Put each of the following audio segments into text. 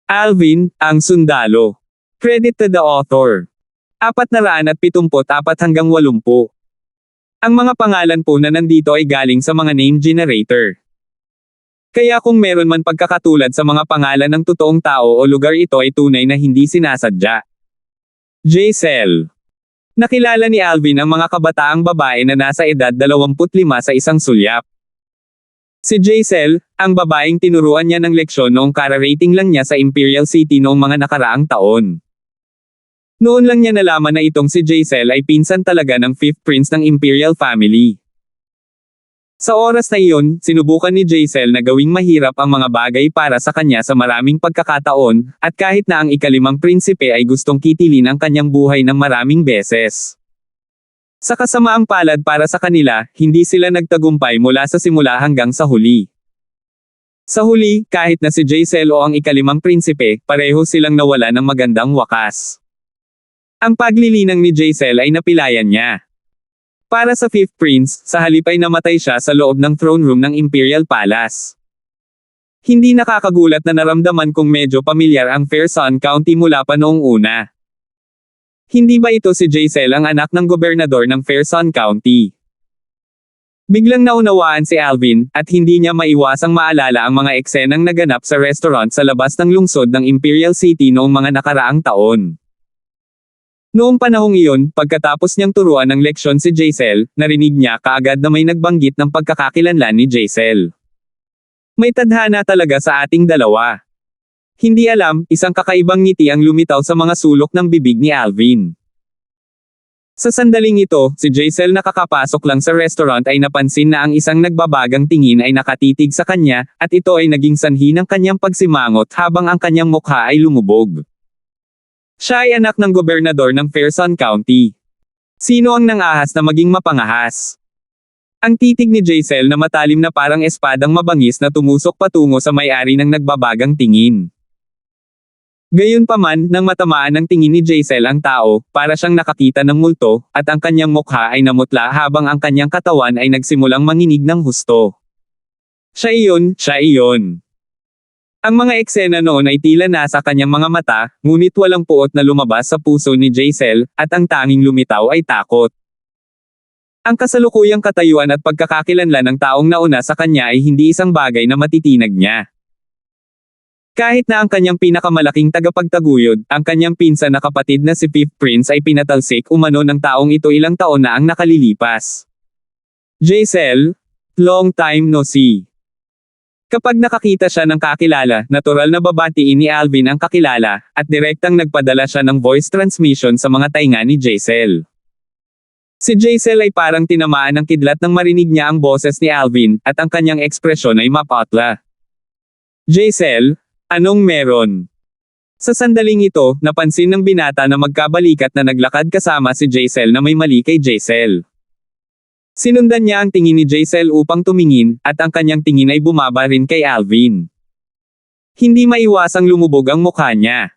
Alvin, ang sundalo. Credit to the author. 474 hanggang 80. Ang mga pangalan po na nandito ay galing sa mga name generator. Kaya kung meron man pagkakatulad sa mga pangalan ng totoong tao o lugar, ito ay tunay na hindi sinasadya. Jacel. Nakilala ni Alvin ang mga kabataang babae na nasa edad 25 sa isang sulyap. Si Jacel, ang babaeng tinuruan niya ng leksyon noong kararating lang niya sa Imperial City noong mga nakaraang taon. Noon lang niya nalaman na itong si Jacel ay pinsan talaga ng 5th prince ng Imperial family. Sa oras na iyon, sinubukan ni Jacel na gawing mahirap ang mga bagay para sa kanya sa maraming pagkakataon, at kahit na ang ika-5 prinsipe ay gustong kitilin ang kanyang buhay ng maraming beses. Sa kasamaang palad para sa kanila, hindi sila nagtagumpay mula sa simula hanggang sa huli. Sa huli, kahit na si Jacel o ang ika-5 prinsipe, pareho silang nawala ng magandang wakas. Ang paglilinang ni Jacel ay napilayan niya. Para sa 5th prince, sa halip ay namatay siya sa loob ng throne room ng Imperial Palace. Hindi nakakagulat na naramdaman kong medyo pamilyar ang Fairson County mula pa noong una. Hindi ba ito si Jacel ang anak ng gobernador ng Fairson County? Biglang naunawaan si Alvin, at hindi niya maiwasang maalala ang mga eksenang naganap sa restaurant sa labas ng lungsod ng Imperial City noong mga nakaraang taon. Noong panahong iyon, pagkatapos niyang turuan ng leksyon si Jacel, narinig niya kaagad na may nagbanggit ng pagkakakilanlan ni Jacel. May tadhana talaga sa ating dalawa. Hindi alam, isang kakaibang ngiti ang lumitaw sa mga sulok ng bibig ni Alvin. Sa sandaling ito, si Jacel nakakapasok lang sa restaurant ay napansin na ang isang nagbabagang tingin ay nakatitig sa kanya, at ito ay naging sanhi ng kanyang pagsimangot habang ang kanyang mukha ay lumubog. Siya ay anak ng gobernador ng Fairson County. Sino ang nangahas na maging mapangahas? Ang titig ni Jacel na matalim na parang espadang mabangis na tumusok patungo sa may-ari ng nagbabagang tingin. Gayunpaman, nang matamaan ng tingin ni Jacel ang tao, para siyang nakakita ng multo, at ang kanyang mukha ay namutla habang ang kanyang katawan ay nagsimulang manginig ng husto. Siya iyon. Ang mga eksena noon ay tila nasa kanyang mga mata, ngunit walang puot na lumabas sa puso ni Jacel, at ang tanging lumitaw ay takot. Ang kasalukuyang katayuan at pagkakakilanlan ng taong nauna sa kanya ay hindi isang bagay na matitinag niya. Kahit na ang kanyang pinakamalaking tagapagtaguyod, ang kanyang pinsan na kapatid na si 5th Prince ay pinatalsik umano ng taong ito ilang taon na ang nakalilipas. Jacel, long time no see. Kapag nakakita siya ng kakilala, natural na babatiin ni Alvin ang kakilala, at direktang nagpadala siya ng voice transmission sa mga tainga ni Jacel. Si Jacel ay parang tinamaan ng kidlat nang marinig niya ang boses ni Alvin, at ang kanyang ekspresyon ay mapatla. Jacel, anong meron? Sa sandaling ito, napansin ng binata na magkabalikat na naglakad kasama si Jacel na may mali kay Jacel. Sinundan niya ang tingin ni Jacel upang tumingin, at ang kanyang tingin ay bumaba rin kay Alvin. Hindi maiwasang lumubog ang mukha niya.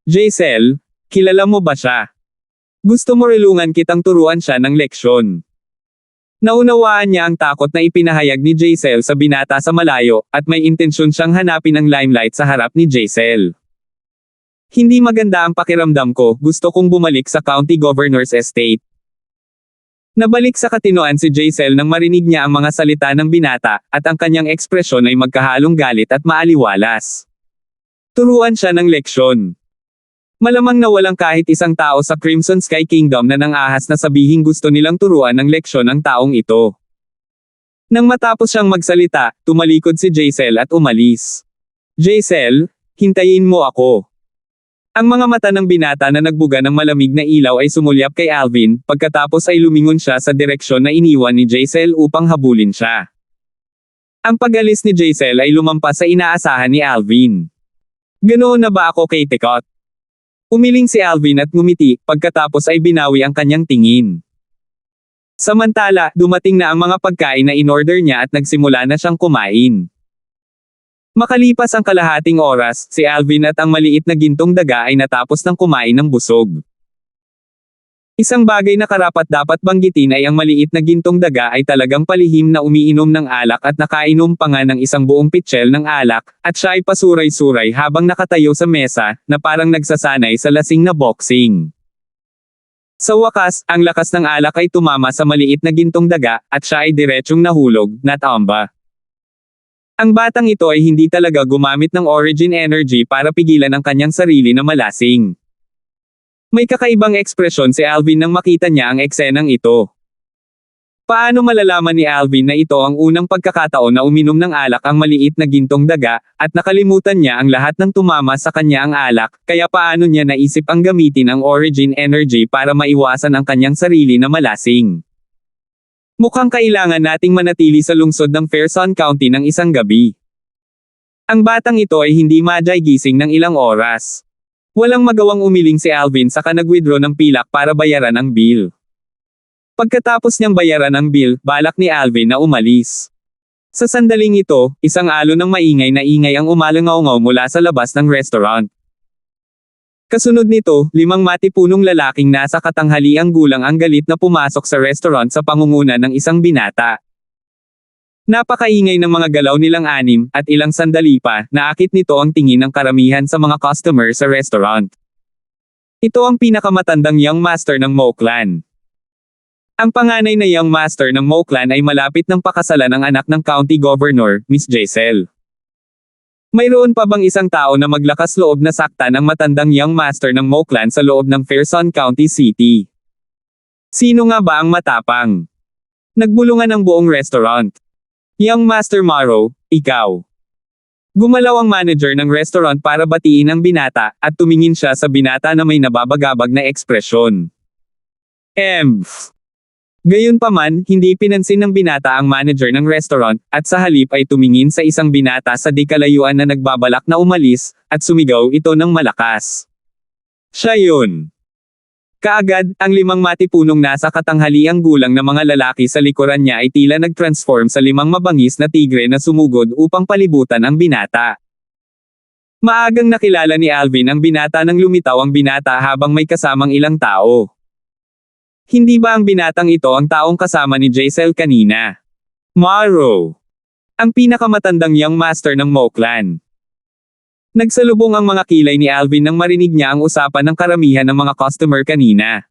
Jacel, kilala mo ba siya? Gusto mo rilungan kitang turuan siya ng leksyon. Naunawaan niya ang takot na ipinahayag ni Jacel sa binata sa malayo, at may intensyon siyang hanapin ang limelight sa harap ni Jacel. Hindi maganda ang pakiramdam ko, gusto kong bumalik sa county governor's estate. Nabalik sa katinoan si Jacel nang marinig niya ang mga salita ng binata, at ang kanyang ekspresyon ay magkahalong galit at maaliwalas. Turuan siya ng leksyon. Malamang na walang kahit isang tao sa Crimson Sky Kingdom na nangahas na sabihing gusto nilang turuan ng leksyon ang taong ito. Nang matapos siyang magsalita, tumalikod si Jacel at umalis. Jacel, hintayin mo ako. Ang mga mata ng binata na nagbuga ng malamig na ilaw ay sumulyap kay Alvin, pagkatapos ay lumingon siya sa direksyon na iniwan ni Jacel upang habulin siya. Ang pag-alis ni Jacel ay lumampas sa inaasahan ni Alvin. Ganoon na ba ako kay Tekot? Umiling si Alvin at ngumiti, pagkatapos ay binawi ang kanyang tingin. Samantala, dumating na ang mga pagkain na in-order niya at nagsimula na siyang kumain. Makalipas ang kalahating oras, si Alvin at ang maliit na gintong daga ay natapos ng kumain ng busog. Isang bagay na karapat-dapat banggitin ay ang maliit na gintong daga ay talagang palihim na umiinom ng alak at nakainom pa nga ng isang buong pitsil ng alak, at siya ay pasuray-suray habang nakatayo sa mesa, na parang nagsasanay sa lasing na boxing. Sa wakas, ang lakas ng alak ay tumama sa maliit na gintong daga, at siya ay diretsyong nahulog, natomba. Ang batang ito ay hindi talaga gumamit ng origin energy para pigilan ang kanyang sarili na malasing. May kakaibang ekspresyon si Alvin nang makita niya ang eksenang ito. Paano malalaman ni Alvin na ito ang unang pagkakataon na uminom ng alak ang maliit na gintong daga, at nakalimutan niya ang lahat ng tumama sa kanya ang alak, kaya paano niya naisip ang gamitin ang origin energy para maiwasan ang kanyang sarili na malasing? Mukhang kailangan nating manatili sa lungsod ng Fairson County ng isang gabi. Ang batang ito ay hindi gising ng ilang oras. Walang magawang umiling si Alvin saka nag-withdraw ng pilak para bayaran ang bill. Pagkatapos niyang bayaran ang bill, balak ni Alvin na umalis. Sa sandaling ito, isang alon ng maingay na ingay ang umalangaw-ngaw mula sa labas ng restaurant. Kasunod nito, 5 matipunong lalaking nasa katanghaliang gulang ang galit na pumasok sa restaurant sa pangunguna ng isang binata. Napakaingay ng mga galaw nilang 6, at ilang sandali pa, naakit nito ang tingin ng karamihan sa mga customer sa restaurant. Ito ang pinakamatandang young master ng Mo Clan. Ang panganay na young master ng Mo Clan ay malapit ng pakasalan ng anak ng county governor, Miss Giselle. Mayroon pa bang isang tao na maglakas loob na saktan ang matandang young master ng Mo Clan sa loob ng Fairson County City? Sino nga ba ang matapang? Nagbulungan ang buong restaurant. Young Master Morrow, ikaw. Gumalaw ang manager ng restaurant para batiin ang binata, at tumingin siya sa binata na may nababagabag na ekspresyon. Gayunpaman, hindi pinansin ng binata ang manager ng restaurant, at sa halip ay tumingin sa isang binata sa di kalayuan na nagbabalak na umalis, at sumigaw ito ng malakas. Siya yun. Kaagad, ang 5 matipunong nasa katanghaliang gulang na mga lalaki sa likuran niya ay tila nag-transform sa 5 mabangis na tigre na sumugod upang palibutan ang binata. Maagang nakilala ni Alvin ang binata nang lumitaw ang binata habang may kasamang ilang tao. Hindi ba ang binatang ito ang taong kasama ni Giselle kanina? Morrow. Ang pinakamatandang young master ng Mo Clan. Nagsalubong ang mga kilay ni Alvin nang marinig niya ang usapan ng karamihan ng mga customer kanina.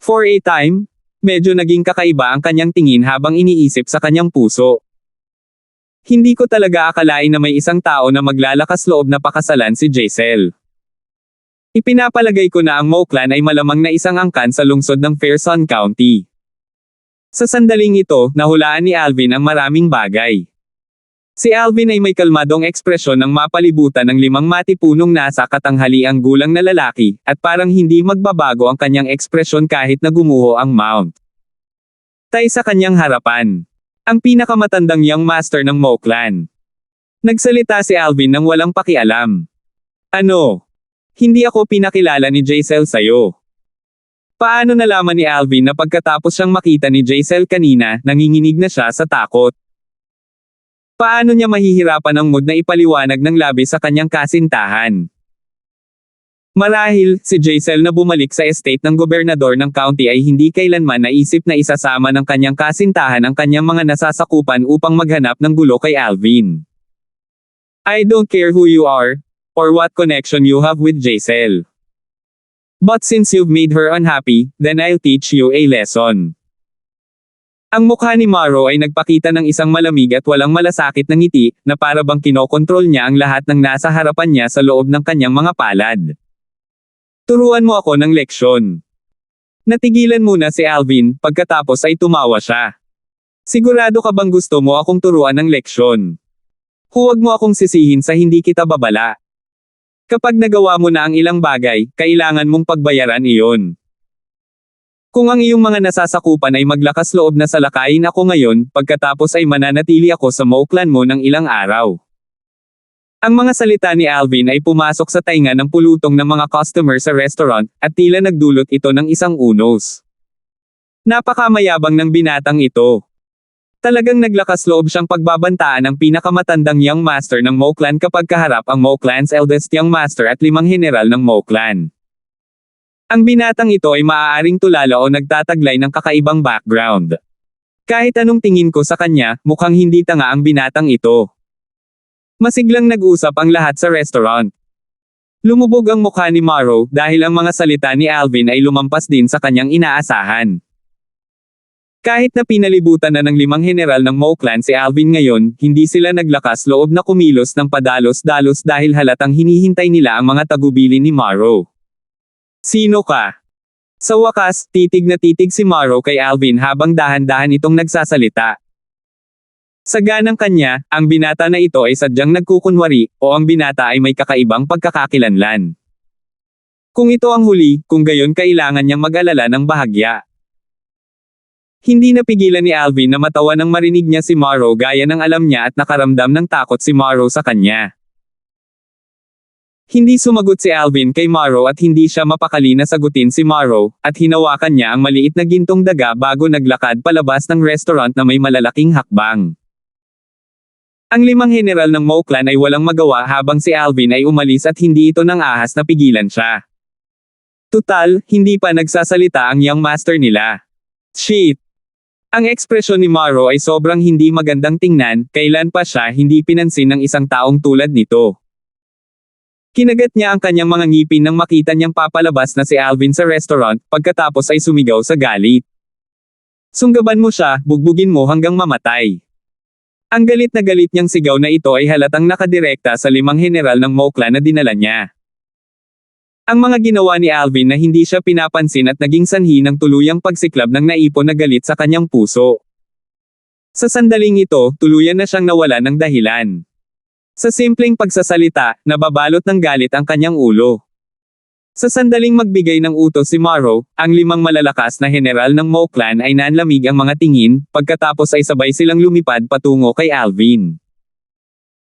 For a time, medyo naging kakaiba ang kanyang tingin habang iniisip sa kanyang puso. Hindi ko talaga akalain na may isang tao na maglalakas loob na pakasalan si Giselle. Ipinapalagay ko na ang Mo Clan ay malamang na isang angkan sa lungsod ng Fairson County. Sa sandaling ito, nahulaan ni Alvin ang maraming bagay. Si Alvin ay may kalmadong ekspresyon ng mapalibutan ng 5 matipunong nasa katanghaliang gulang na lalaki, at parang hindi magbabago ang kanyang ekspresyon kahit na gumuho ang mount. Tay sa kanyang harapan. Ang pinakamatandang young master ng Mo Clan. Nagsalita si Alvin nang walang pakialam. Ano? Hindi ako pinakilala ni Giselle sa'yo. Paano nalaman ni Alvin na pagkatapos siyang makita ni Giselle kanina, nanginginig na siya sa takot? Paano niya mahihirapan ang mood na ipaliwanag ng labis sa kanyang kasintahan? Marahil, si Giselle na bumalik sa estate ng gobernador ng county ay hindi kailanman naisip na isasama ng kanyang kasintahan ang kanyang mga nasasakupan upang maghanap ng gulo kay Alvin. I don't care who you are, or what connection you have with Giselle. But since you've made her unhappy, then I'll teach you a lesson. Ang mukha ni Morrow ay nagpakita ng isang malamig at walang malasakit na ngiti, na para bang kinokontrol niya ang lahat ng nasa harapan niya sa loob ng kanyang mga palad. Turuan mo ako ng leksyon. Natigilan muna si Alvin, pagkatapos ay tumawa siya. Sigurado ka bang gusto mo akong turuan ng leksyon? Huwag mo akong sisihin sa hindi kita babala. Kapag nagawa mo na ang ilang bagay, kailangan mong pagbayaran iyon. Kung ang iyong mga nasasakupan ay maglakas loob na salakayin ako ngayon, pagkatapos ay mananatili ako sa Mo Clan mo ng ilang araw. Ang mga salita ni Alvin ay pumasok sa tainga ng pulutong ng mga customer sa restaurant, at tila nagdulot ito ng isang unos. Napakamayabang ng binatang ito. Talagang naglakas loob siyang pagbabantaan ang pinakamatandang young master ng Mo Clan kapag kaharap ang Mo Clan's eldest young master at 5 general ng Mo Clan. Ang binatang ito ay maaaring tulala o nagtataglay ng kakaibang background. Kahit anong tingin ko sa kanya, mukhang hindi tanga ang binatang ito. Masiglang nag-usap ang lahat sa restaurant. Lumubog ang mukha ni Morrow dahil ang mga salita ni Alvin ay lumampas din sa kanyang inaasahan. Kahit na pinalibutan na ng 5 general ng Mo Clan si Alvin ngayon, hindi sila naglakas loob na kumilos ng padalos-dalos dahil halatang hinihintay nila ang mga tagubilin ni Morrow. Sino ka? Sa wakas, titig na titig si Morrow kay Alvin habang dahan-dahan itong nagsasalita. Sa ganang kanya, ang binata na ito ay sadyang nagkukunwari, o ang binata ay may kakaibang pagkakakilanlan. Kung ito ang huli, kung gayon kailangan niyang mag-alala ng bahagya. Hindi napigilan ni Alvin na matawa nang marinig niya si Morrow gaya ng alam niya at nakaramdam ng takot si Morrow sa kanya. Hindi sumagot si Alvin kay Morrow at hindi siya mapakali na sagutin si Morrow, at hinawakan niya ang maliit na gintong daga bago naglakad palabas ng restaurant na may malalaking hakbang. Ang 5 general ng Mo Clan ay walang magawa habang si Alvin ay umalis at hindi ito nang ahas na pigilan siya. Tutal, hindi pa nagsasalita ang young master nila. Shit! Ang ekspresyon ni Morrow ay sobrang hindi magandang tingnan, kailan pa siya hindi pinansin ng isang taong tulad nito. Kinagat niya ang kanyang mga ngipin nang makita niyang papalabas na si Alvin sa restaurant, pagkatapos ay sumigaw sa galit. Sunggaban mo siya, bugbugin mo hanggang mamatay. Ang galit na galit niyang sigaw na ito ay halatang nakadirekta sa 5 general ng Mo Clan na dinala niya. Ang mga ginawa ni Alvin na hindi siya pinapansin at naging sanhi ng tuluyang pagsiklab ng naipon na galit sa kanyang puso. Sa sandaling ito, tuluyan na siyang nawala ng dahilan. Sa simpleng pagsasalita, nababalot ng galit ang kanyang ulo. Sa sandaling magbigay ng utos si Morrow, ang 5 malalakas na general ng Mo Clan ay nanlamig ang mga tingin, pagkatapos ay sabay silang lumipad patungo kay Alvin.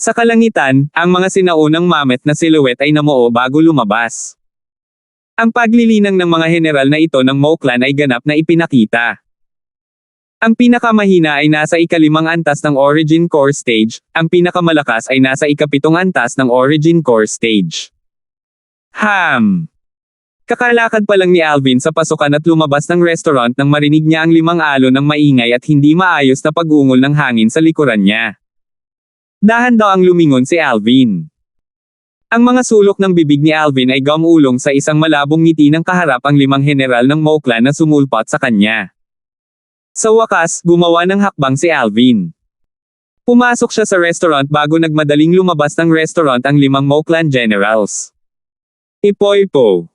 Sa kalangitan, ang mga sinaunang mamet na silhouette ay namuo bago lumabas. Ang paglilinang ng mga general na ito ng Mo Clan ay ganap na ipinakita. Ang pinakamahina ay nasa ika-5 antas ng Origin Core Stage, ang pinakamalakas ay nasa ika-7 antas ng Origin Core Stage. Kakalakad pa lang ni Alvin sa pasukan at lumabas ng restaurant nang marinig niya ang 5 alon ng maingay at hindi maayos na pag-ungol ng hangin sa likuran niya. Dahan daw ang lumingon si Alvin. Ang mga sulok ng bibig ni Alvin ay gamulong sa isang malabong ngiti ng kaharap ang 5 general ng Mo Clan na sumulpot sa kanya. Sa wakas, gumawa ng hakbang si Alvin. Pumasok siya sa restaurant bago nagmadaling lumabas ng restaurant ang 5 Mo Clan generals. Ipoipo.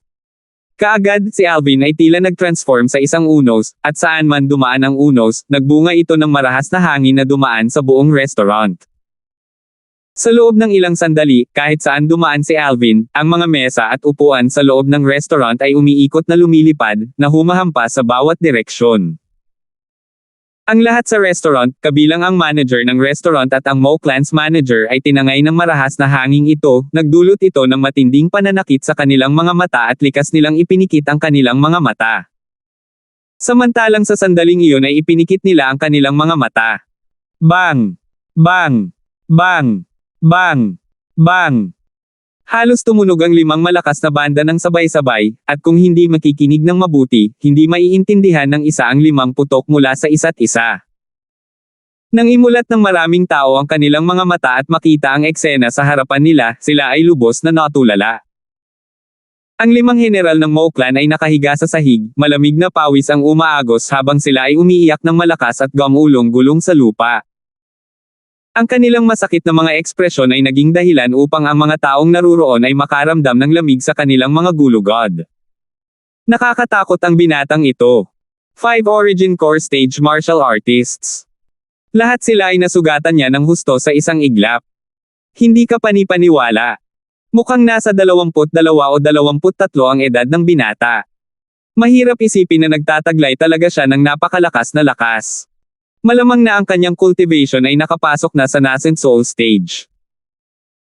Kaagad, si Alvin ay tila nag-transform sa isang unos, at saan man dumaan ang unos, nagbunga ito ng marahas na hangin na dumaan sa buong restaurant. Sa loob ng ilang sandali, kahit saan dumaan si Alvin, ang mga mesa at upuan sa loob ng restaurant ay umiikot na lumilipad, na humahampas sa bawat direksyon. Ang lahat sa restaurant, kabilang ang manager ng restaurant at ang Mo Clan's manager ay tinangay ng marahas na hangin ito, nagdulot ito ng matinding pananakit sa kanilang mga mata at likas nilang ipinikit ang kanilang mga mata. Samantalang sa sandaling iyon ay ipinikit nila ang kanilang mga mata. Bang! Bang! Bang! Bang! Bang! Halos tumunog ang 5 malakas na banda ng sabay-sabay, at kung hindi makikinig ng mabuti, hindi maiintindihan ng isa ang 5 putok mula sa isa't isa. Nang imulat ng maraming tao ang kanilang mga mata at makita ang eksena sa harapan nila, sila ay lubos na natulala. Ang 5 general ng Mo Clan ay nakahiga sa sahig, malamig na pawis ang umaagos habang sila ay umiiyak ng malakas at gumulong-gulong sa lupa. Ang kanilang masakit na mga ekspresyon ay naging dahilan upang ang mga taong naruroon ay makaramdam ng lamig sa kanilang mga gulugod. Nakakatakot ang binatang ito. 5 Origin Core Stage Martial Artists. Lahat sila ay nasugatan niya ng husto sa isang iglap. Hindi ka panipaniwala. Mukhang nasa 22 o 23 ang edad ng binata. Mahirap isipin na nagtataglay talaga siya ng napakalakas na lakas. Malamang na ang kanyang cultivation ay nakapasok na sa nascent soul stage.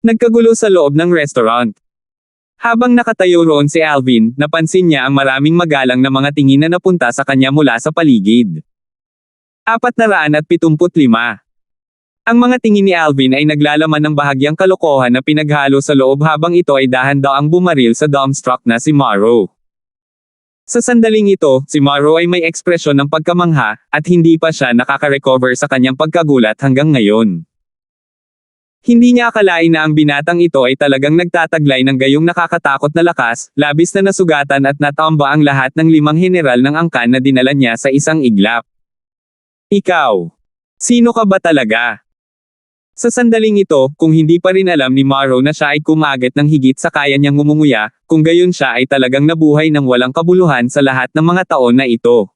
Nagkagulo sa loob ng restaurant. Habang nakatayo roon si Alvin, napansin niya ang maraming magalang na mga tingin na napunta sa kanya mula sa paligid. 475. Ang mga tingin ni Alvin ay naglalaman ng bahagyang kalokohan na pinaghalo sa loob habang ito ay dahan-daang bumaril sa dumbstruck na si Morrow. Sa sandaling ito, si Morrow ay may ekspresyon ng pagkamangha, at hindi pa siya nakaka-recover sa kanyang pagkagulat hanggang ngayon. Hindi niya akalain na ang binatang ito ay talagang nagtataglay ng gayong nakakatakot na lakas, labis na nasugatan at natamba ang lahat ng 5 heneral ng angkan na dinala niya sa isang iglap. Ikaw. Sino ka ba talaga? Sa sandaling ito, kung hindi pa rin alam ni Morrow na siya ay kumagat ng higit sa kaya niyang ngumunguya, kung gayon siya ay talagang nabuhay ng walang kabuluhan sa lahat ng mga taon na ito.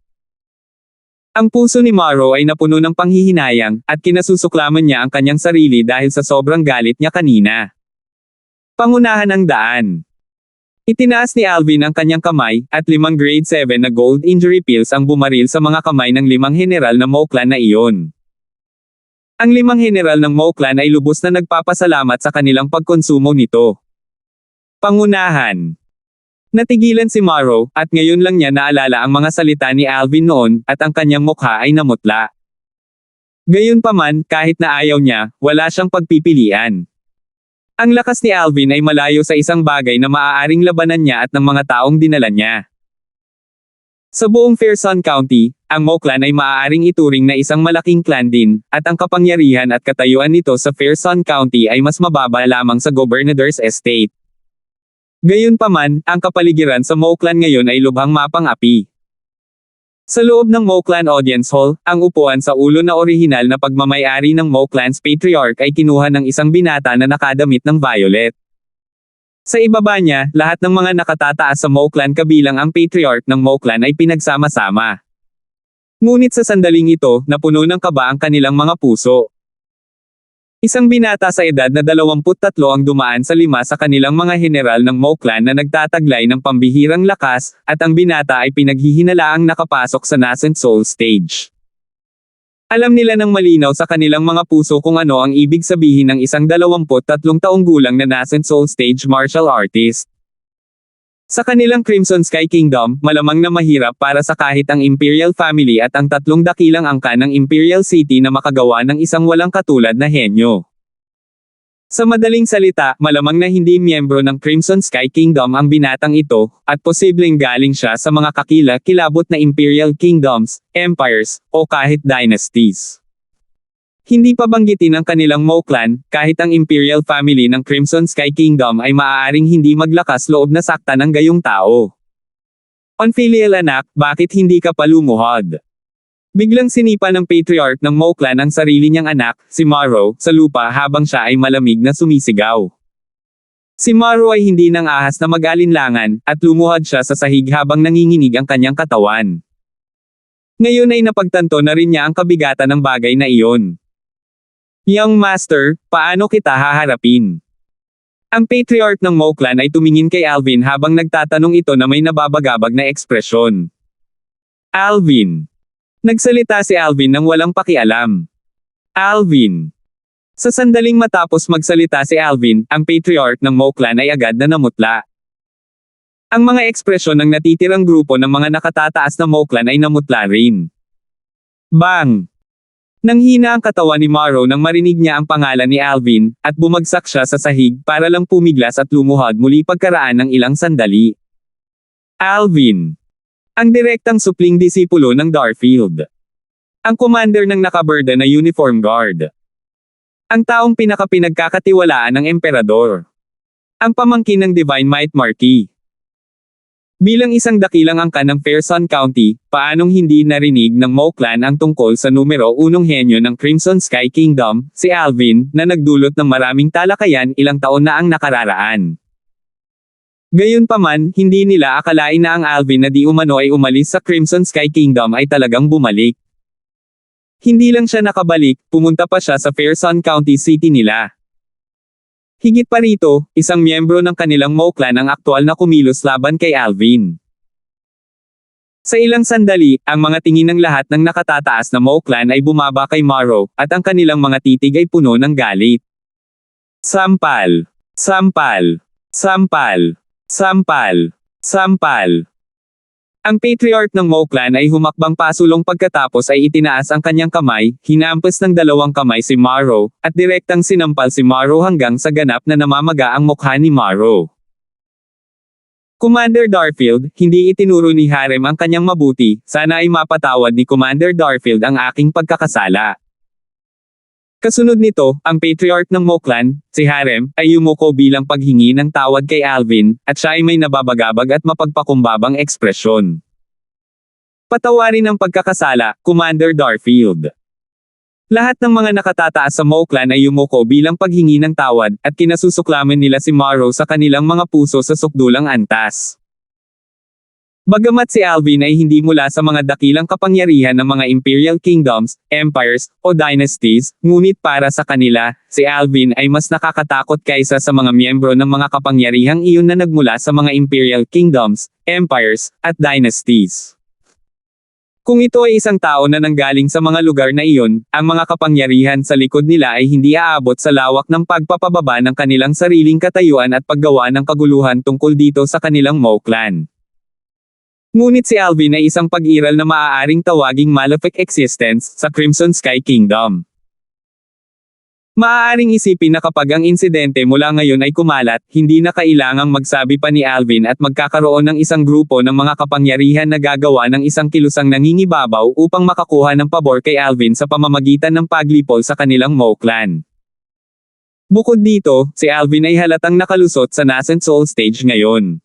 Ang puso ni Morrow ay napuno ng panghihinayang, at kinasusuklaman niya ang kanyang sarili dahil sa sobrang galit niya kanina. Pangunahan ang daan. Itinaas ni Alvin ang kanyang kamay, at 5 grade 7 na gold injury pills ang bumaril sa mga kamay ng 5 heneral na Moklan na iyon. Ang 5 heneral ng Moklan ay lubos na nagpapasalamat sa kanilang pagkonsumo nito. Pangunahan. Natigilan si Morrow, at ngayon lang niya naalala ang mga salita ni Alvin noon, at ang kanyang mukha ay namutla. Gayunpaman, kahit na ayaw niya, wala siyang pagpipilian. Ang lakas ni Alvin ay malayo sa isang bagay na maaaring labanan niya at ng mga taong dinala niya. Sa buong Fairson County, ang Moklan ay maaaring ituring na isang malaking clan din, at ang kapangyarihan at katayuan nito sa Fairson County ay mas mababa lamang sa Governor's Estate. Gayunpaman, ang kapaligiran sa Moklan ngayon ay lubhang mapang-api. Sa loob ng Moklan Audience Hall, ang upuan sa ulo na orihinal na pagmamay-ari ng Moklan's Patriarch ay kinuha ng isang binata na nakadamit ng violet. Sa ibaba niya, lahat ng mga nakatataas sa Moklan kabilang ang Patriarch ng Moklan ay pinagsama-sama. Ngunit sa sandaling ito, napuno ng kaba ang kanilang mga puso. Isang binata sa edad na 23 ang dumaan sa 5 sa kanilang mga heneral ng Moklan na nagtataglay ng pambihirang lakas, at ang binata ay pinaghihinalaang nakapasok sa Nascent Soul Stage. Alam nila ng malinaw sa kanilang mga puso kung ano ang ibig sabihin ng isang 23 taong gulang na Nascent Soul Stage martial artist. Sa kanilang Crimson Sky Kingdom, malamang na mahirap para sa kahit ang Imperial Family at ang 3 dakilang angkan ng Imperial City na makagawa ng isang walang katulad na henyo. Sa madaling salita, malamang na hindi miyembro ng Crimson Sky Kingdom ang binatang ito, at posibleng galing siya sa mga kakila-kilabot na Imperial Kingdoms, Empires, o kahit dynasties. Hindi pa banggitin ang kanilang Moklan, kahit ang Imperial Family ng Crimson Sky Kingdom ay maaaring hindi maglakas loob na sakta ng gayong tao. Unfilial anak, bakit hindi ka pa lumuhod? Biglang sinipa ng Patriarch ng Moklan ang sarili niyang anak, si Morrow, sa lupa habang siya ay malamig na sumisigaw. Si Morrow ay hindi nang ahas na mag-alinlangan, at lumuhod siya sa sahig habang nanginginig ang kanyang katawan. Ngayon ay napagtanto na rin niya ang kabigatan ng bagay na iyon. Young Master, paano kita haharapin? Ang Patriarch ng Moklan ay tumingin kay Alvin habang nagtatanong ito na may nababagabag na ekspresyon. Alvin. Nagsalita si Alvin nang walang pakialam. Alvin. Sa sandaling matapos magsalita si Alvin, ang Patriarch ng Moklan ay agad na namutla. Ang mga ekspresyon ng natitirang grupo ng mga nakatataas na Moklan ay namutla rin. Bang! Nanghina ang katawan ni Morrow nang marinig niya ang pangalan ni Alvin, at bumagsak siya sa sahig para lang pumiglas at lumuhod muli pagkaraan ng ilang sandali. Alvin. Ang direktang supling disipulo ng Darfield. Ang commander ng nakaberda na uniform guard. Ang taong pinagkakatiwalaan ng emperador. Ang pamangkin ng Divine Might Marquis. Bilang isang dakilang angkan ng Fairson County, paanong hindi narinig ng Moklan ang tungkol sa numero 1 henyo ng Crimson Sky Kingdom, si Alvin, na nagdulot ng maraming talakayan ilang taon na ang nakararaan. Gayunpaman, hindi nila akalain na ang Alvin na di umano ay umalis sa Crimson Sky Kingdom ay talagang bumalik. Hindi lang siya nakabalik, pumunta pa siya sa Fairson County City nila. Higit pa rito, isang miyembro ng kanilang Moklan ang aktual na kumilos laban kay Alvin. Sa ilang sandali, ang mga tingin ng lahat ng nakatataas na Moklan ay bumaba kay Morrow, at ang kanilang mga titig ay puno ng galit. Sampal! Sampal! Sampal! Sampal! Sampal! Ang Patriarch ng Moklan ay humakbang pasulong pagkatapos ay itinaas ang kanyang kamay, hinampas ng 2 kamay si Morrow, at direktang sinampal si Morrow hanggang sa ganap na namamaga ang mukha ni Morrow. Commander Darfield, hindi itinuro ni Harem ang kanyang mabuti, sana ay mapatawad ni Commander Darfield ang aking pagkakasala. Kasunod nito, ang patriarch ng Moklan, si Harem, ay yumuko bilang paghingi ng tawad kay Alvin, at siya ay may nababagabag at mapagpakumbabang ekspresyon. Patawarin ang pagkakasala, Commander Darfield. Lahat ng mga nakatataas sa Moklan ay yumuko bilang paghingi ng tawad, at kinasusuklaman nila si Morrow sa kanilang mga puso sa sukdulang antas. Bagamat si Alvin ay hindi mula sa mga dakilang kapangyarihan ng mga imperial kingdoms, empires, o dynasties, ngunit para sa kanila, si Alvin ay mas nakakatakot kaysa sa mga miyembro ng mga kapangyarihang iyon na nagmula sa mga imperial kingdoms, empires, at dynasties. Kung ito ay isang tao na nanggaling sa mga lugar na iyon, ang mga kapangyarihan sa likod nila ay hindi aabot sa lawak ng pagpapababa ng kanilang sariling katayuan at paggawa ng kaguluhan tungkol dito sa kanilang Moklan. Ngunit si Alvin ay isang pag-iral na maaaring tawaging malefic existence sa Crimson Sky Kingdom. Maaaring isipin na kapag ang insidente mula ngayon ay kumalat, hindi na kailangang magsabi pa ni Alvin at magkakaroon ng isang grupo ng mga kapangyarihan na gagawa ng isang kilusang nangingibabaw upang makakuha ng pabor kay Alvin sa pamamagitan ng paglipol sa kanilang Moklan. Bukod dito, si Alvin ay halatang nakalusot sa nascent soul stage ngayon.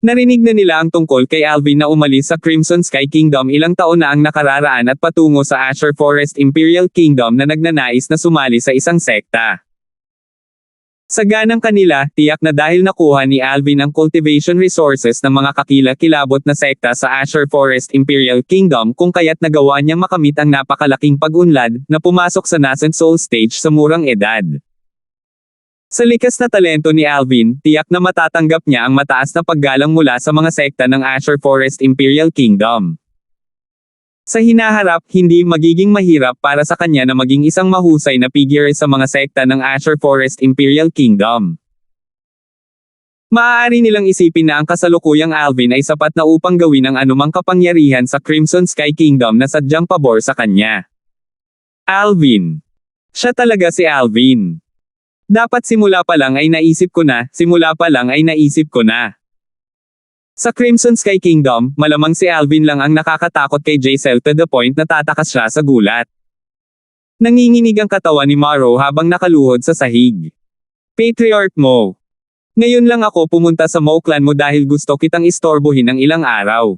Narinig na nila ang tungkol kay Alvin na umalis sa Crimson Sky Kingdom ilang taon na ang nakararaan at patungo sa Azure Forest Imperial Kingdom na nagnanais na sumali sa isang sekta. Sa ganang kanila, tiyak na dahil nakuha ni Alvin ang cultivation resources ng mga kakilakilabot na sekta sa Azure Forest Imperial Kingdom kung kaya't nagawa niyang makamit ang napakalaking pag-unlad na pumasok sa nascent soul stage sa murang edad. Sa likas na talento ni Alvin, tiyak na matatanggap niya ang mataas na paggalang mula sa mga sekta ng Azure Forest Imperial Kingdom. Sa hinaharap, hindi magiging mahirap para sa kanya na maging isang mahusay na figure sa mga sekta ng Azure Forest Imperial Kingdom. Maaari nilang isipin na ang kasalukuyang Alvin ay sapat na upang gawin ang anumang kapangyarihan sa Crimson Sky Kingdom na sadyang pabor sa kanya. Alvin. Siya talaga si Alvin. Dapat simula pa lang ay naisip ko na. Sa Crimson Sky Kingdom, malamang si Alvin lang ang nakakatakot kay Jacel to the point na tatakas siya sa gulat. Nanginginig ang katawan ni Morrow habang nakaluhod sa sahig. Patriarch mo. Ngayon lang ako pumunta sa Moklan mo dahil gusto kitang istorbohin ng ilang araw.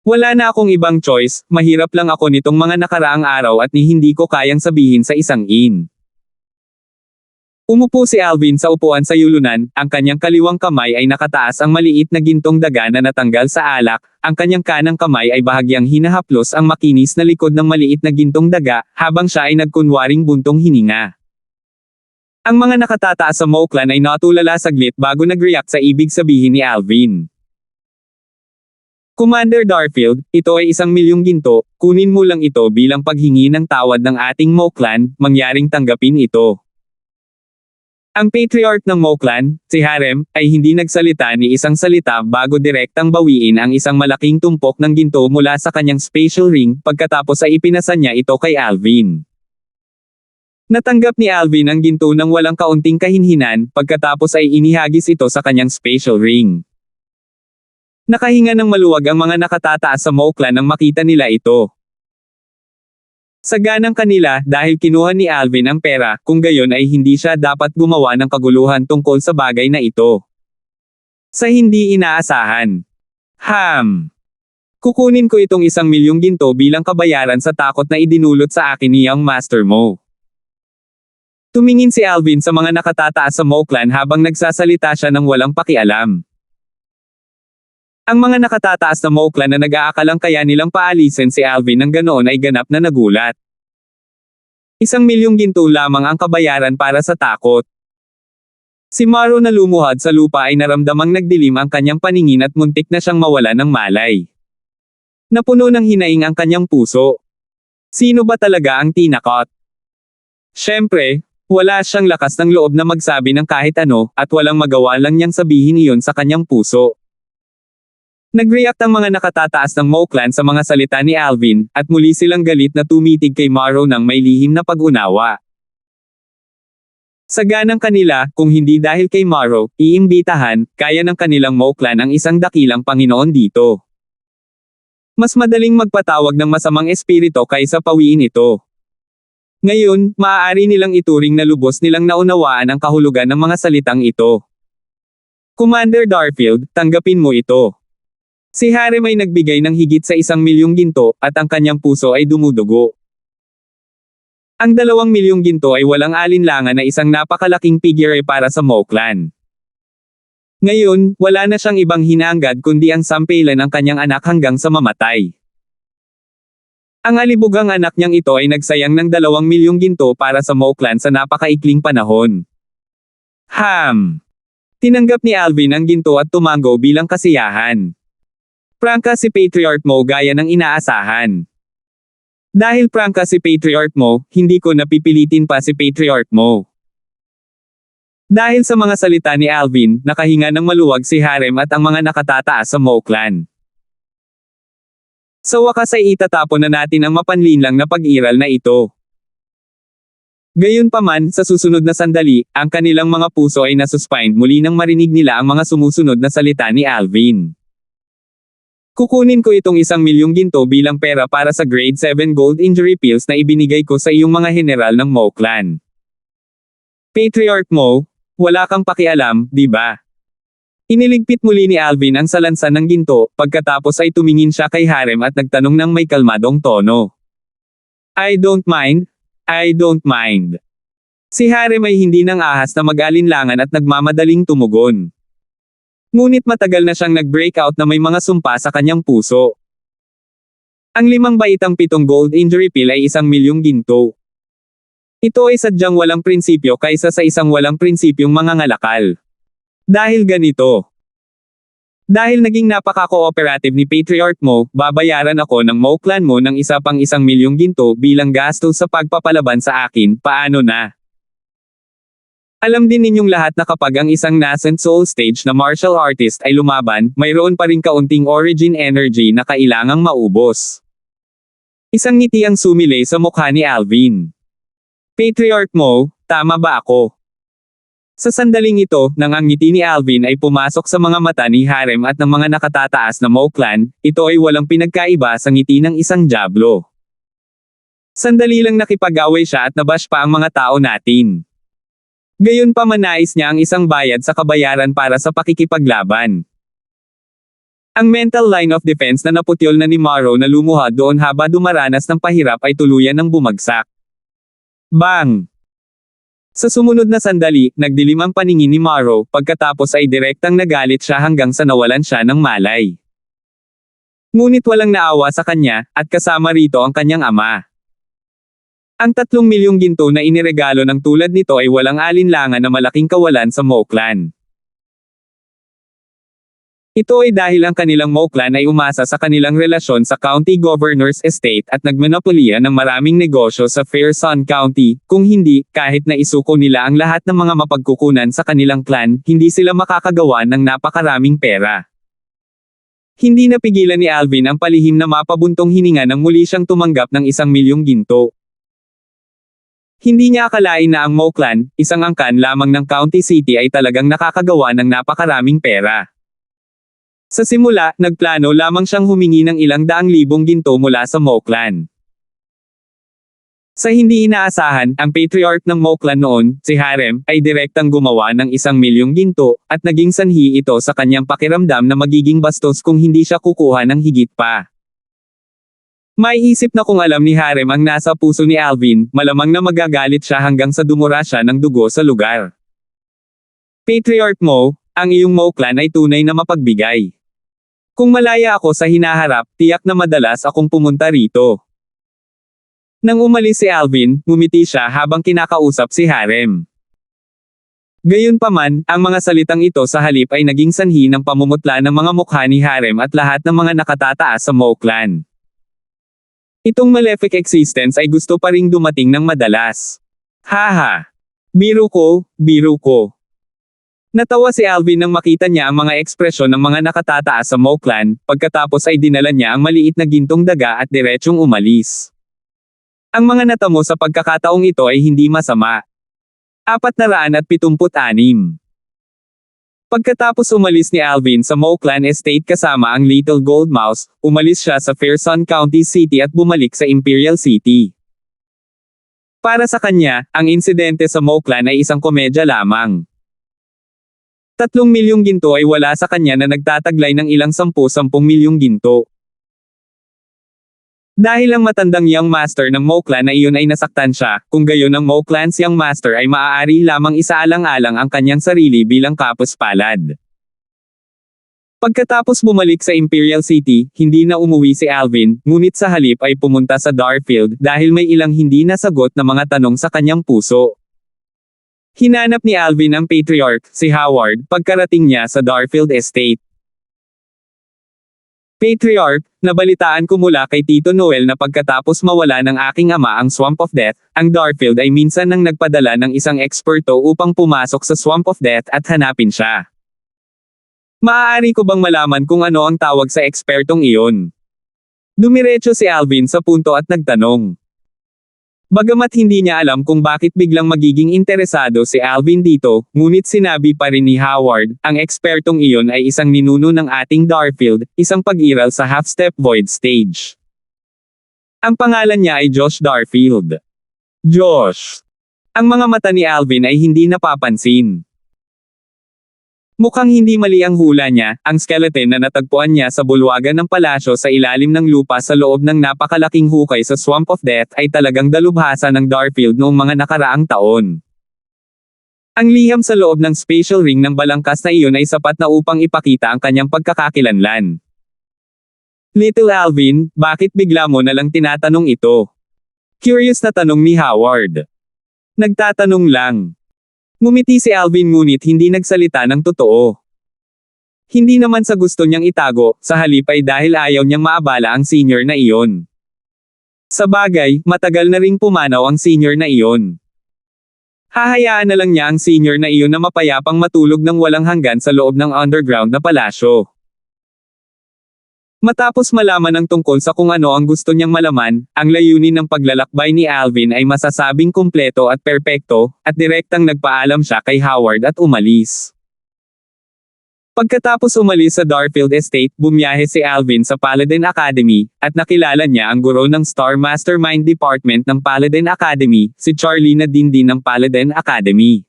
Wala na akong ibang choice, mahirap lang ako nitong mga nakaraang araw at hindi ko kayang sabihin sa isang inn. Umupo si Alvin sa upuan sa yulunan, ang kanyang kaliwang kamay ay nakataas ang maliit na gintong daga na natanggal sa alak, ang kanyang kanang kamay ay bahagyang hinahaplos ang makinis na likod ng maliit na gintong daga, habang siya ay nagkunwaring buntong hininga. Ang mga nakatataas sa Moklan ay natulala saglit bago nag-react sa ibig sabihin ni Alvin. Commander Darfield, ito ay 1,000,000 ginto, kunin mo lang ito bilang paghingi ng tawad ng ating Moklan, mangyaring tanggapin ito. Ang patriarch ng Moklan, si Harem, ay hindi nagsalita ni isang salita bago direktang bawiin ang isang malaking tumpok ng ginto mula sa kanyang spatial ring pagkatapos ay ipinasa niya ito kay Alvin. Natanggap ni Alvin ang ginto ng walang kaunting kahinhinan pagkatapos ay inihagis ito sa kanyang spatial ring. Nakahinga ng maluwag ang mga nakatataas sa Moklan nang makita nila ito. Sa ganang kanila, dahil kinuha ni Alvin ang pera, kung gayon ay hindi siya dapat gumawa ng kaguluhan tungkol sa bagay na ito. Sa hindi inaasahan. Kukunin ko itong 1,000,000 ginto bilang kabayaran sa takot na idinulot sa akin niyang master mo. Tumingin si Alvin sa mga nakatataas sa Moklan habang nagsasalita siya ng walang pakialam. Ang mga nakatataas na Moklan na nag-aakalang kaya nilang paalisin si Alvin ng ganoon ay ganap na nagulat. 1,000,000 ginto lamang ang kabayaran para sa takot. Si Morrow na lumuhad sa lupa ay naramdamang nagdilim ang kanyang paningin at muntik na siyang mawala ng malay. Napuno ng hinaing ang kanyang puso. Sino ba talaga ang tinakot? Siyempre, wala siyang lakas ng loob na magsabi ng kahit ano, at walang magawa lang niyang sabihin iyon sa kanyang puso. Nag-react ang mga nakatataas ng Moklan sa mga salita ni Alvin, at muli silang galit na tumitig kay Morrow ng may lihim na pag-unawa. Saganang kanila, kung hindi dahil kay Morrow, iimbitahan, kaya ng kanilang Mo clan ang isang dakilang Panginoon dito. Mas madaling magpatawag ng masamang espirito kaysa pawiin ito. Ngayon, maaari nilang ituring na lubos nilang naunawaan ang kahulugan ng mga salitang ito. Commander Darfield, tanggapin mo ito. Si Harem ay nagbigay ng higit sa 1,000,000 ginto, at ang kanyang puso ay dumudugo. Ang 2,000,000 ginto ay walang alinlangan na isang napakalaking figure para sa Mo clan. Ngayon, wala na siyang ibang hinahangad kundi ang sampelan ng kanyang anak hanggang sa mamatay. Ang alibugang anak niyang ito ay nagsayang ng 2,000,000 ginto para sa Mo clan sa napakaikling panahon. Tinanggap ni Alvin ang ginto at tumango bilang kasiyahan. Prangka si Patriarch Mo gaya ng inaasahan. Dahil prangka si Patriarch Mo, hindi ko napipilitin pa si Patriarch Mo. Dahil sa mga salita ni Alvin, nakahinga ng maluwag si Harem at ang mga nakatataas sa Mo clan. Sa wakas ay itatapon na natin ang mapanlinlang na pag-iral na ito. Gayunpaman, sa susunod na sandali, ang kanilang mga puso ay nasuspend muli nang marinig nila ang mga sumusunod na salita ni Alvin. Kukunin ko itong 1,000,000 ginto bilang pera para sa grade 7 gold injury pills na ibinigay ko sa iyong mga general ng Mo clan. Patriarch Mo, wala kang pakialam, di ba? Iniligpit muli ni Alvin ang salansan ng ginto, pagkatapos ay tumingin siya kay Harem at nagtanong ng may kalmadong tono. I don't mind. Si Harem ay hindi nang ahas na mag-alinlangan at nagmamadaling tumugon. Ngunit matagal na siyang nag-breakout na may mga sumpa sa kanyang puso. Ang 5/7 gold injury pill ay 1,000,000 ginto. Ito ay sadyang walang prinsipyo kaysa sa isang walang prinsipyong mangangalakal. Dahil ganito. Dahil naging napaka-cooperative ni Patriarch Mo, babayaran ako ng Mo clan mo ng isa pang 1,000,000 ginto bilang gastos sa pagpapalaban sa akin, paano na? Alam din ninyong lahat na kapag ang isang nascent soul stage na martial artist ay lumaban, mayroon pa rin kaunting origin energy na kailangang maubos. Isang ngiti ang sumilay sa mukha ni Alvin. Patriarch Mo, tama ba ako? Sa sandaling ito, nang ang ngiti ni Alvin ay pumasok sa mga mata ni Harem at ng mga nakatataas na Mo clan, ito ay walang pinagkaiba sa ngiti ng isang diablo. Sandali lang nakipag-away siya at nabash pa ang mga tao natin. Gayunpaman nais niya ang isang bayad sa kabayaran para sa pakikipaglaban. Ang mental line of defense na naputyol na ni Morrow na lumuha doon haba dumaranas ng pahirap ay tuluyan ng bumagsak. Bang! Sa sumunod na sandali, nagdilim ang paningin ni Morrow, pagkatapos ay direktang nagalit siya hanggang sa nawalan siya ng malay. Ngunit walang naawa sa kanya, at kasama rito ang kanyang ama. Ang 3,000,000 ginto na iniregalo ng tulad nito ay walang alinlangan na malaking kawalan sa Mo clan. Ito ay dahil ang kanilang Mo clan ay umasa sa kanilang relasyon sa County Governor's Estate at nagmonopolya ng maraming negosyo sa Fairson County, kung hindi, kahit na isuko nila ang lahat ng mga mapagkukunan sa kanilang clan, hindi sila makakagawa ng napakaraming pera. Hindi napigilan ni Alvin ang palihim na mapabuntong hininga nang muli siyang tumanggap ng 1,000,000 ginto. Hindi niya akalain na ang Mo clan, isang angkan lamang ng county city ay talagang nakakagawa ng napakaraming pera. Sa simula, nagplano lamang siyang humingi ng ilang daang libong ginto mula sa Mo clan. Sa hindi inaasahan, ang patriarch ng Mo clan noon, si Harem, ay direktang gumawa ng 1,000,000 ginto, at naging sanhi ito sa kanyang pakiramdam na magiging bastos kung hindi siya kukuha ng higit pa. May isip na kung alam ni Harem ang nasa puso ni Alvin, malamang na magagalit siya hanggang sa dumura siya ng dugo sa lugar. Patriarch Mo, ang iyong Mo clan ay tunay na mapagbigay. Kung malaya ako sa hinaharap, tiyak na madalas akong pumunta rito. Nang umalis si Alvin, ngumiti siya habang kinakausap si Harem. Gayunpaman, ang mga salitang ito sa halip ay naging sanhi ng pamumutla ng mga mukha ni Harem at lahat ng mga nakatataas sa Mo clan. Itong malefic existence ay gusto pa ring dumating ng madalas. Haha! Biro ko, biro ko. Natawa si Alvin nang makita niya ang mga ekspresyon ng mga nakatataas sa Mo clan, pagkatapos ay dinala niya ang maliit na gintong daga at diretsyong umalis. Ang mga natamo sa pagkakataong ito ay hindi masama. 476. Pagkatapos umalis ni Alvin sa Moklan Estate kasama ang Little Gold Mouse, umalis siya sa Fairson County City at bumalik sa Imperial City. Para sa kanya, ang insidente sa Moklan ay isang komedya lamang. 3 milyong ginto ay wala sa kanya na nagtataglay ng ilang 10 milyong ginto. Dahil ang matandang Young Master ng Moklan na iyon ay nasaktan siya, kung gayon ang Moklan's Young Master ay maaari lamang isaalang-alang ang kanyang sarili bilang kapos-palad. Pagkatapos bumalik sa Imperial City, hindi na umuwi si Alvin, ngunit sa halip ay pumunta sa Darfield dahil may ilang hindi nasagot na mga tanong sa kanyang puso. Hinanap ni Alvin ang Patriarch, si Howard, pagkarating niya sa Darfield Estate. Patriarch, nabalitaan ko mula kay Tito Noel na pagkatapos mawala ng aking ama ang Swamp of Death, ang Darfield ay minsan nang nagpadala ng isang eksperto upang pumasok sa Swamp of Death at hanapin siya. Maaari ko bang malaman kung ano ang tawag sa ekspertong iyon? Dumiretso si Alvin sa punto at nagtanong. Bagamat hindi niya alam kung bakit biglang magiging interesado si Alvin dito, ngunit sinabi pa rin ni Howard, ang ekspertong iyon ay isang ninuno ng ating Darfield, isang pag-iral sa half-step void stage. Ang pangalan niya ay Josh Darfield. Josh. Ang mga mata ni Alvin ay hindi napapansin. Mukhang hindi mali ang hula niya, ang skeleton na natagpuan niya sa bulwagan ng palasyo sa ilalim ng lupa sa loob ng napakalaking hukay sa Swamp of Death ay talagang dalubhasa ng Darfield noong mga nakaraang taon. Ang liham sa loob ng spatial ring ng balangkas na iyon ay sapat na upang ipakita ang kanyang pagkakakilanlan. Little Alvin, bakit bigla mo na lang tinatanong ito? Curious na tanong ni Howard. Nagtatanong lang. Ngumiti si Alvin ngunit hindi nagsalita ng totoo. Hindi naman sa gusto niyang itago, sa halip ay dahil ayaw niyang maabala ang senior na iyon. Sa bagay, matagal na ring pumanaw ang senior na iyon. Hahayaan na lang niya ang senior na iyon na mapayapang matulog ng walang hanggan sa loob ng underground na palasyo. Matapos malaman ang tungkol sa kung ano ang gusto niyang malaman, ang layunin ng paglalakbay ni Alvin ay masasabing kumpleto at perpekto, at direktang nagpaalam siya kay Howard at umalis. Pagkatapos umalis sa Darfield Estate, bumiyahe si Alvin sa Paladin Academy, at nakilala niya ang guro ng Star Mastermind Department ng Paladin Academy, si Charlie na din ng Paladin Academy.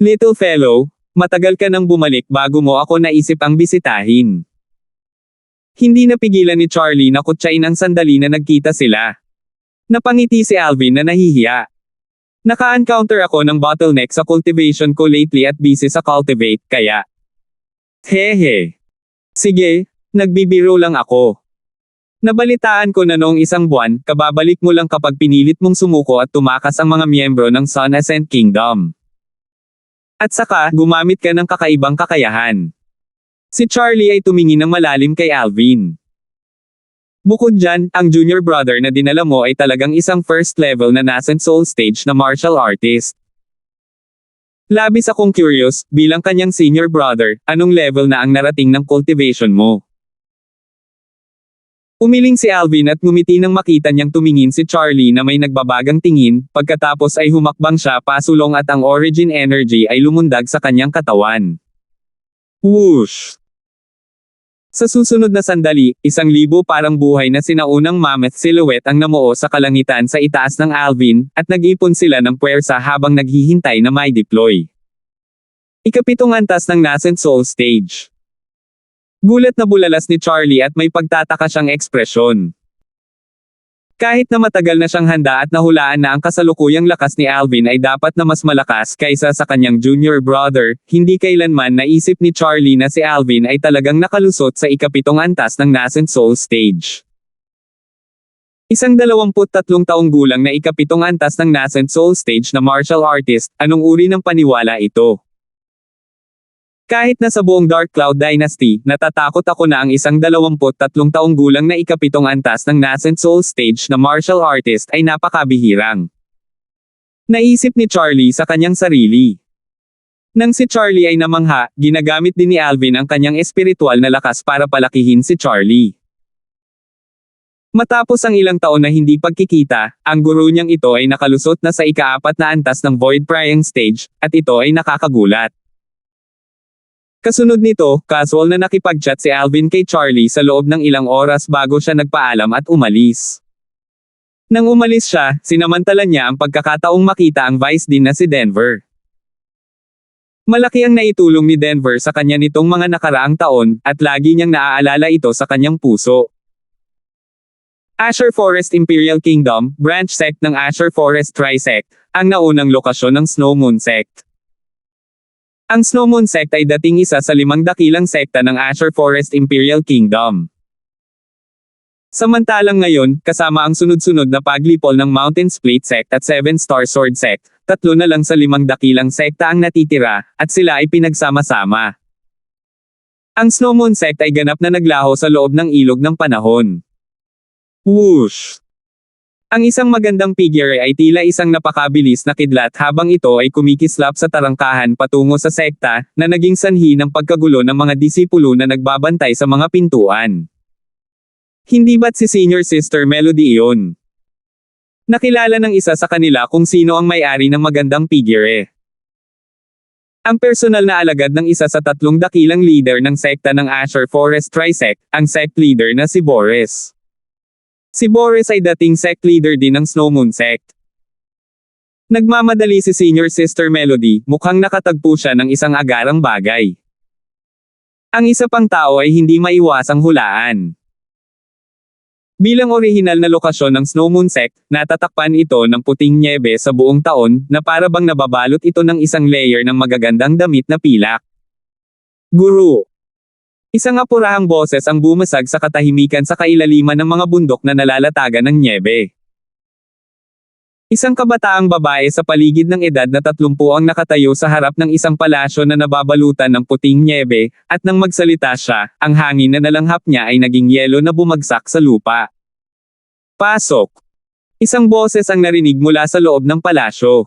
Little fellow, matagal ka nang bumalik bago mo ako naisip ang bisitahin. Hindi napigilan ni Charlie na kutsain ang sandali na nagkita sila. Napangiti si Alvin na nahihiya. Naka-encounter ako ng bottleneck sa cultivation ko lately at busy sa cultivate, kaya. Hehe. Sige, nagbibiro lang ako. Nabalitaan ko na noong isang buwan, kababalik mo lang kapag pinilit mong sumuko at tumakas ang mga miyembro ng Sun Ascent Kingdom. At saka, gumamit ka ng kakaibang kakayahan. Si Charlie ay tumingin ng malalim kay Alvin. Bukod dyan, ang junior brother na dinala mo ay talagang isang first level na nascent soul stage na martial artist. Labis akong curious, bilang kanyang senior brother, anong level na ang narating ng cultivation mo? Umiling si Alvin at ngumiti nang makita niyang tumingin si Charlie na may nagbabagang tingin, pagkatapos ay humakbang siya pasulong at ang origin energy ay lumundag sa kanyang katawan. Whoosh! Sa susunod na sandali, 1,000 parang buhay na sinaunang mammoth silhouette ang namuo sa kalangitan sa itaas ng Alvin, at nag-ipon sila ng puwersa habang naghihintay na may deploy. Ikapitong antas ng nascent soul stage. Gulat na bulalas ni Charlie at may pagtataka siyang ekspresyon. Kahit na matagal na siyang handa at nahulaan na ang kasalukuyang lakas ni Alvin ay dapat na mas malakas kaysa sa kanyang junior brother, hindi kailanman naisip ni Charlie na si Alvin ay talagang nakalusot sa ikapitong antas ng nascent soul stage. Isang 23 taong gulang na ikapitong antas ng nascent soul stage na martial artist, anong uri ng paniwala ito? Kahit na sa buong Dark Cloud Dynasty, natatakot ako na ang isang 23 taong gulang na ikapitong antas ng nascent soul stage na martial artist ay napakabihirang. Naisip ni Charlie sa kanyang sarili. Nang si Charlie ay namangha, ginagamit din ni Alvin ang kanyang espiritual na lakas para palakihin si Charlie. Matapos ang ilang taon na hindi pagkikita, ang guro niyang ito ay nakalusot na sa ika-4 na antas ng void prying stage, at ito ay nakakagulat. Kasunod nito, casual na nakipag-chat si Alvin kay Charlie sa loob ng ilang oras bago siya nagpaalam at umalis. Nang umalis siya, sinamantala niya ang pagkakataong makita ang Vice Dean na si Denver. Malaki ang naitulong ni Denver sa kanya nitong mga nakaraang taon, at lagi niyang naaalala ito sa kanyang puso. Azure Forest Imperial Kingdom, branch sect ng Azure Forest Tri-Sect, ang naunang lokasyon ng Snow Moon Sect. Ang Snow Moon Sect ay dating isa sa 5 dakilang sekta ng Azure Forest Imperial Kingdom. Samantalang ngayon, kasama ang sunod-sunod na paglipol ng Mountain Split Sect at 7 Star Sword Sect, 3 na lang sa 5 dakilang sekta ang natitira, at sila ay pinagsama-sama. Ang Snow Moon Sect ay ganap na naglaho sa loob ng ilog ng panahon. Whoosh! Ang isang magandang figure ay tila isang napakabilis na kidlat habang ito ay kumikislap sa tarangkahan patungo sa sekta, na naging sanhi ng pagkagulo ng mga disipulo na nagbabantay sa mga pintuan. Hindi ba't si Senior Sister Melody iyon? Nakilala ng isa sa kanila kung sino ang may-ari ng magandang figure. Ang personal na alagad ng isa sa 3 dakilang leader ng sekta ng Azure Forest Tri-Sect, ang sect leader na si Boris. Si Boris ay dating sect leader din ng Snow Moon Sect. Nagmamadali si Senior Sister Melody, mukhang nakatagpo siya ng isang agarang bagay. Ang isa pang tao ay hindi maiwasang hulaan. Bilang orihinal na lokasyon ng Snow Moon Sect, natatakpan ito ng puting nyebe sa buong taon, na para bang nababalot ito ng isang layer ng magagandang damit na pilak. Guru. Isang apurahang boses ang bumasag sa katahimikan sa kailaliman ng mga bundok na nalalatagan ng nyebe. Isang kabataang babae sa paligid ng edad na 30 ang nakatayo sa harap ng isang palasyo na nababalutan ng puting nyebe, at nang magsalita siya, ang hangin na nalanghap niya ay naging yelo na bumagsak sa lupa. Pasok! Isang boses ang narinig mula sa loob ng palasyo.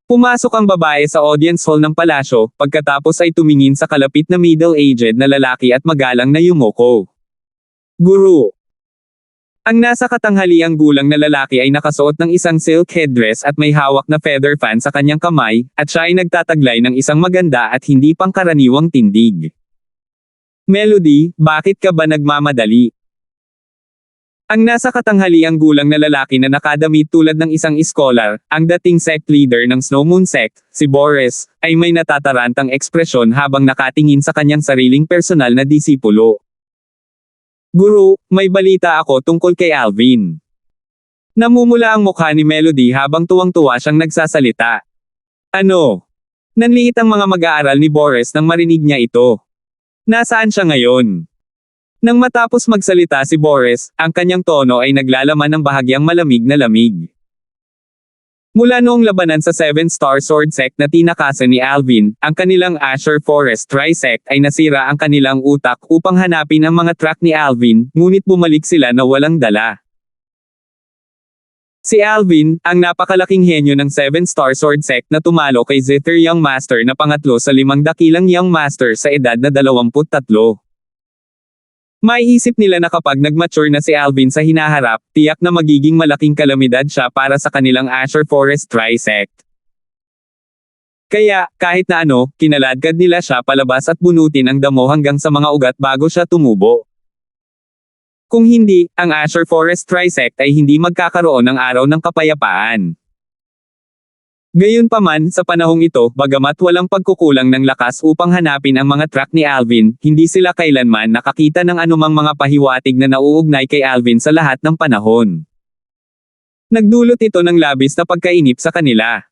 Pumasok ang babae sa audience hall ng palasyo, pagkatapos ay tumingin sa kalapit na middle-aged na lalaki at magalang na yumoko. Guru. Ang nasa katanghaliang gulang na lalaki ay nakasuot ng isang silk headdress at may hawak na feather fan sa kanyang kamay, at siya ay nagtataglay ng isang maganda at hindi pangkaraniwang tindig. Melody, bakit ka ba nagmamadali? Ang nasa katanghaliang gulang na lalaki na nakadamit tulad ng isang scholar, ang dating sect leader ng Snow Moon Sect, si Boris, ay may natatarantang ekspresyon habang nakatingin sa kanyang sariling personal na disipulo. Guru, may balita ako tungkol kay Alvin. Namumula ang mukha ni Melody habang tuwang-tuwa siyang nagsasalita. Ano? Nanliit ang mga mag-aaral ni Boris nang marinig niya ito. Nasaan siya ngayon? Nang matapos magsalita si Boris, ang kanyang tono ay naglalaman ng bahagyang malamig na lamig. Mula noong labanan sa 7 Star Sword Sect na tinakasan ni Alvin, ang kanilang Azure Forest Tri-Sect ay nasira ang kanilang utak upang hanapin ang mga track ni Alvin, ngunit bumalik sila na walang dala. Si Alvin, ang napakalaking henyo ng 7 Star Sword Sect na tumalo kay Zither Young Master na pangatlo sa 5 dakilang Young Master sa edad na 23. Maiisip nila na kapag nag-mature na si Alvin sa hinaharap, tiyak na magiging malaking kalamidad siya para sa kanilang Azure Forest Tri-Sect. Kaya, kahit na ano, kinaladkad nila siya palabas at bunutin ang damo hanggang sa mga ugat bago siya tumubo. Kung hindi, ang Azure Forest Tri-Sect ay hindi magkakaroon ng araw ng kapayapaan. Gayunpaman, sa panahong ito, bagamat walang pagkukulang ng lakas upang hanapin ang mga track ni Alvin, hindi sila kailanman nakakita ng anumang mga pahiwatig na nauugnay kay Alvin sa lahat ng panahon. Nagdulot ito ng labis na pagkainip sa kanila.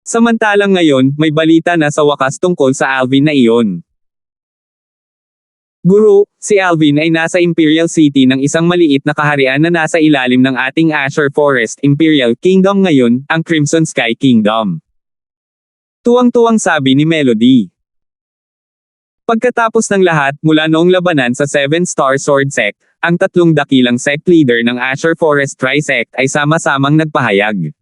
Samantalang ngayon, may balita na sa wakas tungkol sa Alvin na iyon. Guru, si Alvin ay nasa Imperial City ng isang maliit na kaharian na nasa ilalim ng ating Azure Forest Imperial Kingdom ngayon, ang Crimson Sky Kingdom. Tuwang-tuwang sabi ni Melody. Pagkatapos ng lahat, mula noong labanan sa 7 Star Sword Sect, ang 3 dakilang sect leader ng Azure Forest Tri-Sect ay sama-samang nagpahayag.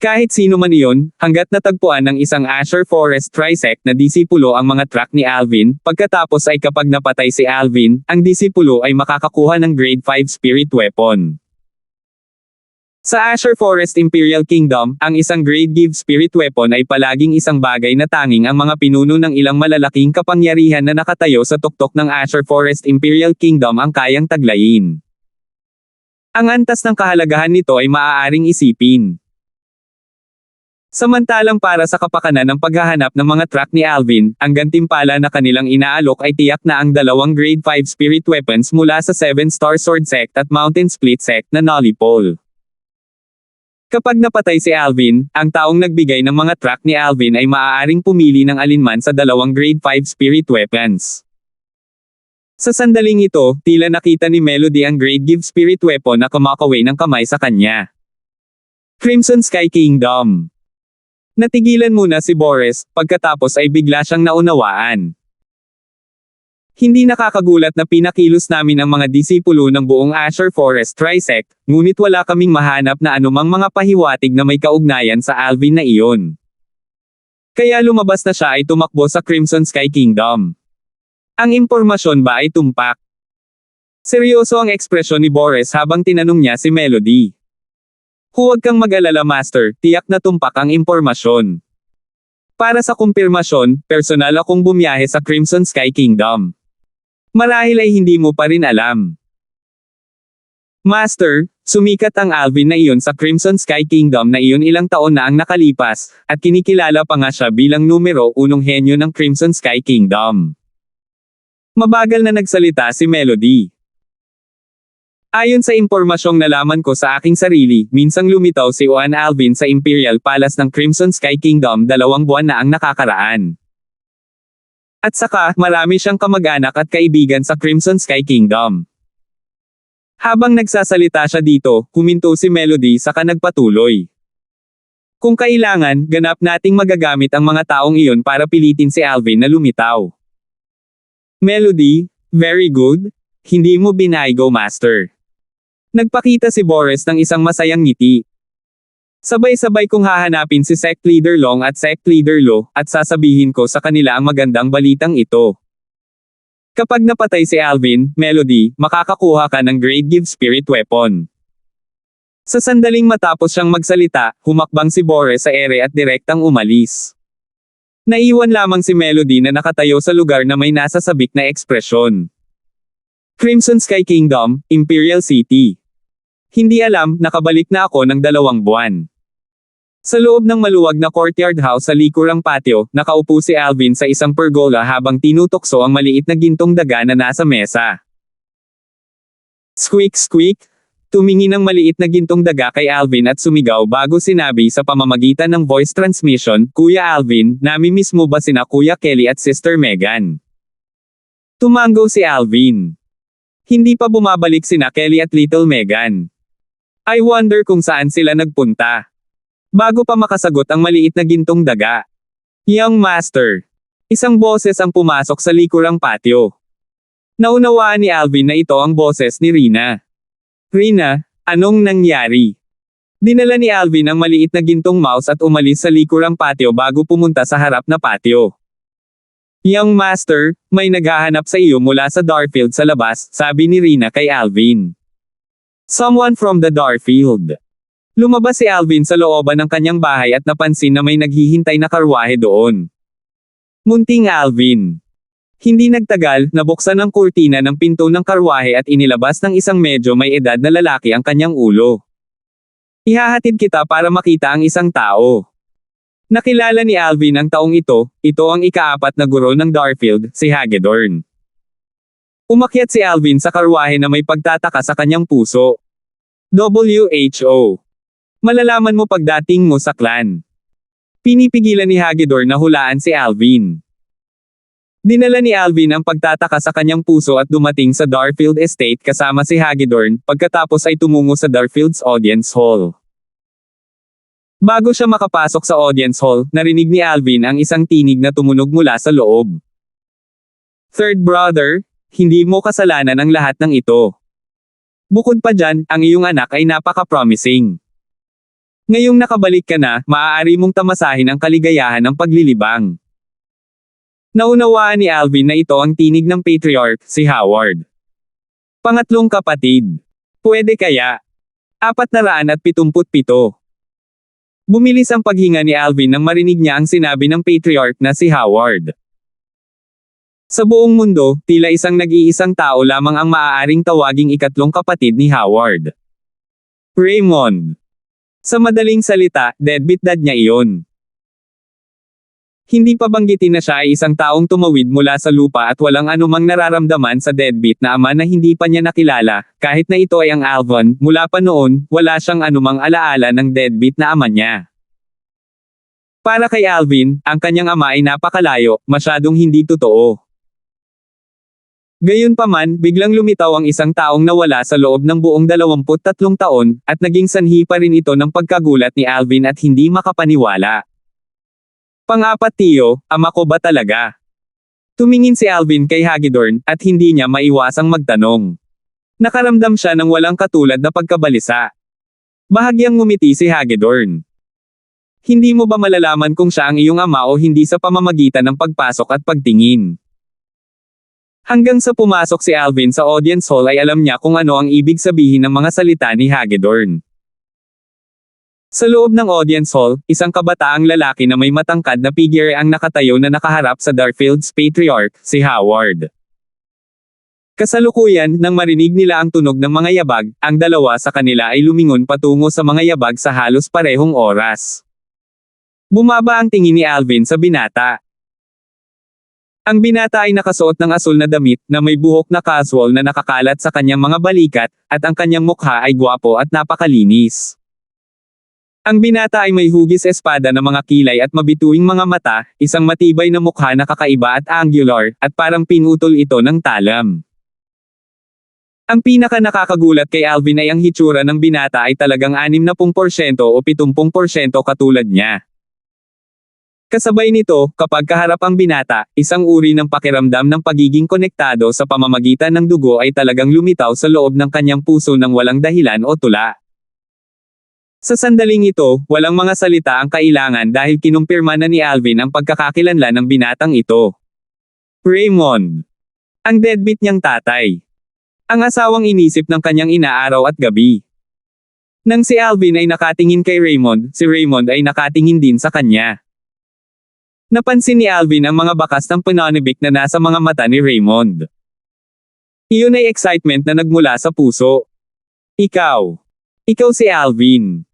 Kahit sino man iyon, hanggat natagpuan ng isang Azure Forest Trisect na disipulo ang mga track ni Alvin, pagkatapos ay kapag napatay si Alvin, ang disipulo ay makakakuha ng Grade 5 Spirit Weapon. Sa Azure Forest Imperial Kingdom, ang isang Grade Give Spirit Weapon ay palaging isang bagay na tanging ang mga pinuno ng ilang malalaking kapangyarihan na nakatayo sa tuktok ng Azure Forest Imperial Kingdom ang kayang taglayin. Ang antas ng kahalagahan nito ay maaaring isipin. Samantalang para sa kapakanan ng paghahanap ng mga track ni Alvin, ang gantimpala na kanilang inaalok ay tiyak na ang dalawang Grade 5 Spirit Weapons mula sa 7-Star Sword Sect at Mountain Split Sect na Nullipole. Kapag napatay si Alvin, ang taong nagbigay ng mga track ni Alvin ay maaaring pumili ng alinman sa dalawang Grade 5 Spirit Weapons. Sa sandaling ito, tila nakita ni Melody ang Grade Give Spirit Weapon na kumakaway ng kamay sa kanya. Crimson Sky Kingdom. Natigilan muna si Boris, pagkatapos ay bigla siyang naunawaan. Hindi nakakagulat na pinakilos namin ang mga disipulo ng buong Azure Forest Trisect, ngunit wala kaming mahanap na anumang mga pahiwatig na may kaugnayan sa Alvin na iyon. Kaya lumabas na siya ay tumakbo sa Crimson Sky Kingdom. Ang impormasyon ba ay tumpak? Seryoso ang ekspresyon ni Boris habang tinanong niya si Melody. Huwag kang mag-alala Master, tiyak na tumpak ang impormasyon. Para sa kumpirmasyon, personal akong bumiyahe sa Crimson Sky Kingdom. Marahil ay hindi mo pa rin alam. Master, sumikat ang Alvin na iyon sa Crimson Sky Kingdom na iyon ilang taon na ang nakalipas, at kinikilala pa nga siya bilang numero 1 henyo ng Crimson Sky Kingdom. Mabagal na nagsalita si Melody. Ayon sa impormasyong nalaman ko sa aking sarili, minsang lumitaw si Juan Alvin sa Imperial Palace ng Crimson Sky Kingdom 2 buwan na ang nakakaraan. At saka, marami siyang kamag-anak at kaibigan sa Crimson Sky Kingdom. Habang nagsasalita siya dito, huminto si Melody saka nagpatuloy. Kung kailangan, ganap nating magagamit ang mga taong iyon para pilitin si Alvin na lumitaw. Melody, very good. Hindi mo binaygo Master. Nagpakita si Boris ng isang masayang ngiti. Sabay-sabay kong hahanapin si Sect Leader Long at Sect Leader Lo, at sasabihin ko sa kanila ang magandang balitang ito. Kapag napatay si Alvin, Melody, makakakuha ka ng Grade Give Spirit Weapon. Sa sandaling matapos siyang magsalita, humakbang si Boris sa ere at direktang umalis. Naiwan lamang si Melody na nakatayo sa lugar na may nasasabik na ekspresyon. Crimson Sky Kingdom, Imperial City. Hindi alam, nakabalik na ako ng 2 buwan. Sa loob ng maluwag na courtyard house sa likurang patio, nakaupo si Alvin sa isang pergola habang tinutokso ang maliit na gintong daga na nasa mesa. Squeak squeak! Tumingin ang maliit na gintong daga kay Alvin at sumigaw bago sinabi sa pamamagitan ng voice transmission, Kuya Alvin, namimiss mo ba sina Kuya Kelly at Sister Megan? Tumango si Alvin. Hindi pa bumabalik sina Kelly at Little Megan. I wonder kung saan sila nagpunta. Bago pa makasagot ang maliit na gintong daga. Young Master. Isang boses ang pumasok sa likurang patio. Naunawaan ni Alvin na ito ang boses ni Rina. Rina, anong nangyari? Dinala ni Alvin ang maliit na gintong mouse at umalis sa likurang patio bago pumunta sa harap na patio. Young Master, may naghahanap sa iyo mula sa Darfield sa labas, sabi ni Rina kay Alvin. Someone from the Darfield. Lumabas si Alvin sa looban ng kanyang bahay at napansin na may naghihintay na karwahe doon. Munting Alvin. Hindi nagtagal, nabuksan ang kurtina ng pinto ng karwahe at inilabas ng isang medyo may edad na lalaki ang kanyang ulo. Ihahatid kita para makita ang isang tao. Nakilala ni Alvin ang taong ito ang ika-4 na guro ng Darfield, si Hagedorn. Umakyat si Alvin sa karwahe na may pagtataka sa kanyang puso. WHO. Malalaman mo pagdating mo sa clan. Pinipigilan ni Hagedorn na hulaan si Alvin. Dinala ni Alvin ang pagtataka sa kanyang puso at dumating sa Darfield Estate kasama si Hagedorn, pagkatapos ay tumungo sa Darfield's Audience Hall. Bago siya makapasok sa Audience Hall, narinig ni Alvin ang isang tinig na tumunog mula sa loob. Third brother, hindi mo kasalanan ang lahat ng ito. Bukod pa dyan, ang iyong anak ay napaka-promising. Ngayong nakabalik ka na, maaari mong tamasahin ang kaligayahan ng paglilibang. Naunawaan ni Alvin na ito ang tinig ng patriarch, si Howard. Pangatlong kapatid. Pwede kaya? 477. Bumilis ang paghinga ni Alvin nang marinig niya ang sinabi ng patriarch na si Howard. Sa buong mundo, tila isang nag-iisang tao lamang ang maaaring tawaging ikatlong kapatid ni Howard. Raymond. Sa madaling salita, deadbeat dad niya iyon. Hindi pa banggitin na siya ay isang taong tumawid mula sa lupa at walang anumang nararamdaman sa deadbeat na ama na hindi pa niya nakilala, kahit na ito ay ang Alvin. Mula pa noon, wala siyang anumang alaala ng deadbeat na ama niya. Para kay Alvin, ang kanyang ama ay napakalayo, masyadong hindi totoo. Gayunpaman, biglang lumitaw ang isang taong nawala sa loob ng buong 23 taon, at naging sanhi pa rin ito ng pagkagulat ni Alvin at hindi makapaniwala. Pang-apat tiyo, ama ko ba talaga? Tumingin si Alvin kay Hagedorn, at hindi niya maiwasang magtanong. Nakaramdam siya ng walang katulad na pagkabalisa. Bahagyang ngumiti si Hagedorn. Hindi mo ba malalaman kung siya ang iyong ama o hindi sa pamamagitan ng pagpasok at pagtingin? Hanggang sa pumasok si Alvin sa audience hall ay alam niya kung ano ang ibig sabihin ng mga salita ni Hagedorn. Sa loob ng audience hall, isang kabataang lalaki na may matangkad na figure ang nakatayo na nakaharap sa Darfield's patriarch, si Howard. Kasalukuyan, nang marinig nila ang tunog ng mga yabag, ang dalawa sa kanila ay lumingon patungo sa mga yabag sa halos parehong oras. Bumaba ang tingin ni Alvin sa binata. Ang binata ay nakasuot ng asul na damit, na may buhok na casual na nakakalat sa kanyang mga balikat, at ang kanyang mukha ay gwapo at napakalinis. Ang binata ay may hugis espada na mga kilay at mabituing mga mata, isang matibay na mukha na kakaiba at angular, at parang pinutol ito ng talam. Ang pinaka nakakagulat kay Alvin ay ang hitsura ng binata ay talagang 60% o 70% katulad niya. Kasabay nito, kapag kaharap ang binata, isang uri ng pakiramdam ng pagiging konektado sa pamamagitan ng dugo ay talagang lumitaw sa loob ng kanyang puso ng walang dahilan o tula. Sa sandaling ito, walang mga salita ang kailangan dahil kinumpirma na ni Alvin ang pagkakakilanlan ng binatang ito. Raymond. Ang deadbeat niyang tatay. Ang asawang inisip ng kanyang ina araw at gabi. Nang si Alvin ay nakatingin kay Raymond, si Raymond ay nakatingin din sa kanya. Napansin ni Alvin ang mga bakas ng pananibik na nasa mga mata ni Raymond. Iyon ay excitement na nagmula sa puso. Ikaw si Alvin.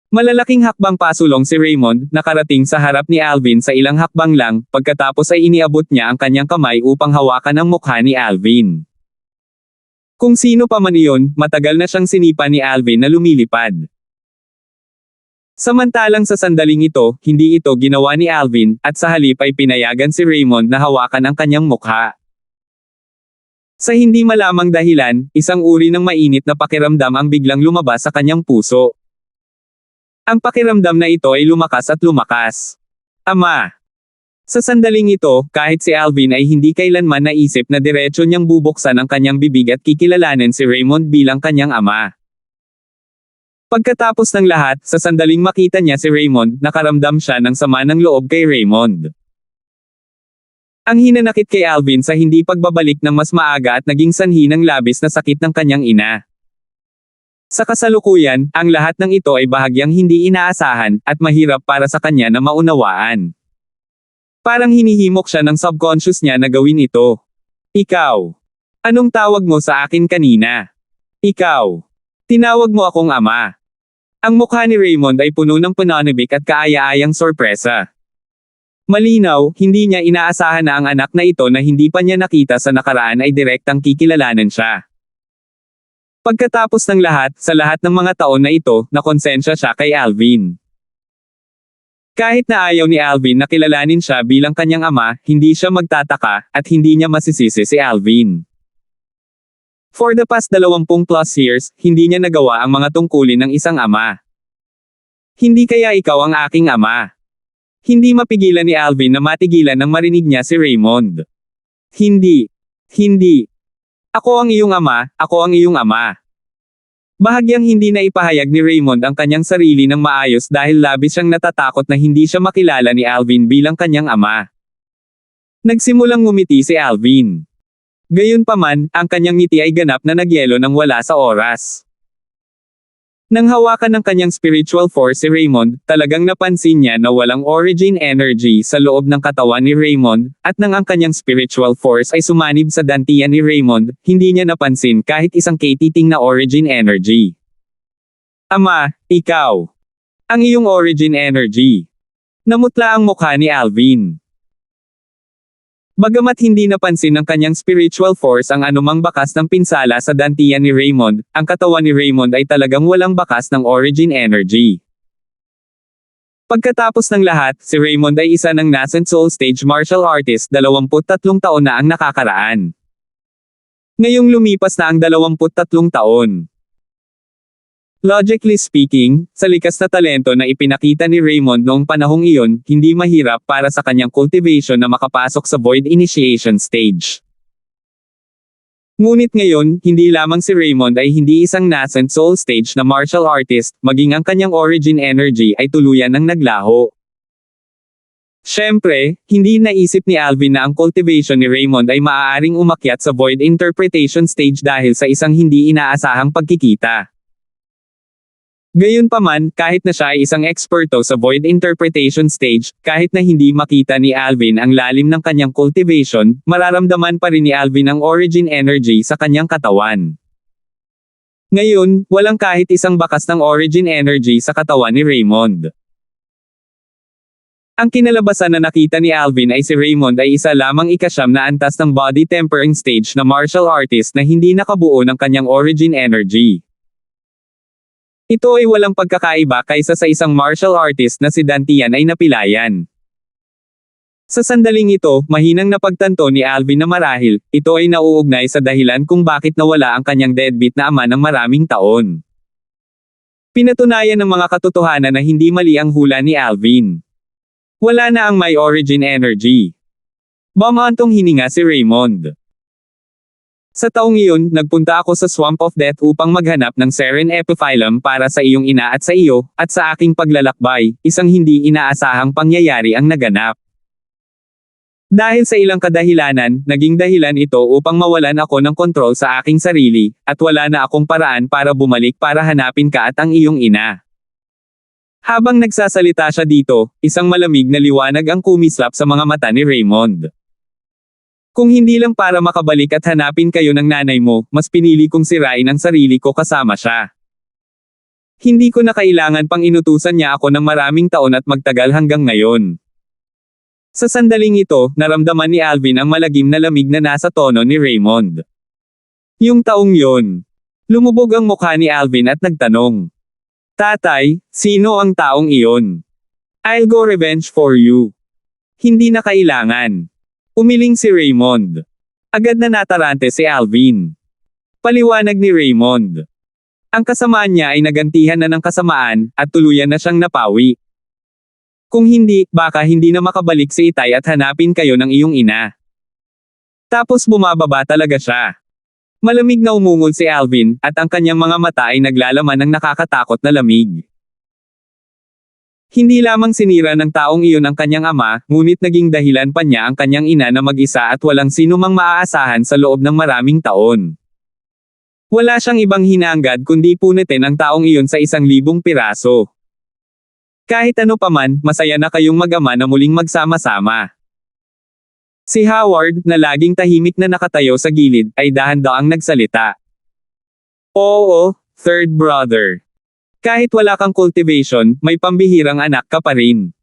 Malalaking hakbang pasulong si Raymond, nakarating sa harap ni Alvin sa ilang hakbang lang, pagkatapos ay iniabot niya ang kanyang kamay upang hawakan ang mukha ni Alvin. Kung sino pa man iyon, matagal na siyang sinipa ni Alvin na lumilipad. Samantalang sa sandaling ito, hindi ito ginawa ni Alvin, at sa halip ay pinayagan si Raymond na hawakan ang kanyang mukha. Sa hindi malamang dahilan, isang uri ng mainit na pakiramdam ang biglang lumabas sa kanyang puso. Ang pakiramdam na ito ay lumakas at lumakas. Ama. Sa sandaling ito, kahit si Alvin ay hindi kailanman naisip na diretso niyang bubuksan ang kanyang bibig at kikilalanin si Raymond bilang kanyang ama. Pagkatapos ng lahat, sa sandaling makita niya si Raymond, nakaramdam siya ng sama ng loob kay Raymond. Ang hinanakit kay Alvin sa hindi pagbabalik ng mas maaga at naging sanhi ng labis na sakit ng kanyang ina. Sa kasalukuyan, ang lahat ng ito ay bahagyang hindi inaasahan, at mahirap para sa kanya na maunawaan. Parang hinihimok siya ng subconscious niya na gawin ito. Ikaw. Anong tawag mo sa akin kanina? Ikaw. Tinawag mo akong ama. Ang mukha ni Raymond ay puno ng pananibik at kaaya-ayang sorpresa. Malinaw, hindi niya inaasahan na ang anak na ito na hindi pa niya nakita sa nakaraan ay direktang kikilalanin siya. Pagkatapos ng lahat, sa lahat ng mga taon na ito, nakonsensya siya kay Alvin. Kahit na ayaw ni Alvin na kilalanin siya bilang kanyang ama, hindi siya magtataka, at hindi niya masisisi si Alvin. For the past 20+ years, hindi niya nagawa ang mga tungkulin ng isang ama. Hindi kaya ikaw ang aking ama. Hindi mapigilan ni Alvin na matigilan nang marinig niya si Raymond. Hindi. Ako ang iyong ama, ako ang iyong ama. Bahagyang hindi na ipahayag ni Raymond ang kanyang sarili ng maayos dahil labis siyang natatakot na hindi siya makilala ni Alvin bilang kanyang ama. Nagsimulang ngumiti si Alvin. Gayunpaman, ang kanyang ngiti ay ganap na nagyelo nang wala sa oras. Nang hawakan ng kanyang spiritual force si Raymond, talagang napansin niya na walang origin energy sa loob ng katawan ni Raymond, at nang ang kanyang spiritual force ay sumanib sa dantian ni Raymond, hindi niya napansin kahit isang katiting na origin energy. Ama, ikaw. Ang iyong origin energy. Namutla ang mukha ni Alvin. Bagamat hindi napansin ng kanyang spiritual force ang anumang bakas ng pinsala sa dantian ni Raymond, ang katawan ni Raymond ay talagang walang bakas ng origin energy. Pagkatapos ng lahat, si Raymond ay isa ng nascent soul stage martial artist 23 taon na ang nakakaraan. Ngayong lumipas na ang 23 taon. Logically speaking, sa likas na talento na ipinakita ni Raymond noong panahong iyon, hindi mahirap para sa kanyang cultivation na makapasok sa void initiation stage. Ngunit ngayon, hindi lamang si Raymond ay hindi isang nascent soul stage na martial artist, maging ang kanyang origin energy ay tuluyan ng naglaho. Siyempre, hindi naisip ni Alvin na ang cultivation ni Raymond ay maaaring umakyat sa void interpretation stage dahil sa isang hindi inaasahang pagkikita. Gayunpaman, kahit na siya ay isang eksperto sa void interpretation stage, kahit na hindi makita ni Alvin ang lalim ng kanyang cultivation, mararamdaman pa rin ni Alvin ang origin energy sa kanyang katawan. Ngayon, walang kahit isang bakas ng origin energy sa katawan ni Raymond. Ang kinalabasan na nakita ni Alvin ay si Raymond ay isa lamang ikasyam na antas ng body tempering stage na martial artist na hindi nakabuo ng kanyang origin energy. Ito ay walang pagkakaiba kaysa sa isang martial artist na si Dantian ay napilayan. Sa sandaling ito, mahinang napagtanto ni Alvin na marahil, ito ay nauugnay sa dahilan kung bakit nawala ang kanyang deadbeat na ama ng maraming taon. Pinatunayan ng mga katotohanan na hindi mali ang hula ni Alvin. Wala na ang may origin energy. Bumantong hininga si Raymond. Sa taong iyon, nagpunta ako sa Swamp of Death upang maghanap ng Seren Epiphyllum para sa iyong ina at sa iyo, at sa aking paglalakbay, isang hindi inaasahang pangyayari ang naganap. Dahil sa ilang kadahilanan, naging dahilan ito upang mawalan ako ng kontrol sa aking sarili, at wala na akong paraan para bumalik para hanapin ka at ang iyong ina. Habang nagsasalita siya dito, isang malamig na liwanag ang kumislap sa mga mata ni Raymond. Kung hindi lang para makabalik at hanapin kayo ng nanay mo, mas pinili kong sirain ang sarili ko kasama siya. Hindi ko na kailangan pang inutusan niya ako ng maraming taon at magtagal hanggang ngayon. Sa sandaling ito, naramdaman ni Alvin ang malagim na lamig na nasa tono ni Raymond. Yung taong yon. Lumubog ang mukha ni Alvin at nagtanong. Tatay, sino ang taong iyon? I'll go revenge for you. Hindi na kailangan. Umiling si Raymond. Agad na natarante si Alvin. Paliwanag ni Raymond. Ang kasamaan niya ay nagantihan na ng kasamaan, at tuluyan na siyang napawi. Kung hindi, baka hindi na makabalik si Itay at hanapin kayo ng iyong ina. Tapos bumababa talaga siya. Malamig na umungol si Alvin, at ang kanyang mga mata ay naglalaman ng nakakatakot na lamig. Hindi lamang sinira ng taong iyon ang kanyang ama, ngunit naging dahilan pa niya ang kanyang ina na mag-isa at walang sino mang maaasahan sa loob ng maraming taon. Wala siyang ibang hinangad kundi punitin ang taong iyon sa 1,000 piraso. Kahit ano paman, masaya na kayong mag-ama na muling magsama-sama. Si Howard, na laging tahimik na nakatayo sa gilid, ay dahan-daang nagsalita. Oo, third brother. Kahit wala kang cultivation, may pambihirang anak ka pa rin.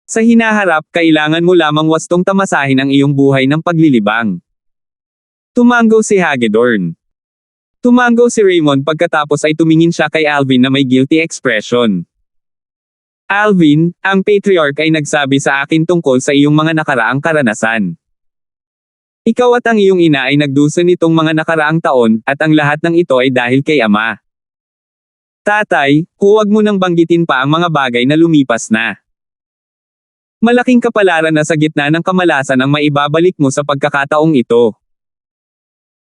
Sa hinaharap, kailangan mo lamang wastong tamasahin ang iyong buhay ng paglilibang. Tumango si Hagedorn. Tumango si Raymond pagkatapos ay tumingin siya kay Alvin na may guilty expression. Alvin, ang patriarch ay nagsabi sa akin tungkol sa iyong mga nakaraang karanasan. Ikaw at ang iyong ina ay nagdusa nitong mga nakaraang taon, at ang lahat ng ito ay dahil kay ama. Tatay, huwag mo nang banggitin pa ang mga bagay na lumipas na. Malaking kapalaran na sa gitna ng kamalasan ang maibabalik mo sa pagkakataong ito.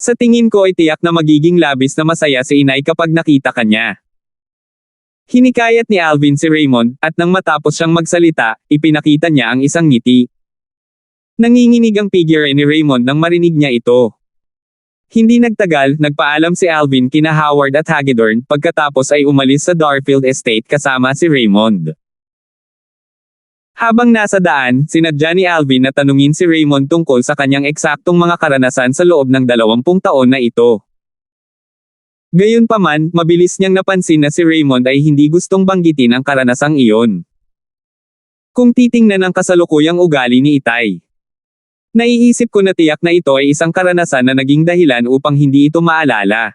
Sa tingin ko ay tiyak na magiging labis na masaya si inay kapag nakita ka niya. Hinikayat ni Alvin si Raymond, at nang matapos siyang magsalita, ipinakita niya ang isang ngiti. Nanginginig ang figure ni Raymond nang marinig niya ito. Hindi nagtagal, nagpaalam si Alvin kina Howard at Hagedorn, pagkatapos ay umalis sa Darfield Estate kasama si Raymond. Habang nasa daan, sinadya ni Alvin na tanungin si Raymond tungkol sa kanyang eksaktong mga karanasan sa loob ng 20 taon na ito. Gayunpaman, mabilis niyang napansin na si Raymond ay hindi gustong banggitin ang karanasang iyon. Kung titingnan ang kasalukuyang ugali ni Itay, naiisip ko na tiyak na ito ay isang karanasan na naging dahilan upang hindi ito maalala.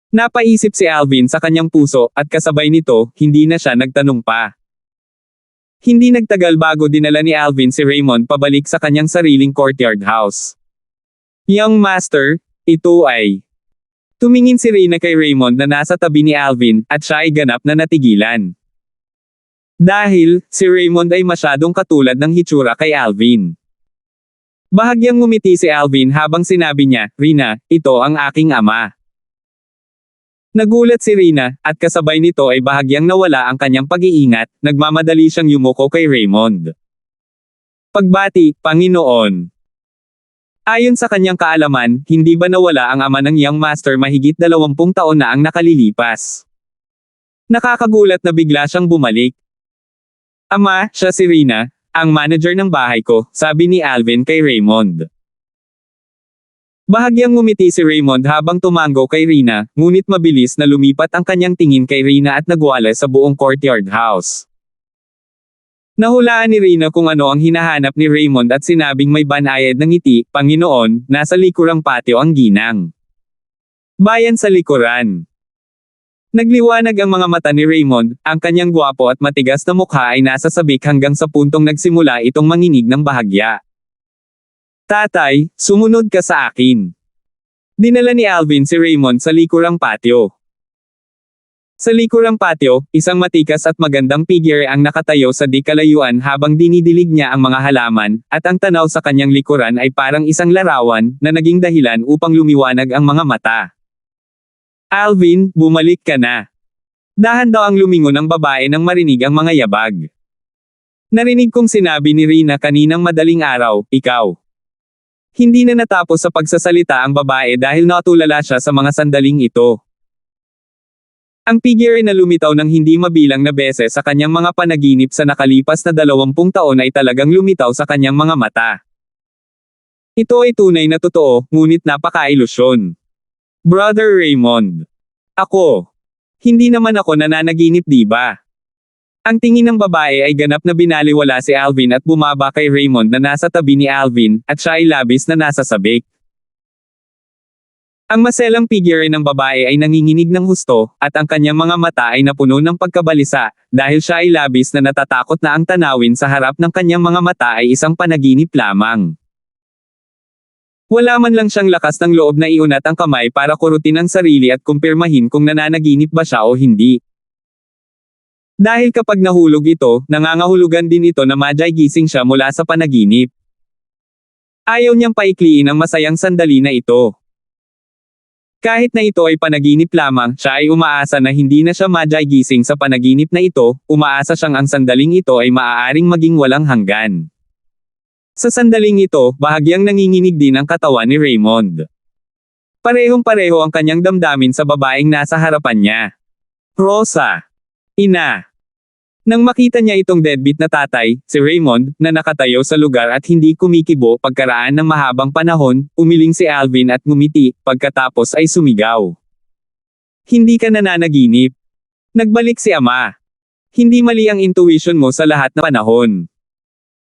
Napaisip si Alvin sa kanyang puso, at kasabay nito, hindi na siya nagtanong pa. Hindi nagtagal bago dinala ni Alvin si Raymond pabalik sa kanyang sariling courtyard house. Young master, ito ay... Tumingin si Reyna kay Raymond na nasa tabi ni Alvin, at siya ay ganap na natigilan. Dahil, si Raymond ay masyadong katulad ng hitsura kay Alvin. Bahagyang ngumiti si Alvin habang sinabi niya, Reyna, ito ang aking ama. Nagulat si Reyna, at kasabay nito ay bahagyang nawala ang kanyang pag-iingat, nagmamadali siyang yumuko kay Raymond. Pagbati, Panginoon. Ayon sa kanyang kaalaman, hindi ba nawala ang ama ng young master mahigit 20 taon na ang nakalilipas? Nakakagulat na bigla siyang bumalik. Ama, siya si Reyna, ang manager ng bahay ko, sabi ni Alvin kay Raymond. Bahagyang ngumiti si Raymond habang tumango kay Reyna, ngunit mabilis na lumipat ang kanyang tingin kay Reyna at nagwala sa buong courtyard house. Nahulaan ni Reyna kung ano ang hinahanap ni Raymond at sinabing may banayad ng ngiti, Panginoon, nasa likurang patio ang ginang. Bayan sa likuran. Nagliwanag ang mga mata ni Raymond, ang kanyang gwapo at matigas na mukha ay nasa sabik hanggang sa puntong nagsimula itong manginig ng bahagya. Tatay, sumunod ka sa akin. Dinala ni Alvin si Raymond sa likurang patio. Sa likurang patio, isang matikas at magandang figure ang nakatayo sa di kalayuan habang dinidilig niya ang mga halaman, at ang tanaw sa kanyang likuran ay parang isang larawan na naging dahilan upang lumiwanag ang mga mata. Alvin, bumalik ka na. Dahan daw ang lumingon ng babae nang marinig ang mga yabag. Narinig kong sinabi ni Reyna kaninang madaling araw, ikaw. Hindi na natapos sa pagsasalita ang babae dahil natulala siya sa mga sandaling ito. Ang figure na lumitaw ng hindi mabilang na beses sa kanyang mga panaginip sa nakalipas na 20 taon ay talagang lumitaw sa kanyang mga mata. Ito ay tunay na totoo, ngunit napaka-ilusyon. Brother Raymond. Ako. Hindi naman ako nananaginip, di ba? Ang tingin ng babae ay ganap na binaliwala si Alvin at bumaba kay Raymond na nasa tabi ni Alvin, at siya ay labis na nasa sabik. Ang maselang figure ng babae ay nanginginig ng husto, at ang kanyang mga mata ay napuno ng pagkabalisa, dahil siya ay labis na natatakot na ang tanawin sa harap ng kanyang mga mata ay isang panaginip lamang. Wala man lang siyang lakas ng loob na iunat ang kamay para kurutin ang sarili at kumpirmahin kung nananaginip ba siya o hindi. Dahil kapag nahulog ito, nangangahulugan din ito na madyay gising siya mula sa panaginip. Ayaw niyang paikliin ang masayang sandali na ito. Kahit na ito ay panaginip lamang, siya ay umaasa na hindi na siya madyay gising sa panaginip na ito, umaasa siyang ang sandaling ito ay maaaring maging walang hanggan. Sa sandaling ito, bahagyang nanginginig din ang katawan ni Raymond. Parehong-pareho ang kanyang damdamin sa babaeng nasa harapan niya. Rosa. Ina. Nang makita niya itong deadbeat na tatay, si Raymond, na nakatayo sa lugar at hindi kumikibo pagkaraan ng mahabang panahon, umiling si Alvin at ngumiti, pagkatapos ay sumigaw. Hindi ka nananaginip. Nagbalik si ama. Hindi mali ang intuition mo sa lahat na panahon.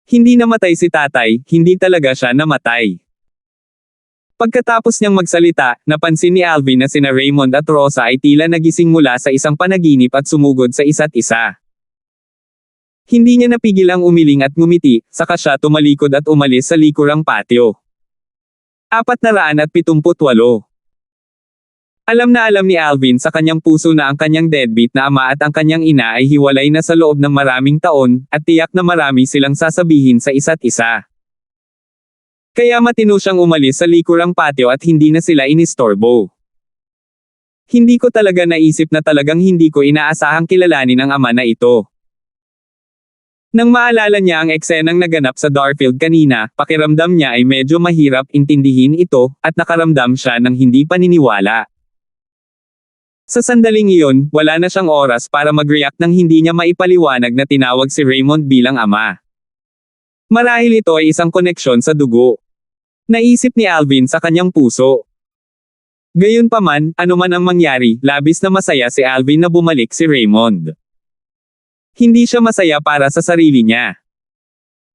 Hindi namatay si tatay, hindi talaga siya namatay. Pagkatapos niyang magsalita, napansin ni Alvin na sina Raymond at Rosa ay tila nagising mula sa isang panaginip at sumugod sa isa't isa. Hindi niya napigil ang umiling at ngumiti, saka siya tumalikod at umalis sa likurang patio. 478. Alam na alam ni Alvin sa kanyang puso na ang kanyang deadbeat na ama at ang kanyang ina ay hiwalay na sa loob ng maraming taon, at tiyak na marami silang sasabihin sa isa't isa. Kaya matino siyang umalis sa likurang patio at hindi na sila inistorbo. Hindi ko talaga naisip na talagang hindi ko inaasahang kilalanin ang ama na ito. Nang maalala niya ang eksenang naganap sa Darfield kanina, pakiramdam niya ay medyo mahirap intindihin ito, at nakaramdam siya ng hindi paniniwala. Sa sandaling iyon, wala na siyang oras para mag-react nang hindi niya maipaliwanag na tinawag si Raymond bilang ama. Marahil ito ay isang koneksyon sa dugo. Naisip ni Alvin sa kanyang puso. Gayunpaman, anuman ang mangyari, labis na masaya si Alvin na bumalik si Raymond. Hindi siya masaya para sa sarili niya.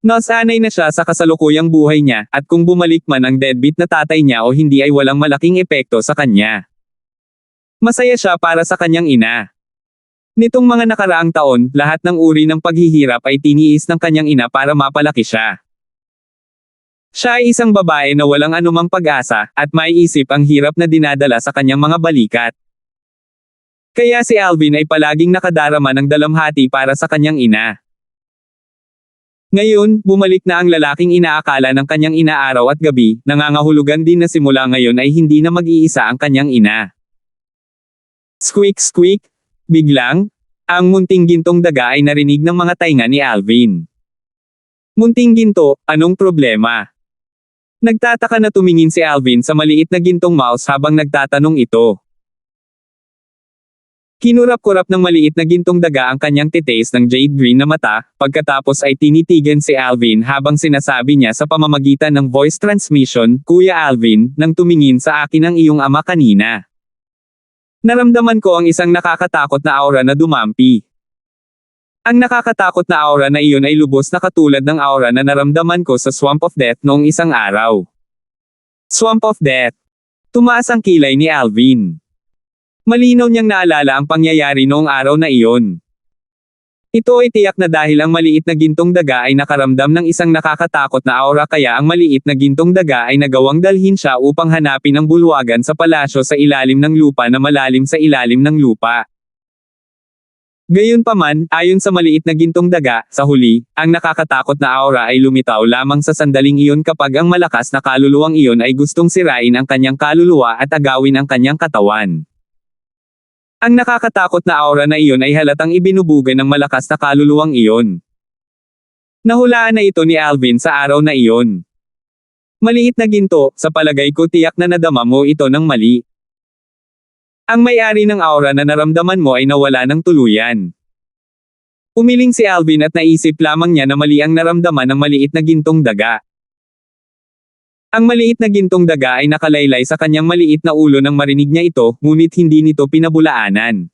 Nasanay na siya sa kasalukuyang buhay niya, at kung bumalik man ang deadbeat na tatay niya o hindi ay walang malaking epekto sa kanya. Masaya siya para sa kanyang ina. Nitong mga nakaraang taon, lahat ng uri ng paghihirap ay tiniis ng kanyang ina para mapalaki siya. Siya ay isang babae na walang anumang pag-asa, at maiisip ang hirap na dinadala sa kanyang mga balikat. Kaya si Alvin ay palaging nakadarama ng dalamhati para sa kanyang ina. Ngayon, bumalik na ang lalaking inaakala ng kanyang ina araw at gabi, nangangahulugan din na simula ngayon ay hindi na mag-iisa ang kanyang ina. Squeak squeak! Biglang, ang munting gintong daga ay narinig ng mga tainga ni Alvin. Munting ginto, anong problema? Nagtataka na tumingin si Alvin sa maliit na gintong mouse habang nagtatanong ito. Kinurap-kurap ng maliit na gintong daga ang kanyang titays ng jade green na mata, pagkatapos ay tinitigan si Alvin habang sinasabi niya sa pamamagitan ng voice transmission, Kuya Alvin, nang tumingin sa akin ang iyong ama kanina. Naramdaman ko ang isang nakakatakot na aura na dumampi. Ang nakakatakot na aura na iyon ay lubos na katulad ng aura na naramdaman ko sa Swamp of Death noong isang araw. Swamp of Death. Tumaas ang kilay ni Alvin. Malinaw niyang naalala ang pangyayari noong araw na iyon. Ito ay tiyak na dahil ang maliit na gintong daga ay nakaramdam ng isang nakakatakot na aura kaya ang maliit na gintong daga ay nagawang dalhin siya upang hanapin ang bulwagan sa palasyo sa ilalim ng lupa na malalim sa ilalim ng lupa. Gayunpaman, ayon sa maliit na gintong daga, sa huli, ang nakakatakot na aura ay lumitaw lamang sa sandaling iyon kapag ang malakas na kaluluwang iyon ay gustong sirain ang kanyang kaluluwa at agawin ang kanyang katawan. Ang nakakatakot na aura na iyon ay halatang ibinubuga ng malakas na kaluluwang iyon. Nahulaan na ito ni Alvin sa araw na iyon. Maliit na ginto, sa palagay ko tiyak na nadama mo ito ng mali. Ang may-ari ng aura na naramdaman mo ay nawala ng tuluyan. Umiling si Alvin at naisip lamang niya na mali ang naramdaman ng maliit na gintong daga. Ang maliit na gintong daga ay nakalaylay sa kanyang maliit na ulo nang marinig niya ito, ngunit hindi nito pinabulaanan.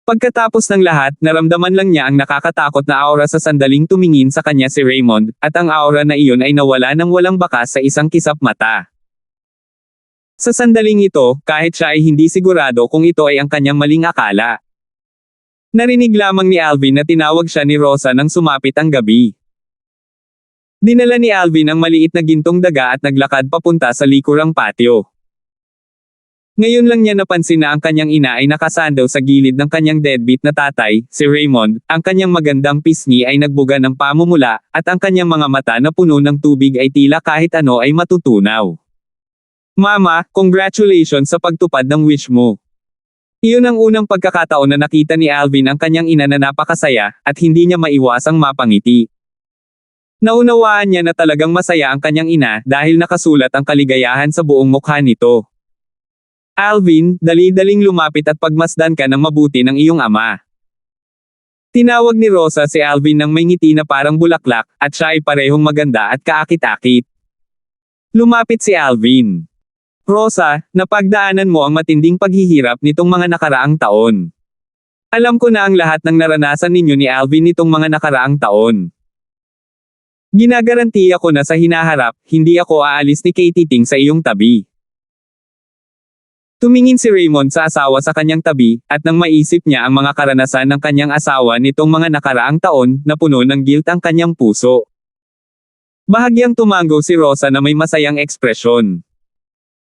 Pagkatapos ng lahat, naramdaman lang niya ang nakakatakot na aura sa sandaling tumingin sa kanya si Raymond, at ang aura na iyon ay nawala ng walang bakas sa isang kisap mata. Sa sandaling ito, kahit siya ay hindi sigurado kung ito ay ang kanyang maling akala. Narinig lamang ni Alvin na tinawag siya ni Rosa nang sumapit ang gabi. Dinala ni Alvin ang maliit na gintong daga at naglakad papunta sa likurang patio. Ngayon lang niya napansin na ang kanyang ina ay nakasandaw sa gilid ng kanyang deadbeat na tatay, si Raymond, ang kanyang magandang pisngi ay nagbuga ng pamumula, at ang kanyang mga mata na puno ng tubig ay tila kahit ano ay matutunaw. Mama, congratulations sa pagtupad ng wish mo. Iyon ang unang pagkakataon na nakita ni Alvin ang kanyang ina na napakasaya, at hindi niya maiwasang mapangiti. Naunawaan niya na talagang masaya ang kanyang ina dahil nakasulat ang kaligayahan sa buong mukha nito. Alvin, dali-daling lumapit at pagmasdan ka ng mabuti ng iyong ama. Tinawag ni Rosa si Alvin ng may ngiti na parang bulaklak, at siya ay parehong maganda at kaakit-akit. Lumapit si Alvin. Rosa, napagdaanan mo ang matinding paghihirap nitong mga nakaraang taon. Alam ko na ang lahat ng naranasan ninyo ni Alvin nitong mga nakaraang taon. Ginagarantiya ko na sa hinaharap, hindi ako aalis ni Katie Ting sa iyong tabi. Tumingin si Raymond sa asawa sa kanyang tabi, at nang maisip niya ang mga karanasan ng kanyang asawa nitong mga nakaraang taon, napuno ng guilt ang kanyang puso. Bahagyang tumango si Rosa na may masayang ekspresyon.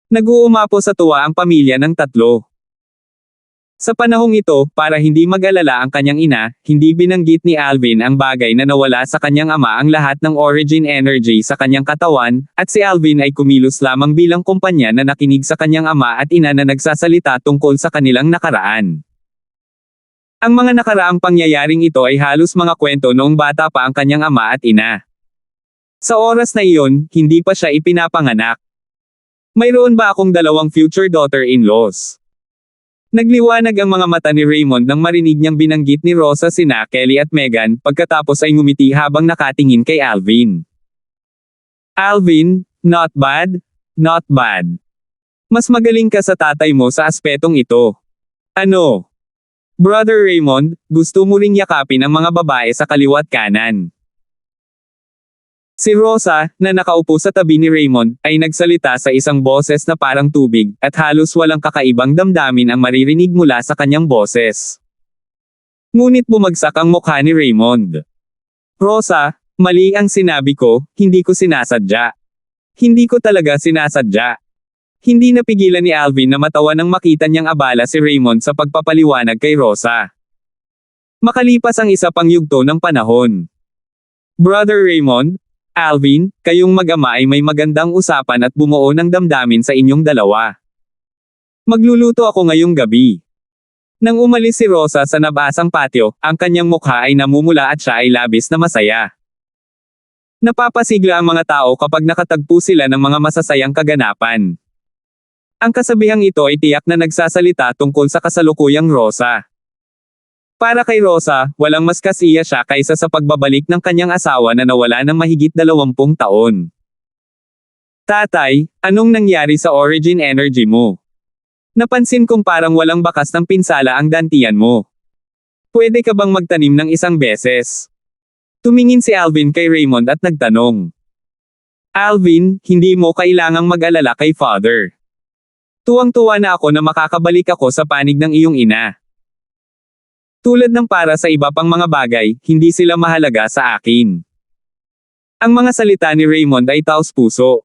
Nag-uumapo sa tuwa ang pamilya ng tatlo. Sa panahong ito, para hindi mag-alala ang kanyang ina, hindi binanggit ni Alvin ang bagay na nawala sa kanyang ama ang lahat ng origin energy sa kanyang katawan, at si Alvin ay kumilos lamang bilang kumpanya na nakinig sa kanyang ama at ina na nagsasalita tungkol sa kanilang nakaraan. Ang mga nakaraang pangyayaring ito ay halos mga kwento noong bata pa ang kanyang ama at ina. Sa oras na iyon, hindi pa siya ipinapanganak. Mayroon ba akong dalawang future daughter-in-laws? Nagliwanag ang mga mata ni Raymond nang marinig niyang binanggit ni Rosa sina Kelly at Megan, pagkatapos ay ngumiti habang nakatingin kay Alvin. Alvin, not bad, not bad. Mas magaling ka sa tatay mo sa aspetong ito. Ano? Brother Raymond, gusto mo ring yakapin ang mga babae sa kaliwat kanan. Si Rosa, na nakaupo sa tabi ni Raymond, ay nagsalita sa isang boses na parang tubig, at halos walang kakaibang damdamin ang maririnig mula sa kanyang boses. Ngunit bumagsak ang mukha ni Raymond. Rosa, mali ang sinabi ko, hindi ko sinasadya. Hindi ko talaga sinasadya. Hindi napigilan ni Alvin na matawa nang makita niyang abala si Raymond sa pagpapaliwanag kay Rosa. Makalipas ang isa pang yugto ng panahon. Brother Raymond, Alvin, kayong mag-ama ay may magandang usapan at bumuo ng damdamin sa inyong dalawa. Magluluto ako ngayong gabi. Nang umalis si Rosa sa nabasang patio, ang kanyang mukha ay namumula at siya ay labis na masaya. Napapasigla ang mga tao kapag nakatagpo sila ng mga masasayang kaganapan. Ang kasabihang ito ay tiyak na nagsasalita tungkol sa kasalukuyang Rosa. Para kay Rosa, walang mas kasiya siya kaysa sa pagbabalik ng kanyang asawa na nawala ng mahigit 20 taon. Tatay, anong nangyari sa origin energy mo? Napansin kong parang walang bakas ng pinsala ang dantian mo. Pwede ka bang magtanim ng isang beses? Tumingin si Alvin kay Raymond at nagtanong. Alvin, hindi mo kailangang mag-alala kay Father. Tuwang-tuwa na ako na makakabalik ako sa panig ng iyong ina. Tulad ng para sa iba pang mga bagay, hindi sila mahalaga sa akin. Ang mga salita ni Raymond ay taos-puso.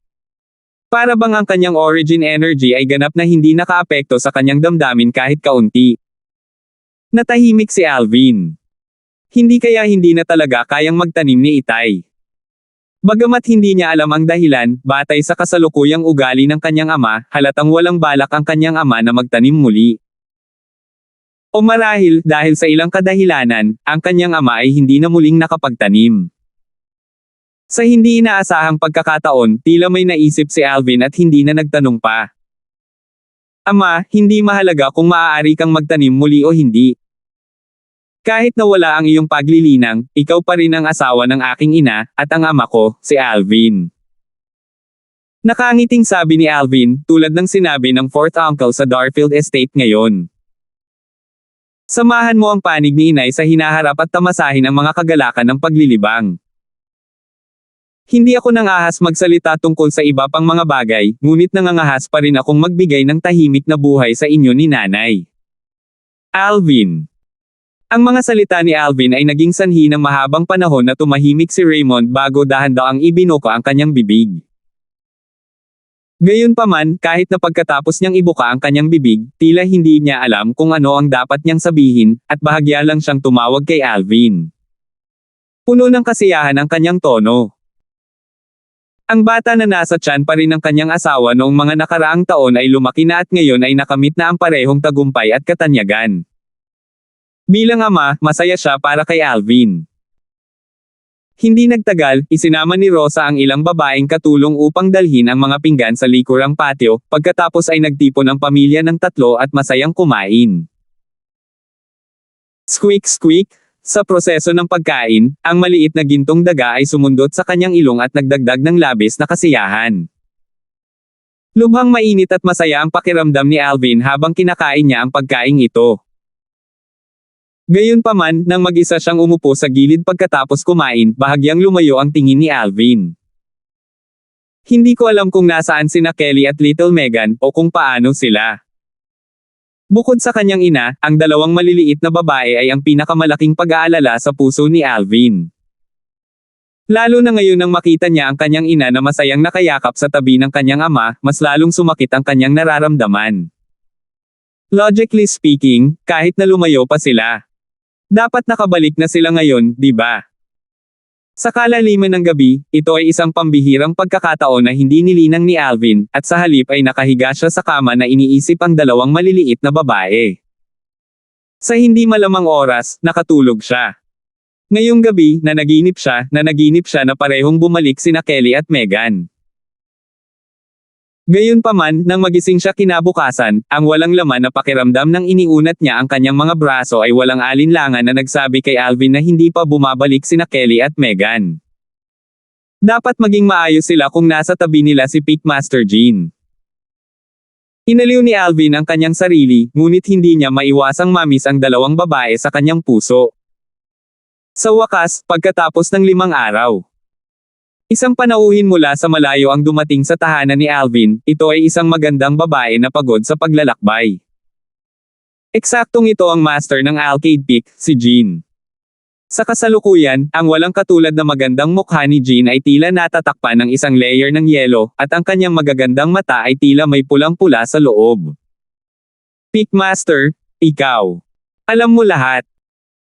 Para bang ang kanyang origin energy ay ganap na hindi nakaapekto sa kanyang damdamin kahit kaunti. Natahimik si Alvin. Hindi kaya hindi na talaga kayang magtanim ni Itay. Bagamat hindi niya alam ang dahilan, batay sa kasalukuyang ugali ng kanyang ama, halatang walang balak ang kanyang ama na magtanim muli. O marahil, dahil sa ilang kadahilanan, ang kanyang ama ay hindi na muling nakapagtanim. Sa hindi inaasahang pagkakataon, tila may naisip si Alvin at hindi na nagtanong pa. Ama, hindi mahalaga kung maaari kang magtanim muli o hindi. Kahit nawala ang iyong paglilinang, ikaw pa rin ang asawa ng aking ina, at ang ama ko, si Alvin. Nakangiting sabi ni Alvin, tulad ng sinabi ng fourth uncle sa Darfield Estate ngayon. Samahan mo ang panig ni inay sa hinaharap at tamasahin ang mga kagalakan ng paglilibang. Hindi ako nangahas magsalita tungkol sa iba pang mga bagay, ngunit nangangahas pa rin akong magbigay ng tahimik na buhay sa inyo ni nanay. Alvin. Ang mga salita ni Alvin ay naging sanhi ng mahabang panahon na tumahimik si Raymond bago dahan-daang ibinuka ang kanyang bibig. Gayunpaman, kahit na pagkatapos niyang ibuka ang kanyang bibig, tila hindi niya alam kung ano ang dapat niyang sabihin, at bahagya lang siyang tumawag kay Alvin. Puno ng kasiyahan ang kanyang tono. Ang bata na nasa tiyan pa rin ng kanyang asawa noong mga nakaraang taon ay lumaki na at ngayon ay nakamit na ang parehong tagumpay at katanyagan. Bilang ama, masaya siya para kay Alvin. Hindi nagtagal, isinama ni Rosa ang ilang babaeng katulong upang dalhin ang mga pinggan sa likurang patio, pagkatapos ay nagtipon ang pamilya ng 3 at masayang kumain. Squeak squeak, sa proseso ng pagkain, ang maliit na gintong daga ay sumundot sa kanyang ilong at nagdagdag ng labis na kasiyahan. Lubhang mainit at masaya ang pakiramdam ni Alvin habang kinakain niya ang pagkaing ito. Gayunpaman, nang mag-isa siyang umupo sa gilid pagkatapos kumain, bahagyang lumayo ang tingin ni Alvin. Hindi ko alam kung nasaan sina Kelly at Little Megan, o kung paano sila. Bukod sa kanyang ina, ang 2 maliliit na babae ay ang pinakamalaking pag-aalala sa puso ni Alvin. Lalo na ngayon nang makita niya ang kanyang ina na masayang nakayakap sa tabi ng kanyang ama, mas lalong sumakit ang kanyang nararamdaman. Logically speaking, kahit na lumayo pa sila, dapat nakabalik na sila ngayon, di ba? Sa kalaliman ng gabi, ito ay isang pambihirang pagkakataon na hindi nilinang ni Alvin, at sa halip ay nakahiga siya sa kama na iniisip ang dalawang maliliit na babae. Sa hindi malamang oras, nakatulog siya. Ngayong gabi, nanaginip siya na parehong bumalik sina Kelly at Megan. Gayunpaman, nang magising siya kinabukasan, ang walang laman na pakiramdam ng iniunat niya ang kanyang mga braso ay walang alinlangan na nagsabi kay Alvin na hindi pa bumabalik sina Kelly at Megan. Dapat maging maayos sila kung nasa tabi nila si Pickmaster Jean. Inaliw ni Alvin ang kanyang sarili, ngunit hindi niya maiwasang mamis ang dalawang babae sa kanyang puso. Sa wakas, pagkatapos ng 5 araw, isang panauhin mula sa malayo ang dumating sa tahanan ni Alvin. Ito ay isang magandang babae na pagod sa paglalakbay. Eksaktong ito ang master ng Arcade Pick, si Jean. Sa kasalukuyan, ang walang katulad na magandang mukha ni Jean ay tila natatakpan ng isang layer ng yelo, at ang kanyang magagandang mata ay tila may pulang-pula sa loob. Pickmaster, ikaw. Alam mo lahat.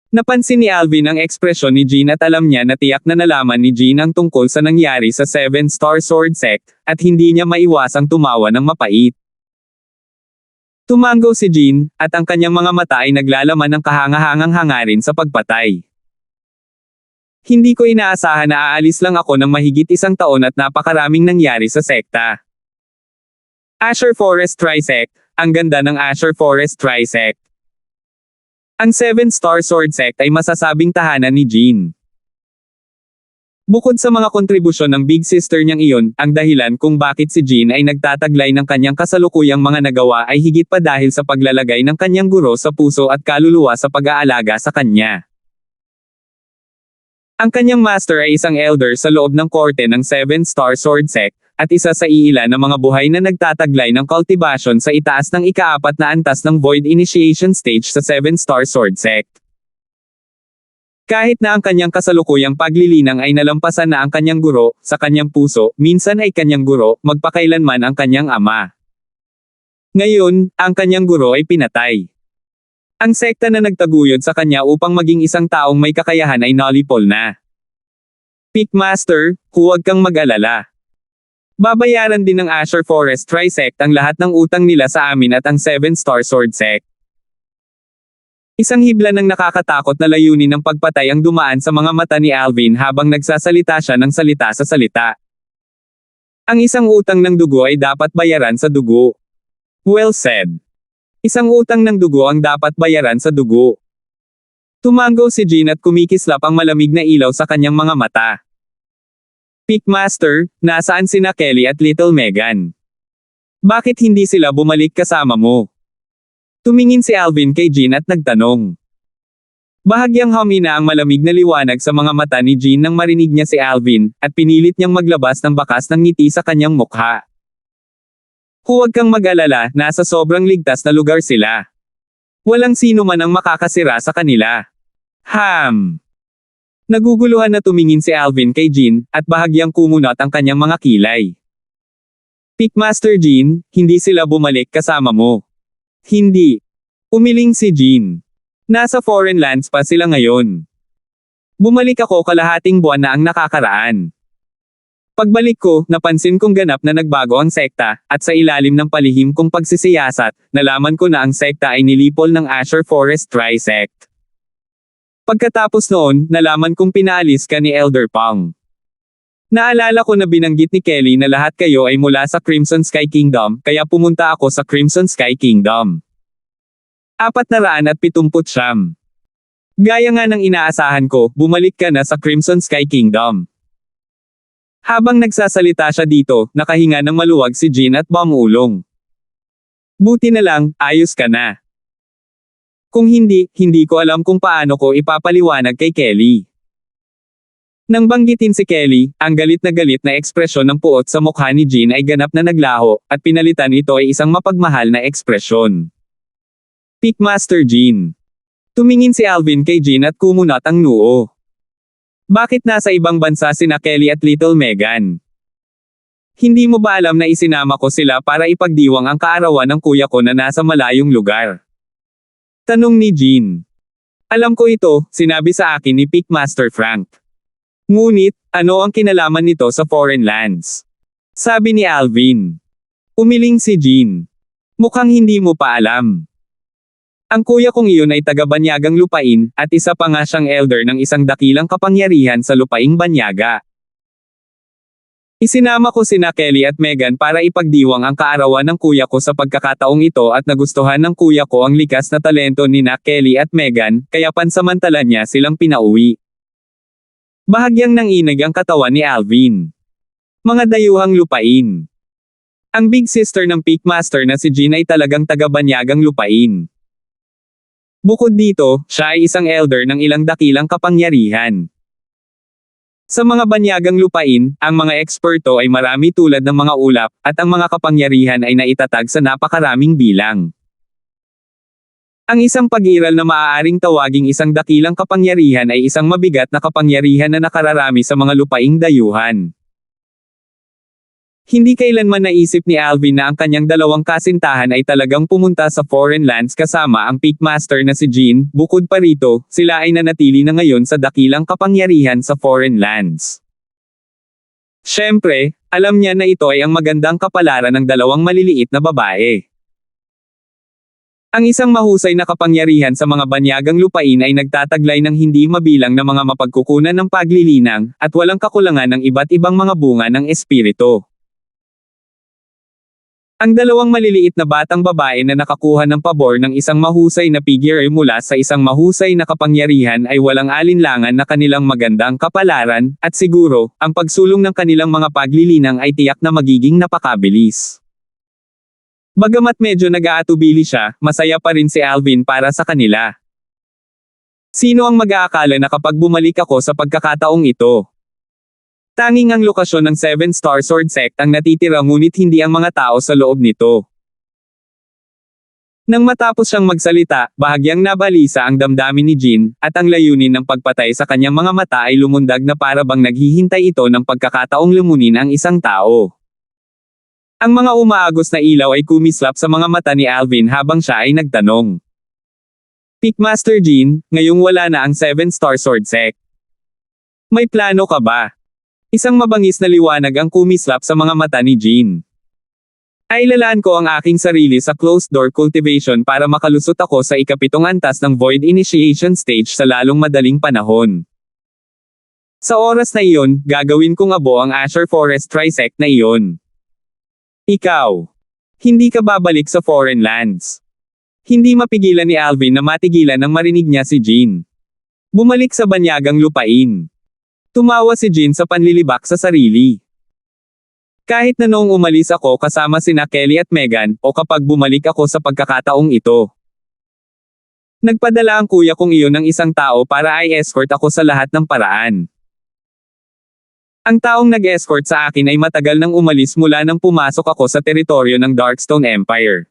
Napansin ni Alvin ang ekspresyon ni Jean at alam niya na tiyak na nalaman ni Jean ang tungkol sa nangyari sa 7-Star Sword Sect, at hindi niya maiwasang tumawa ng mapait. Tumango si Jean, at ang kanyang mga mata ay naglalaman ng kahangahangang hangarin sa pagpatay. Hindi ko inaasahan na aalis lang ako ng mahigit 1 taon at napakaraming nangyari sa sekta. Azure Forest Trisect, ang ganda ng Azure Forest Trisect. Ang 7-Star Sword Sect ay masasabing tahanan ni Jean. Bukod sa mga kontribusyon ng big sister niyang iyon, ang dahilan kung bakit si Jean ay nagtataglay ng kanyang kasalukuyang mga nagawa ay higit pa dahil sa paglalagay ng kanyang guro sa puso at kaluluwa sa pag-aalaga sa kanya. Ang kanyang master ay isang elder sa loob ng korte ng 7-Star Sword Sect, at isa sa iilan ng mga buhay na nagtataglay ng cultivation sa itaas ng ika-4 na antas ng Void Initiation Stage sa 7-Star Sword Sect. Kahit na ang kanyang kasalukuyang paglilinang ay nalampasan na ang kanyang guro, sa kanyang puso, minsan ay kanyang guro, magpakailanman ang kanyang ama. Ngayon, ang kanyang guro ay pinatay. Ang sekta na nagtaguyod sa kanya upang maging isang taong may kakayahan ay nalipol na. Pickmaster, huwag kang mag-alala. Babayaran din ng Azure Forest Trisect ang lahat ng utang nila sa amin at ang 7-Star Sword Sect. Isang hibla ng nakakatakot na layunin ng pagpatay ang dumaan sa mga mata ni Alvin habang nagsasalita siya ng salita sa salita. Ang isang utang ng dugo ay dapat bayaran sa dugo. Well said. Isang utang ng dugo ang dapat bayaran sa dugo. Tumango si Jean at kumikislap ang malamig na ilaw sa kanyang mga mata. Pickmaster, nasaan sina Kelly at Little Megan? Bakit hindi sila bumalik kasama mo? Tumingin si Alvin kay Jean at nagtanong. Bahagyang humina ang malamig na liwanag sa mga mata ni Jean nang marinig niya si Alvin, at pinilit niyang maglabas ng bakas ng ngiti sa kanyang mukha. Huwag kang mag-alala, nasa sobrang ligtas na lugar sila. Walang sino man ang makakasira sa kanila. Naguguluhan na tumingin si Alvin kay Jean, at bahagyang kumunot ang kanyang mga kilay. Pickmaster Jean, hindi sila bumalik kasama mo. Hindi. Umiling si Jean. Nasa foreign lands pa sila ngayon. Bumalik ako kalahating buwan na ang nakakaraan. Pagbalik ko, napansin kong ganap na nagbago ang sekta, at sa ilalim ng palihim kong pagsisiyasat, nalaman ko na ang sekta ay nilipol ng Azure Forest Trisect. Pagkatapos noon, nalaman kong pinaalis ka ni Elder Pang. Naalala ko na binanggit ni Kelly na lahat kayo ay mula sa Crimson Sky Kingdom, kaya pumunta ako sa Crimson Sky Kingdom. 479. Gaya nga ng inaasahan ko, bumalik ka na sa Crimson Sky Kingdom. Habang nagsasalita siya dito, nakahinga ng maluwag si Jean at bumulong. Buti na lang, ayos ka na. Kung hindi, hindi ko alam kung paano ko ipapaliwanag kay Kelly. Nang banggitin si Kelly, ang galit na ekspresyon ng puot sa mukha ni Jean ay ganap na naglaho, at pinalitan ito ay isang mapagmahal na ekspresyon. Pickmaster Jean. Tumingin si Alvin kay Jean at kumunat ang noo. Bakit nasa ibang bansa sina Kelly at Little Megan? Hindi mo ba alam na isinama ko sila para ipagdiwang ang kaarawan ng kuya ko na nasa malayong lugar? Tanong ni Jean. Alam ko ito, sinabi sa akin ni Pickmaster Frank. Ngunit, ano ang kinalaman nito sa foreign lands? Sabi ni Alvin. Umiling si Jean. Mukhang hindi mo pa alam. Ang kuya kong iyon ay taga-banyagang lupain, at isa pa nga siyang elder ng isang dakilang kapangyarihan sa lupaing banyaga. Isinama ko sina Kelly at Megan para ipagdiwang ang kaarawan ng kuya ko sa pagkakataong ito at nagustuhan ng kuya ko ang likas na talento ni Kelly at Megan, kaya pansamantala niya silang pinauwi. Bahagyang nanginig ang katawan ni Alvin. Mga dayuhang lupain. Ang big sister ng Pickmaster na si Jean ay talagang taga-banyagang lupain. Bukod dito, siya ay isang elder ng ilang dakilang kapangyarihan. Sa mga banyagang lupain, ang mga eksperto ay marami tulad ng mga ulap, at ang mga kapangyarihan ay naitatag sa napakaraming bilang. Ang isang pag-iral na maaaring tawaging isang dakilang kapangyarihan ay isang mabigat na kapangyarihan na nakararami sa mga lupaing dayuhan. Hindi kailanman naisip ni Alvin na ang kanyang dalawang kasintahan ay talagang pumunta sa foreign lands kasama ang Pickmaster na si Jean. Bukod pa rito, sila ay nanatili na ngayon sa dakilang kapangyarihan sa foreign lands. Siyempre, alam niya na ito ay ang magandang kapalaran ng dalawang maliliit na babae. Ang isang mahusay na kapangyarihan sa mga banyagang lupain ay nagtataglay ng hindi mabilang na mga mapagkukunan ng paglilinang, at walang kakulangan ng iba't ibang mga bunga ng espiritu. Ang dalawang maliliit na batang babae na nakakuha ng pabor ng isang mahusay na figure mula sa isang mahusay na kapangyarihan ay walang alinlangan na kanilang magandang kapalaran, at siguro, ang pagsulong ng kanilang mga paglilinang ay tiyak na magiging napakabilis. Bagamat medyo nag-aatubili siya, masaya pa rin si Alvin para sa kanila. Sino ang mag-aakala na kapag bumalik ako sa pagkakataong ito? Tanging ang lokasyon ng 7-Star Sword Sect ang natitira ngunit hindi ang mga tao sa loob nito. Nang matapos siyang magsalita, bahagyang nabalisa ang damdamin ni Jean, at ang layunin ng pagpatay sa kanyang mga mata ay lumundag na para bang naghihintay ito ng pagkakataong lumunin ang isang tao. Ang mga umaagos na ilaw ay kumislap sa mga mata ni Alvin habang siya ay nagtanong. Pickmaster Jean, ngayong wala na ang 7-Star Sword Sect. May plano ka ba? Isang mabangis na liwanag ang kumislap sa mga mata ni Jean. Ay lalaan ko ang aking sarili sa closed door cultivation para makalusot ako sa ikapitong antas ng Void Initiation Stage sa lalong madaling panahon. Sa oras na iyon, gagawin kong abo ang Azure Forest Trisect na iyon. Ikaw. Hindi ka babalik sa foreign lands. Hindi mapigilan ni Alvin na matigilan nang marinig niya si Jean. Bumalik sa banyagang lupain. Tumawa si Jean sa panlilibak sa sarili. Kahit na noong umalis ako kasama sina Kelly at Megan, o kapag bumalik ako sa pagkakataong ito. Nagpadala ang kuya kong iyon ng isang tao para ay escort ako sa lahat ng paraan. Ang taong nag-escort sa akin ay matagal nang umalis mula nang pumasok ako sa teritoryo ng Darkstone Empire.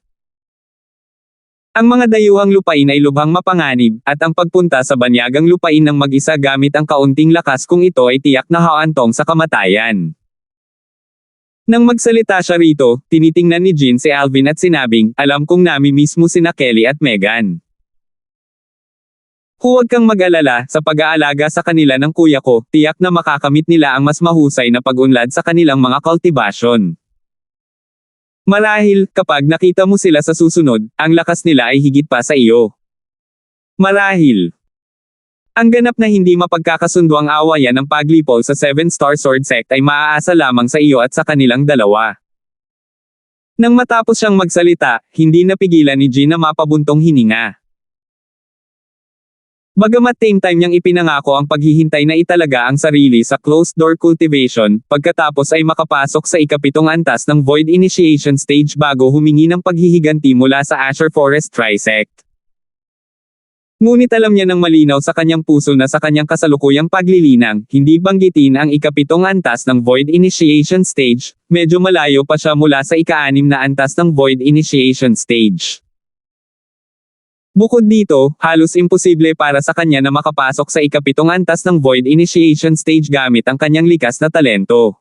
Ang mga dayuhang lupain ay lubhang mapanganib, at ang pagpunta sa banyagang lupain ng mag-isa gamit ang kaunting lakas kung ito ay tiyak na haantong sa kamatayan. Nang magsalita siya rito, tinitingnan ni Jean si Alvin at sinabing, alam kong nami mismo sina Kelly at Megan. Huwag kang mag-alala, sa pag-aalaga sa kanila ng kuya ko, tiyak na makakamit nila ang mas mahusay na pag-unlad sa kanilang mga kultibasyon. Marahil, kapag nakita mo sila sa susunod, ang lakas nila ay higit pa sa iyo. Marahil. Ang ganap na hindi mapagkakasundo ang awayan ng paglipol sa 7-Star Sword Sect ay maaasa lamang sa iyo at sa kanilang dalawa. Nang matapos siyang magsalita, hindi napigilan ni Jean na mapabuntong hininga. Bagamat same time niyang ipinangako ang paghihintay na italaga ang sarili sa closed door cultivation, pagkatapos ay makapasok sa ikapitong antas ng Void Initiation Stage bago humingi ng paghihiganti mula sa Azure Forest Trisect. Ngunit alam niya ng malinaw sa kanyang puso na sa kanyang kasalukuyang paglilinang, hindi banggitin ang ikapitong antas ng Void Initiation Stage, medyo malayo pa siya mula sa ika-6 na antas ng Void Initiation Stage. Bukod dito, halos imposible para sa kanya na makapasok sa ikapitong antas ng Void Initiation Stage gamit ang kanyang likas na talento.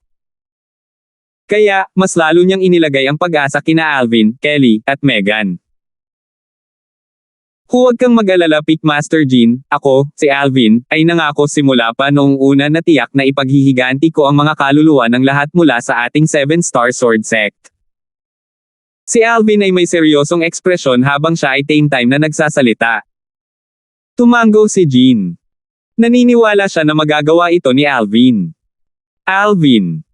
Kaya, mas lalo niyang inilagay ang pag-asa kina Alvin, Kelly, at Megan. Huwag kang mag-alala Pickmaster Jean, ako, si Alvin, ay nangako simula pa noong una na tiyak na ipaghihiganti ko ang mga kaluluwa ng lahat mula sa ating 7-star sword sect. Si Alvin ay may seryosong ekspresyon habang siya ay same time na nagsasalita. Tumango si Jean. Naniniwala siya na magagawa ito ni Alvin. Alvin.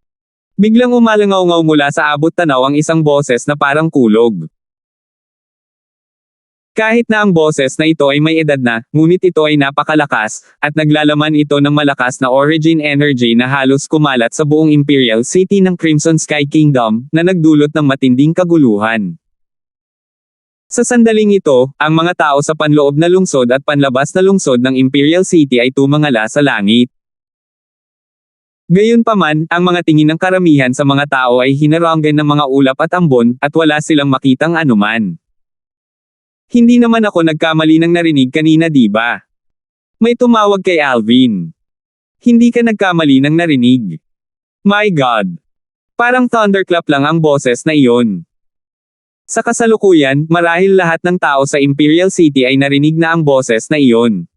Biglang umalangaw-ngaw mula sa abot tanaw ang isang boses na parang kulog. Kahit na ang boses na ito ay may edad na, ngunit ito ay napakalakas, at naglalaman ito ng malakas na origin energy na halos kumalat sa buong Imperial City ng Crimson Sky Kingdom, na nagdulot ng matinding kaguluhan. Sa sandaling ito, ang mga tao sa panloob na lungsod at panlabas na lungsod ng Imperial City ay tumangala sa langit. Gayunpaman, ang mga tingin ng karamihan sa mga tao ay hinarangan ng mga ulap at ambon, at wala silang makitang anuman. Hindi naman ako nagkamali ng narinig kanina di ba? May tumawag kay Alvin. Hindi ka nagkamali ng narinig. My God! Parang thunderclap lang ang boses na iyon. Sa kasalukuyan, marahil lahat ng tao sa Imperial City ay narinig na ang boses na iyon.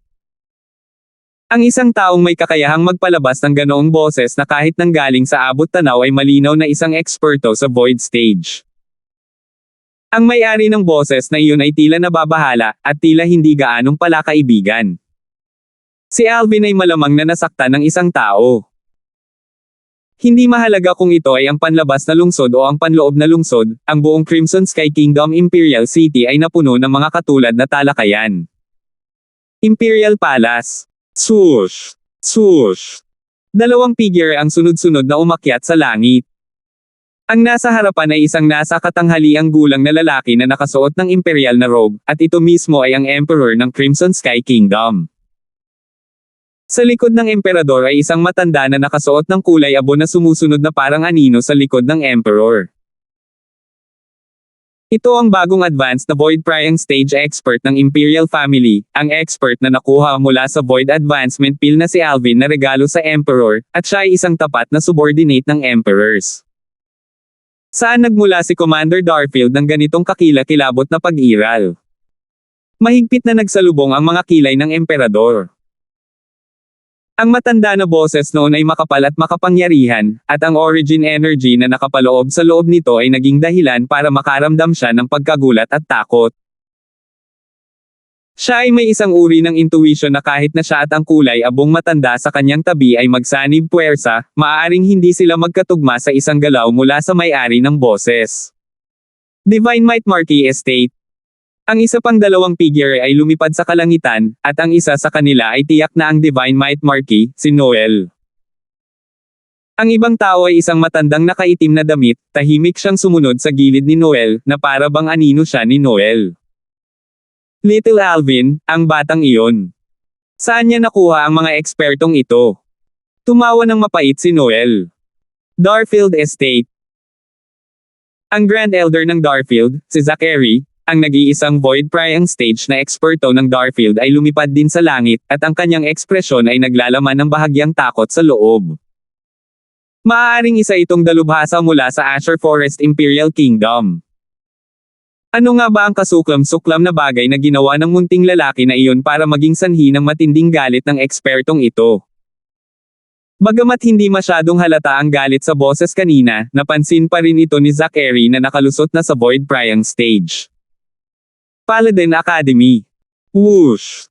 Ang isang taong may kakayahang magpalabas ng ganoong boses na kahit nanggaling sa abot tanaw ay malinaw na isang eksperto sa void stage. Ang may-ari ng boses na iyon ay tila nababahala, at tila hindi gaanong pala kaibigan. Si Alvin ay malamang na nasaktan ng isang tao. Hindi mahalaga kung ito ay ang panlabas na lungsod o ang panloob na lungsod, ang buong Crimson Sky Kingdom Imperial City ay napuno ng mga katulad na talakayan. Imperial Palace. Swoosh! Swoosh! Dalawang figure ang sunod-sunod na umakyat sa langit. Ang nasa harapan ay isang nasa katanghaliang gulang na lalaki na nakasuot ng imperial na robe, at ito mismo ay ang Emperor ng Crimson Sky Kingdom. Sa likod ng Emperador ay isang matanda na nakasuot ng kulay abo na sumusunod na parang anino sa likod ng Emperor. Ito ang bagong advanced na Void Prying Stage expert ng Imperial Family, ang expert na nakuha mula sa Void Advancement Pill na si Alvin na regalo sa Emperor, at siya ay isang tapat na subordinate ng Emperors. Saan nagmula si Commander Darfield ng ganitong kakila-kilabot na pag-iral? Mahigpit na nagsalubong ang mga kilay ng Emperador. Ang matanda na boses noon ay makapal at makapangyarihan, at ang origin energy na nakapaloob sa loob nito ay naging dahilan para makaramdam siya ng pagkagulat at takot. Siya ay may isang uri ng intuition na kahit na siya at ang kulay abong matanda sa kanyang tabi ay magsanib puwersa, maaaring hindi sila magkatugma sa isang galaw mula sa may-ari ng boses. Divine Might Marquis Estate. Ang isa pang dalawang figure ay lumipad sa kalangitan, at ang isa sa kanila ay tiyak na ang Divine Might Marquis, si Noel. Ang ibang tao ay isang matandang nakaitim na damit, tahimik siyang sumunod sa gilid ni Noel, na para bang anino siya ni Noel. Little Alvin, ang batang iyon. Saan niya nakuha ang mga ekspertong ito? Tumawa ng mapait si Noel. Darfield Estate. Ang Grand Elder ng Darfield, si Zachary, ang nag-iisang Void Prying Stage na eksperto ng Darfield ay lumipad din sa langit, at ang kanyang ekspresyon ay naglalaman ng bahagyang takot sa loob. Maaaring isa itong dalubhasa mula sa Asher Forest Imperial Kingdom. Ano nga ba ang kasuklam-suklam na bagay na ginawa ng munting lalaki na iyon para maging sanhi ng matinding galit ng ekspertong ito? Bagamat hindi masyadong halata ang galit sa boses kanina, napansin pa rin ito ni Zachary na nakalusot na sa Void Prying Stage. Paladin Academy. Whoosh!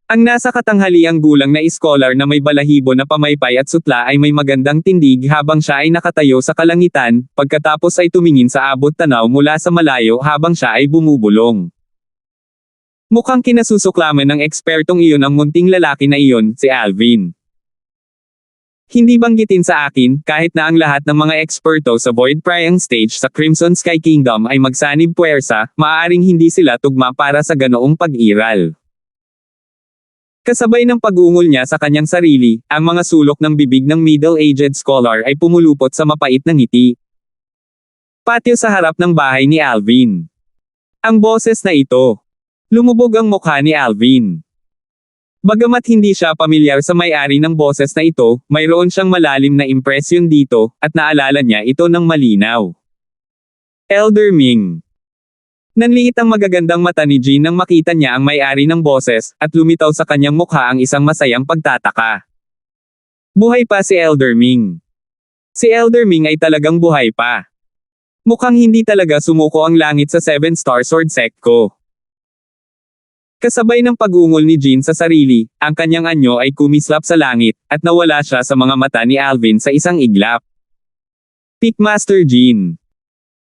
Ang nasa katanghaliang gulang na scholar na may balahibo na pamaypay at sutla ay may magandang tindig habang siya ay nakatayo sa kalangitan, pagkatapos ay tumingin sa abot tanaw mula sa malayo habang siya ay bumubulong. Mukhang kinasusuklaman ng ekspertong iyon ang munting lalaki na iyon, si Alvin. Hindi banggitin sa akin, kahit na ang lahat ng mga eksperto sa Void Prying Stage sa Crimson Sky Kingdom ay magsanib puwersa, maaaring hindi sila tugma para sa ganoong pag-iral. Kasabay ng pag-ungol niya sa kanyang sarili, ang mga sulok ng bibig ng middle-aged scholar ay pumulupot sa mapait na ngiti. Patio sa harap ng bahay ni Alvin. Ang boses na ito. Lumubog ang mukha ni Alvin. Bagamat hindi siya pamilyar sa may-ari ng boses na ito, mayroon siyang malalim na impresyon dito, at naalala niya ito ng malinaw. Elder Ming. Nanliit ang magagandang mata ni Jean nang makita niya ang may-ari ng boses, at lumitaw sa kanyang mukha ang isang masayang pagtataka. Buhay pa si Elder Ming. Si Elder Ming ay talagang buhay pa. Mukhang hindi talaga sumuko ang langit sa 7-star sword sect ko. Kasabay ng pag-ungol ni Jean sa sarili, ang kanyang anyo ay kumislap sa langit, at nawala siya sa mga mata ni Alvin sa isang iglap. Pickmaster Jean.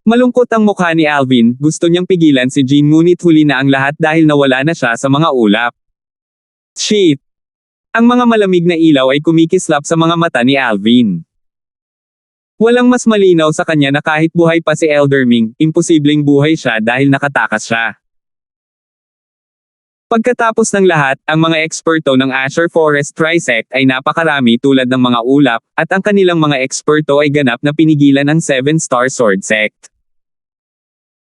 Malungkot ang mukha ni Alvin, gusto niyang pigilan si Jean ngunit huli na ang lahat dahil nawala na siya sa mga ulap. Shit! Ang mga malamig na ilaw ay kumikislap sa mga mata ni Alvin. Walang mas malinaw sa kanya na kahit buhay pa si Elder Ming, imposibleng buhay siya dahil nakatakas siya. Pagkatapos ng lahat, ang mga eksperto ng Azure Forest Trisect ay napakarami tulad ng mga ulap, at ang kanilang mga eksperto ay ganap na pinigilan ang 7-star sword sect.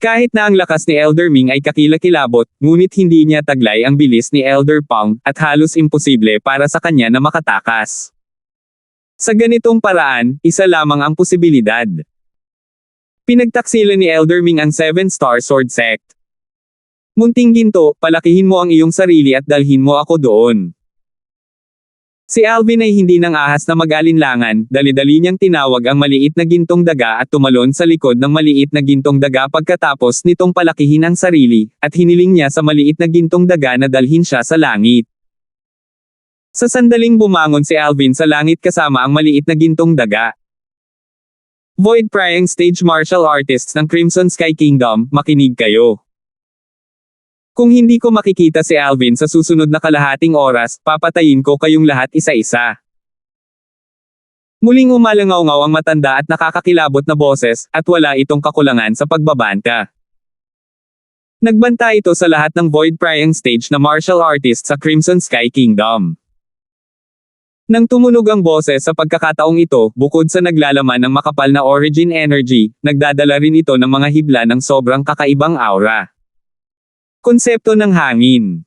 Kahit na ang lakas ni Elder Ming ay kakilakilabot, ngunit hindi niya taglay ang bilis ni Elder Pang, at halos imposible para sa kanya na makatakas. Sa ganitong paraan, isa lamang ang posibilidad. Pinagtaksilan ni Elder Ming ang 7-star sword sect. Munting ginto, palakihin mo ang iyong sarili at dalhin mo ako doon. Si Alvin ay hindi nang ahas na mag-alinlangan, dali-dali niyang tinawag ang maliit na gintong daga at tumalon sa likod ng maliit na gintong daga pagkatapos nitong palakihin ang sarili, at hiniling niya sa maliit na gintong daga na dalhin siya sa langit. Sa sandaling bumangon si Alvin sa langit kasama ang maliit na gintong daga. Void Prying Stage Martial Artists ng Crimson Sky Kingdom, makinig kayo. Kung hindi ko makikita si Alvin sa susunod na kalahating oras, papatayin ko kayong lahat isa-isa. Muling umalangaw-ngaw ang matanda at nakakakilabot na boses, at wala itong kakulangan sa pagbabanta. Nagbanta ito sa lahat ng Void Prying Stage na martial artist sa Crimson Sky Kingdom. Nang tumunog ang boses sa pagkakataong ito, bukod sa naglalaman ng makapal na origin energy, nagdadala rin ito ng mga hibla ng sobrang kakaibang aura. Konsepto ng hangin.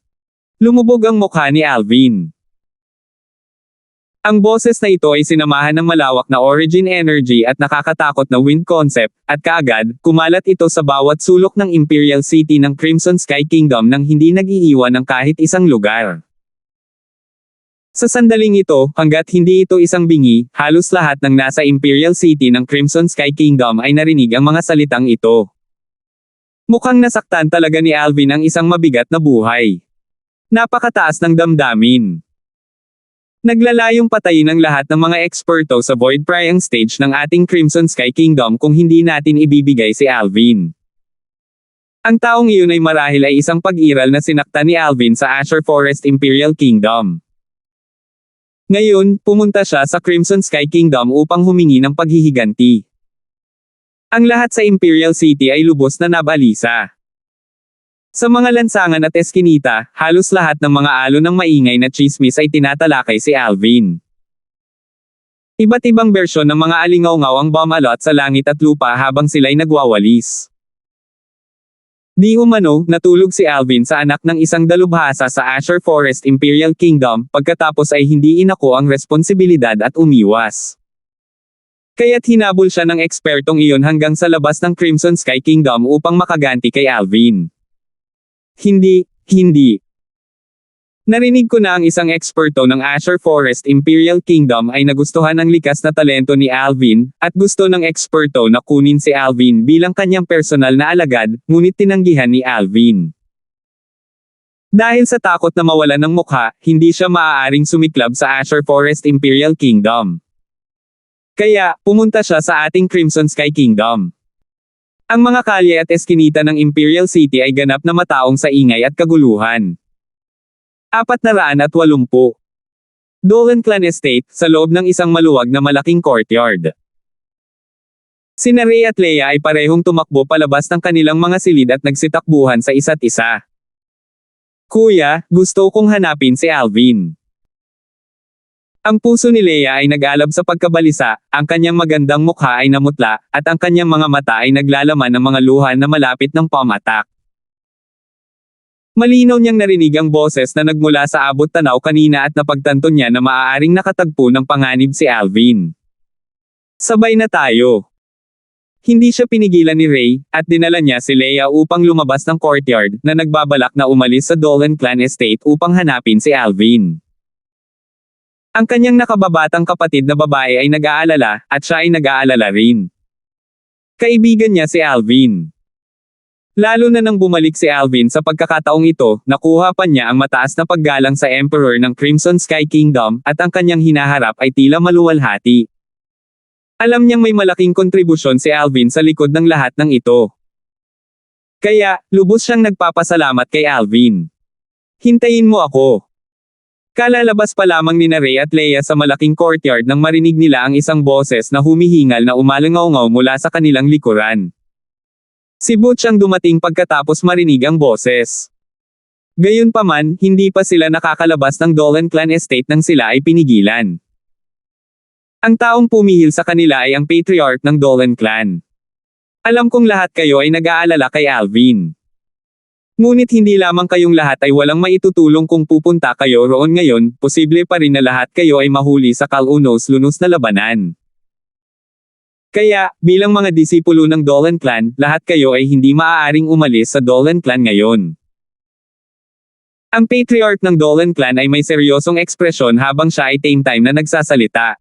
Lumubog ang mukha ni Alvin. Ang boses na ito ay sinamahan ng malawak na origin energy at nakakatakot na wind concept, at kaagad, kumalat ito sa bawat sulok ng Imperial City ng Crimson Sky Kingdom nang hindi nag-iiwan ng kahit isang lugar. Sa sandaling ito, hanggat hindi ito isang bingi, halos lahat ng nasa Imperial City ng Crimson Sky Kingdom ay narinig ang mga salitang ito. Mukhang nasaktan talaga ni Alvin ang isang mabigat na buhay. Napakataas ng damdamin. Naglalayong patayin ang lahat ng mga eksperto sa Void Prying Stage ng ating Crimson Sky Kingdom kung hindi natin ibibigay si Alvin. Ang taong iyon ay marahil ay isang pag-iral na sinaktan ni Alvin sa Azure Forest Imperial Kingdom. Ngayon, pumunta siya sa Crimson Sky Kingdom upang humingi ng paghihiganti. Ang lahat sa Imperial City ay lubos na nabalisa. Sa mga lansangan at eskinita, halos lahat ng mga alon ng maingay na chismis ay tinatalakay si Alvin. Iba't ibang bersyon ng mga alingaw-ngaw ang bumalot sa langit at lupa habang sila'y nagwawalis. Di umano, natulog si Alvin sa anak ng isang dalubhasa sa Azure Forest Imperial Kingdom, pagkatapos ay hindi inako ang responsibilidad at umiwas. Kaya't hinabol siya ng ekspertong iyon hanggang sa labas ng Crimson Sky Kingdom upang makaganti kay Alvin. Hindi. Narinig ko na ang isang eksperto ng Azure Forest Imperial Kingdom ay nagustuhan ang likas na talento ni Alvin, at gusto ng eksperto na kunin si Alvin bilang kanyang personal na alagad, ngunit tinanggihan ni Alvin. Dahil sa takot na mawalan ng mukha, hindi siya maaaring sumiklab sa Azure Forest Imperial Kingdom. Kaya, pumunta siya sa ating Crimson Sky Kingdom. Ang mga kalye at eskinita ng Imperial City ay ganap na mataong sa ingay at kaguluhan. 480. Dolan Clan Estate, sa loob ng isang maluwag na malaking courtyard. Sina Rey at Leia ay parehong tumakbo palabas ng kanilang mga silid at nagsitakbuhan sa isa't isa. Kuya, gusto kong hanapin si Alvin. Ang puso ni Leia ay nag-alab sa pagkabalisa, ang kanyang magandang mukha ay namutla, at ang kanyang mga mata ay naglalaman ng mga luha na malapit ng pamatak. Malinaw niyang narinig ang boses na nagmula sa abot tanaw kanina at napagtanto niya na maaaring nakatagpo ng panganib si Alvin. Sabay na tayo. Hindi siya pinigilan ni Ray, at dinala niya si Leia upang lumabas ng courtyard, na nagbabalak na umalis sa Dolan Clan Estate upang hanapin si Alvin. Ang kanyang nakababatang kapatid na babae ay nag-aalala, at siya ay nag-aalala rin. Kaibigan niya si Alvin. Lalo na nang bumalik si Alvin sa pagkakataong ito, nakuha pa niya ang mataas na paggalang sa Emperor ng Crimson Sky Kingdom, at ang kanyang hinaharap ay tila maluwalhati. Alam niyang may malaking kontribusyon si Alvin sa likod ng lahat ng ito. Kaya, lubos siyang nagpapasalamat kay Alvin. Hintayin mo ako. Kalalabas pa lamang ni Ray at Leia sa malaking courtyard nang marinig nila ang isang boses na humihingal na umalangaw-ngaw mula sa kanilang likuran. Si Butch ang dumating pagkatapos marinig ang boses. Gayunpaman, hindi pa sila nakakalabas ng Dolan Clan Estate nang sila ay pinigilan. Ang taong pumihil sa kanila ay ang patriarch ng Dolan Clan. Alam kong lahat kayo ay nag-aalala kay Alvin. Ngunit hindi lamang kayong lahat ay walang maitutulong kung pupunta kayo roon ngayon, posible pa rin na lahat kayo ay mahuli sa kalunos-lunos na labanan. Kaya, bilang mga disipulo ng Dolan Clan, lahat kayo ay hindi maaaring umalis sa Dolan Clan ngayon. Ang patriarch ng Dolan Clan ay may seryosong ekspresyon habang siya ay same time na nagsasalita.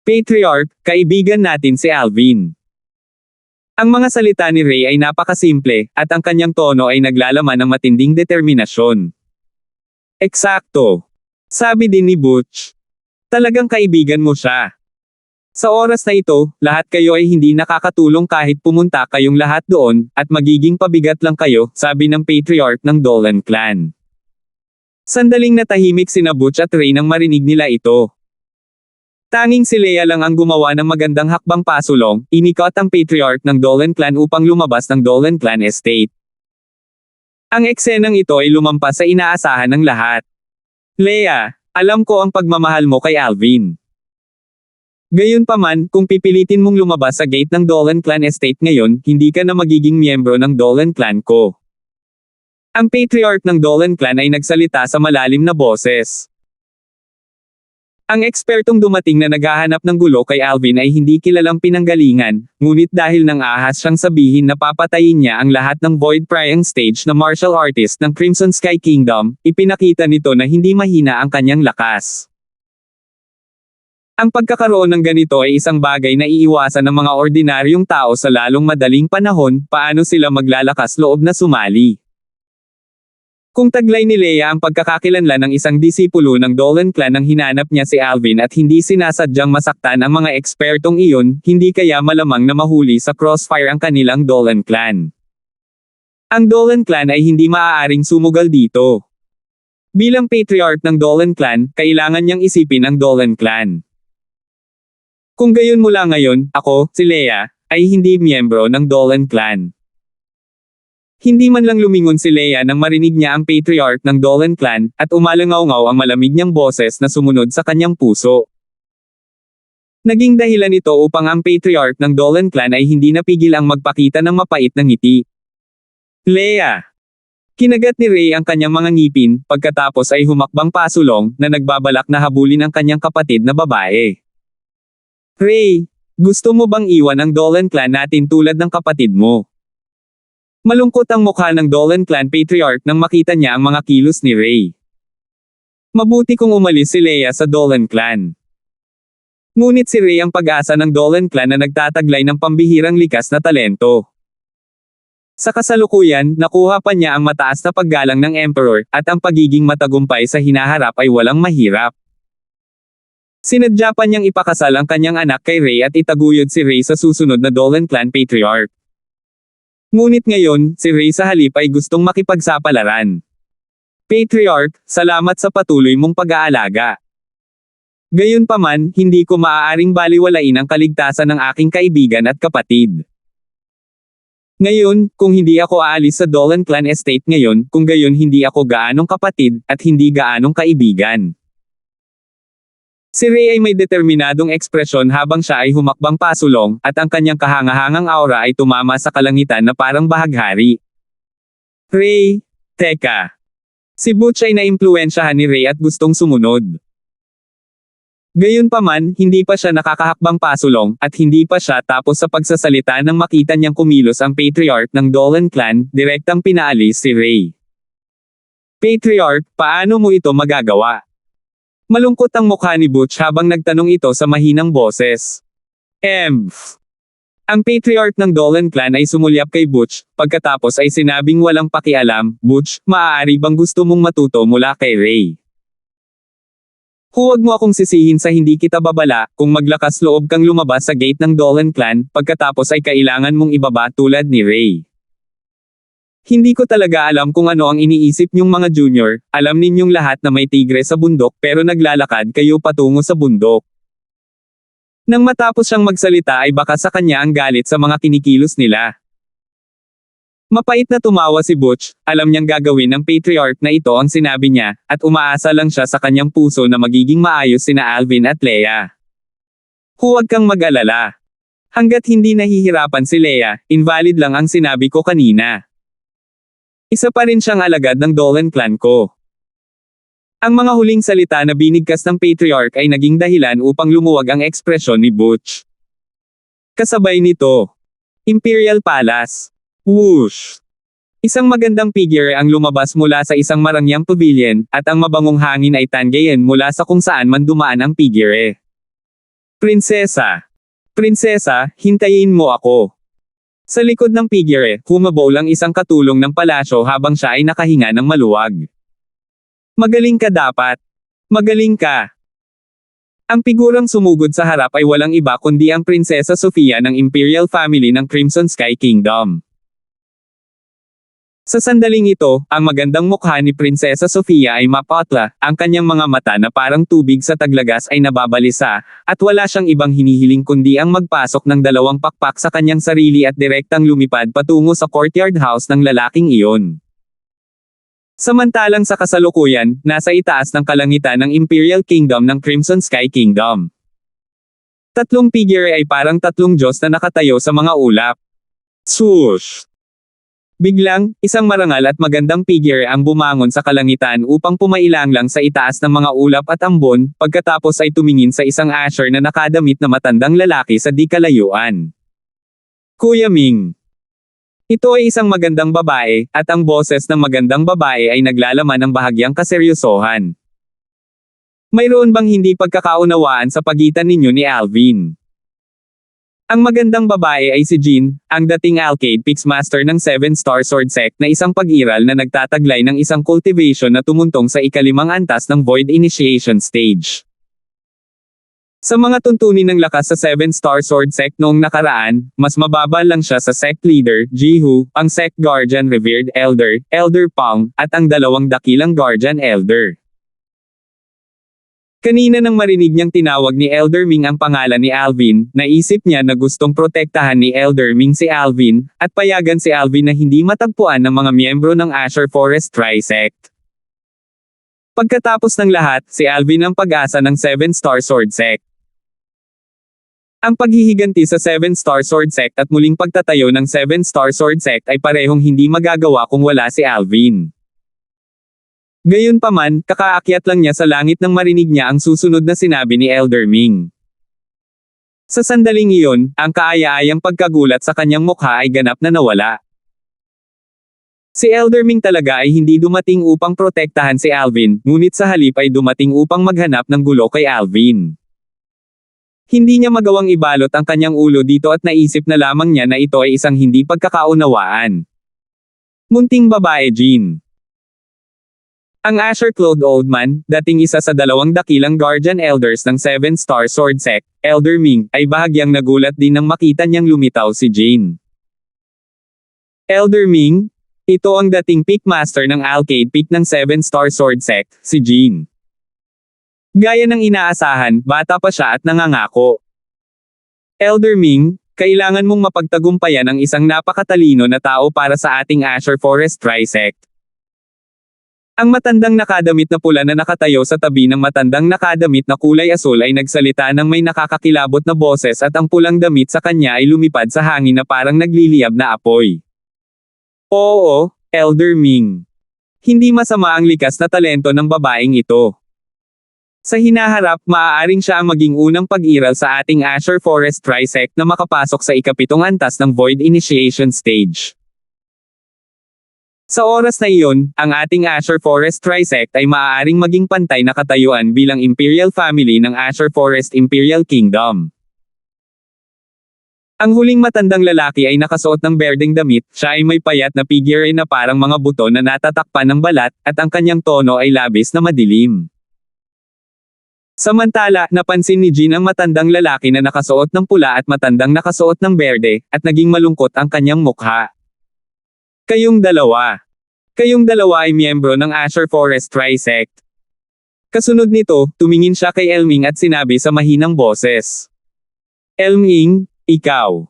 Patriarch, kaibigan natin si Alvin. Ang mga salita ni Ray ay napakasimple, at ang kanyang tono ay naglalaman ng matinding determinasyon. Eksakto. Sabi din ni Butch. Talagang kaibigan mo siya. Sa oras na ito, lahat kayo ay hindi nakakatulong kahit pumunta kayong lahat doon, at magiging pabigat lang kayo, sabi ng patriarch ng Dolan Clan. Sandaling natahimik sina Butch at Ray nang marinig nila ito. Tanging si Leia lang ang gumawa ng magandang hakbang pasulong, inikot ang patriarch ng Dolan Clan upang lumabas ng Dolan Clan Estate. Ang eksenang ito ay lumampas sa inaasahan ng lahat. Leia, alam ko ang pagmamahal mo kay Alvin. Gayunpaman, kung pipilitin mong lumabas sa gate ng Dolan Clan Estate ngayon, hindi ka na magiging miyembro ng Dolan Clan ko. Ang patriarch ng Dolan Clan ay nagsalita sa malalim na boses. Ang ekspertong dumating na naghahanap ng gulo kay Alvin ay hindi kilalang pinanggalingan, ngunit dahil nang ahas siyang sabihin na papatayin niya ang lahat ng Void Prying Stage na martial artist ng Crimson Sky Kingdom, ipinakita nito na hindi mahina ang kanyang lakas. Ang pagkakaroon ng ganito ay isang bagay na iiwasan ng mga ordinaryong tao sa lalong madaling panahon, paano sila maglalakas loob na sumali. Kung taglay ni Leia ang pagkakakilanlan ng isang disipulo ng Dolan Clan nang hinanap niya si Alvin at hindi sinasadyang masaktan ang mga ekspertong iyon, hindi kaya malamang na mahuli sa crossfire ang kanilang Dolan Clan. Ang Dolan Clan ay hindi maaaring sumugal dito. Bilang patriarch ng Dolan Clan, kailangan niyang isipin ang Dolan Clan. Kung gayon mula ngayon, ako, si Leia, ay hindi miyembro ng Dolan Clan. Hindi man lang lumingon si Leia nang marinig niya ang patriarch ng Dolan Clan, at umalangaw-ngaw ang malamig niyang boses na sumunod sa kanyang puso. Naging dahilan ito upang ang patriarch ng Dolan Clan ay hindi napigil ang magpakita ng mapait na ngiti. Leia! Kinagat ni Ray ang kanyang mga ngipin, pagkatapos ay humakbang pasulong, na nagbabalak na habulin ang kanyang kapatid na babae. Ray, gusto mo bang iwan ang Dolan Clan natin tulad ng kapatid mo? Malungkot ang mukha ng Dolan Clan patriarch nang makita niya ang mga kilos ni Ray. Mabuti kung umalis si Leia sa Dolan Clan. Ngunit si Ray ang pag-asa ng Dolan Clan na nagtataglay ng pambihirang likas na talento. Sa kasalukuyan, nakuha pa niya ang mataas na paggalang ng Emperor, at ang pagiging matagumpay sa hinaharap ay walang mahirap. Sinadya pa niyang ipakasal ang kanyang anak kay Ray at itaguyod si Ray sa susunod na Dolan Clan patriarch. Ngunit ngayon, si Ray sa halip ay gustong makipagsapalaran. Patriarch, salamat sa patuloy mong pag-aalaga. Gayunpaman, hindi ko maaaring baliwalain ang kaligtasan ng aking kaibigan at kapatid. Ngayon, kung hindi ako aalis sa Dolan Clan Estate ngayon, kung gayon hindi ako gaanong kapatid, at hindi gaanong kaibigan. Si Ray ay may determinadong ekspresyon habang siya ay humakbang pasulong, at ang kanyang kahangahangang aura ay tumama sa kalangitan na parang bahaghari. Ray, Teka. Si Butch ay naimpluwensyahan ni Ray at gustong sumunod. Gayunpaman, hindi pa siya nakakahakbang pasulong, at hindi pa siya tapos sa pagsasalita nang makita niyang kumilos ang patriarch ng Dolan clan, direktang pinaalis si Ray. Patriarch, paano mo ito magagawa? Malungkot ang mukha ni Butch habang nagtanong ito sa mahinang boses. Ang patriarch ng Dolan clan ay sumulyap kay Butch, pagkatapos ay sinabing walang pakialam, Butch, maaari bang gusto mong matuto mula kay Ray? Huwag mo akong sisihin sa hindi kita babala, kung maglakas loob kang lumabas sa gate ng Dolan clan, pagkatapos ay kailangan mong ibaba tulad ni Ray. Hindi ko talaga alam kung ano ang iniisip niyong mga junior, alam ninyong lahat na may tigre sa bundok pero naglalakad kayo patungo sa bundok. Nang matapos siyang magsalita ay baka sa kanya ang galit sa mga kinikilos nila. Mapait na tumawa si Butch, alam niyang gagawin ng patriarch na ito ang sinabi niya, at umaasa lang siya sa kanyang puso na magiging maayos sina Alvin at Leia. Huwag kang mag-alala. Hanggat hindi nahihirapan si Leia, invalid lang ang sinabi ko kanina. Isa pa rin siyang alagad ng Dolan clan ko. Ang mga huling salita na binigkas ng patriarch ay naging dahilan upang lumuwag ang ekspresyon ni Butch. Kasabay nito, Imperial Palace. Whoosh! Isang magandang figure ang lumabas mula sa isang marangyang pavilion, at ang mabangong hangin ay tanggayin mula sa kung saan man dumaan ang figure. Prinsesa! Prinsesa, hintayin mo ako! Sa likod ng figure, humabol ang isang katulong ng palasyo habang siya ay nakahinga ng maluwag. Magaling ka dapat! Magaling ka! Ang figurang sumugod sa harap ay walang iba kundi ang Prinsesa Sofia ng Imperial Family ng Crimson Sky Kingdom. Sa sandaling ito, ang magandang mukha ni Prinsesa Sofia ay mapatla, ang kanyang mga mata na parang tubig sa taglagas ay nababalisa, at wala siyang ibang hinihiling kundi ang magpasok ng 2 pakpak sa kanyang sarili at direktang lumipad patungo sa courtyard house ng lalaking iyon. Samantalang sa kasalukuyan, nasa itaas ng kalangitan ng Imperial Kingdom ng Crimson Sky Kingdom. 3 figure ay parang 3 Diyos na nakatayo sa mga ulap. Swoosh! Biglang, isang marangal at magandang figure ang bumangon sa kalangitan upang pumailang lang sa itaas ng mga ulap at ambon, pagkatapos ay tumingin sa isang usher na nakadamit na matandang lalaki sa di kalayuan. Kuya Ming. Ito ay isang magandang babae, at ang boses ng magandang babae ay naglalaman ng bahagyang kaseryosohan. Mayroon bang hindi pagkakaunawaan sa pagitan ninyo ni Alvin? Ang magandang babae ay si Jean, ang dating Alcade Pix Master ng 7-Star Sword Sect na isang pag-iral na nagtataglay ng isang cultivation na tumuntong sa ika-5 antas ng Void Initiation Stage. Sa mga tuntunin ng lakas sa 7-Star Sword Sect noong nakaraan, mas mababa lang siya sa Sect Leader, Jihu, ang Sect Guardian Revered Elder, Elder Pong, at ang 2 dakilang Guardian Elder. Kanina nang marinig niyang tinawag ni Elder Ming ang pangalan ni Alvin, naisip niya na gustong protektahan ni Elder Ming si Alvin, at payagan si Alvin na hindi matagpuan ng mga miyembro ng Azure Forest Tri-Sect. Pagkatapos ng lahat, si Alvin ang pag-asa ng 7-Star Sword Sect. Ang paghihiganti sa 7-Star Sword Sect at muling pagtatayo ng 7-Star Sword Sect ay parehong hindi magagawa kung wala si Alvin. Gayunpaman, kakaakyat lang niya sa langit nang marinig niya ang susunod na sinabi ni Elder Ming. Sa sandaling iyon, ang kaaya-ayang pagkagulat sa kanyang mukha ay ganap na nawala. Si Elder Ming talaga ay hindi dumating upang protektahan si Alvin, ngunit sa halip ay dumating upang maghanap ng gulo kay Alvin. Hindi niya magawang ibalot ang kanyang ulo dito at naisip na lamang niya na ito ay isang hindi pagkakaunawaan. Munting babae Jean. Ang Azure-clothed old man, dating isa sa 2 dakilang Guardian Elders ng 7-Star Sword Sect, Elder Ming, ay bahagyang nagulat din nang makita niyang lumitaw si Jane. Elder Ming? Ito ang dating Peak Master ng Alcade Peak ng 7-Star Sword Sect, si Jane. Gaya ng inaasahan, bata pa siya at nangangako. Elder Ming, kailangan mong mapagtagumpayan ang isang napakatalino na tao para sa ating Azure Forest Tri-Sect. Ang matandang nakadamit na pula na nakatayo sa tabi ng matandang nakadamit na kulay asul ay nagsalita ng may nakakakilabot na boses at ang pulang damit sa kanya ay lumipad sa hangin na parang nagliliyab na apoy. Oo, Elder Ming. Hindi masama ang likas na talento ng babaeng ito. Sa hinaharap, maaaring siya ang maging unang pag-iral sa ating Azure Forest Trisect na makapasok sa ikapitong antas ng Void Initiation Stage. Sa oras na iyon, ang ating Azure Forest Trisect ay maaaring maging pantay na katayuan bilang Imperial Family ng Azure Forest Imperial Kingdom. Ang huling matandang lalaki ay nakasuot ng berdeng damit, siya ay may payat na figure na parang mga buto na natatakpan ng balat, at ang kanyang tono ay labis na madilim. Samantala, napansin ni Jean ang matandang lalaki na nakasuot ng pula at matandang nakasuot ng berde, at naging malungkot ang kanyang mukha. Kayong dalawa ay miyembro ng Azure Forest Trisect. Kasunod nito, tumingin siya kay Elming at sinabi sa mahinang boses. Elming, ikaw.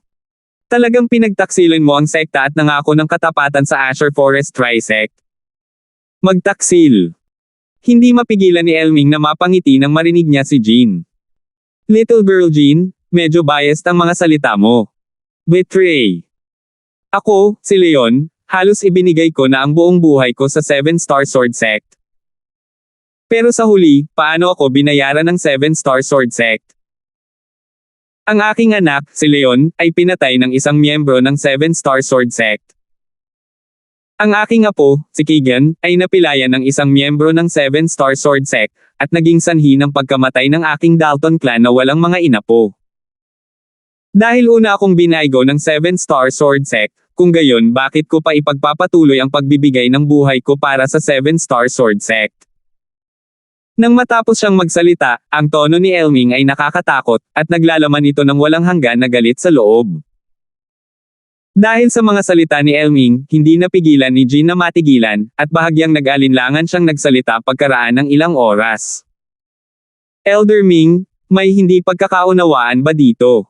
Talagang pinagtaksilan mo ang sekta at nangako ng katapatan sa Azure Forest Trisect. Magtaksil. Hindi mapigilan ni Elming na mapangiti nang marinig niya si Jean. Little girl Jean, medyo biased ang mga salita mo. Betray. Ako, si Leon, halos ibinigay ko na ang buong buhay ko sa 7-Star Sword Sect. Pero sa huli, paano ako binayaran ng 7-Star Sword Sect? Ang aking anak, si Leon, ay pinatay ng isang miyembro ng 7-Star Sword Sect. Ang aking apo, si Keegan, ay napilayan ng isang miyembro ng 7-Star Sword Sect, at naging sanhi ng pagkamatay ng aking Dalton clan na walang mga inapo. Dahil una akong binaygo ng 7-Star Sword Sect, kung gayon bakit ko pa ipagpapatuloy ang pagbibigay ng buhay ko para sa 7-Star Sword Sect? Nang matapos siyang magsalita, ang tono ni Elming ay nakakatakot, at naglalaman ito ng walang hanggan na galit sa loob. Dahil sa mga salita ni Elming, hindi napigilan ni Jean na matigilan, at bahagyang nag-alinlangan siyang nagsalita pagkaraan ng ilang oras. Elder Ming, may hindi pagkakaunawaan ba dito?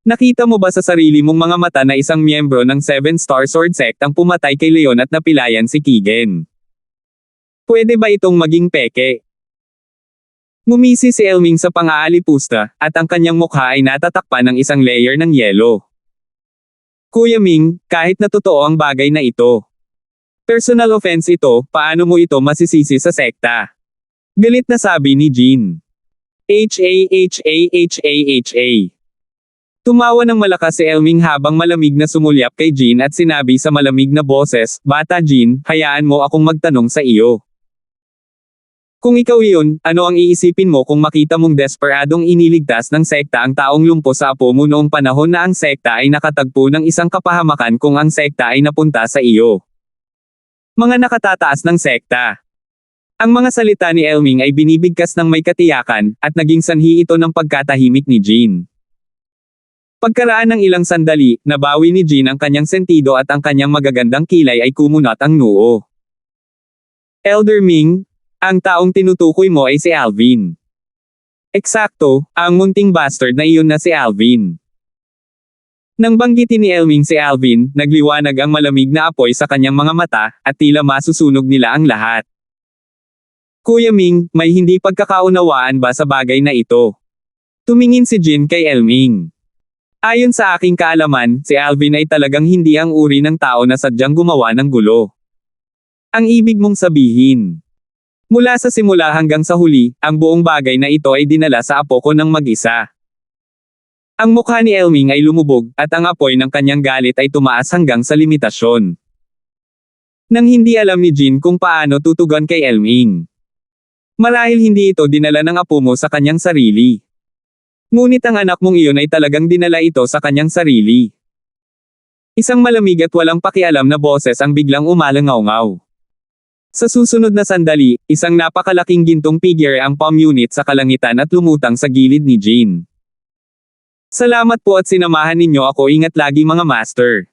Nakita mo ba sa sarili mong mga mata na isang miyembro ng 7-Star Sword Sect ang pumatay kay Leon at napilayan si Keegan? Pwede ba itong maging peke? Ngumisi si Elming sa pang-aalipusta, at ang kanyang mukha ay natatakpan ng isang layer ng yelo. Kuya Ming, kahit na totoo ang bagay na ito. Personal offense ito, paano mo ito masisisi sa sekta? Galit na sabi ni Jean. Ha. Tumawa ng malakas si Elming habang malamig na sumulyap kay Jean at sinabi sa malamig na boses, Bata Jean, hayaan mo akong magtanong sa iyo. Kung ikaw iyon, ano ang iisipin mo kung makita mong desperadong iniligtas ng sekta ang taong lumpo sa apo mo noong panahon na ang sekta ay nakatagpo ng isang kapahamakan kung ang sekta ay napunta sa iyo? Mga nakatataas ng sekta. Ang mga salita ni Elming ay binibigkas ng may katiyakan, at naging sanhi ito ng pagkatahimik ni Jean. Pagkaraan ng ilang sandali, nabawi ni Jean ang kanyang sentido at ang kanyang magagandang kilay ay kumunat ang noo. Elder Ming, ang taong tinutukoy mo ay si Alvin. Eksakto, ang munting bastard na iyon na si Alvin. Nang banggitin ni Elming si Alvin, nagliwanag ang malamig na apoy sa kanyang mga mata, at tila masusunog nila ang lahat. Kuya Ming, may hindi pagkakaunawaan ba sa bagay na ito? Tumingin si Jean kay Elming. Ayon sa aking kaalaman, si Alvin ay talagang hindi ang uri ng tao na sadyang gumawa ng gulo. Ang ibig mong sabihin. Mula sa simula hanggang sa huli, ang buong bagay na ito ay dinala sa apo ko ng mag-isa. Ang mukha ni Elming ay lumubog, at ang apoy ng kanyang galit ay tumaas hanggang sa limitasyon. Nang hindi alam ni Jean kung paano tutugon kay Elming. Marahil hindi ito dinala ng apo mo sa kanyang sarili. Ngunit ang anak mong iyon ay talagang dinala ito sa kanyang sarili. Isang malamig at walang pakialam na boses ang biglang umalangaw-ngaw. Sa susunod na sandali, isang napakalaking gintong figure ang palm unit sa kalangitan at lumutang sa gilid ni Jean. Salamat po at sinamahan ninyo ako, ingat lagi mga master.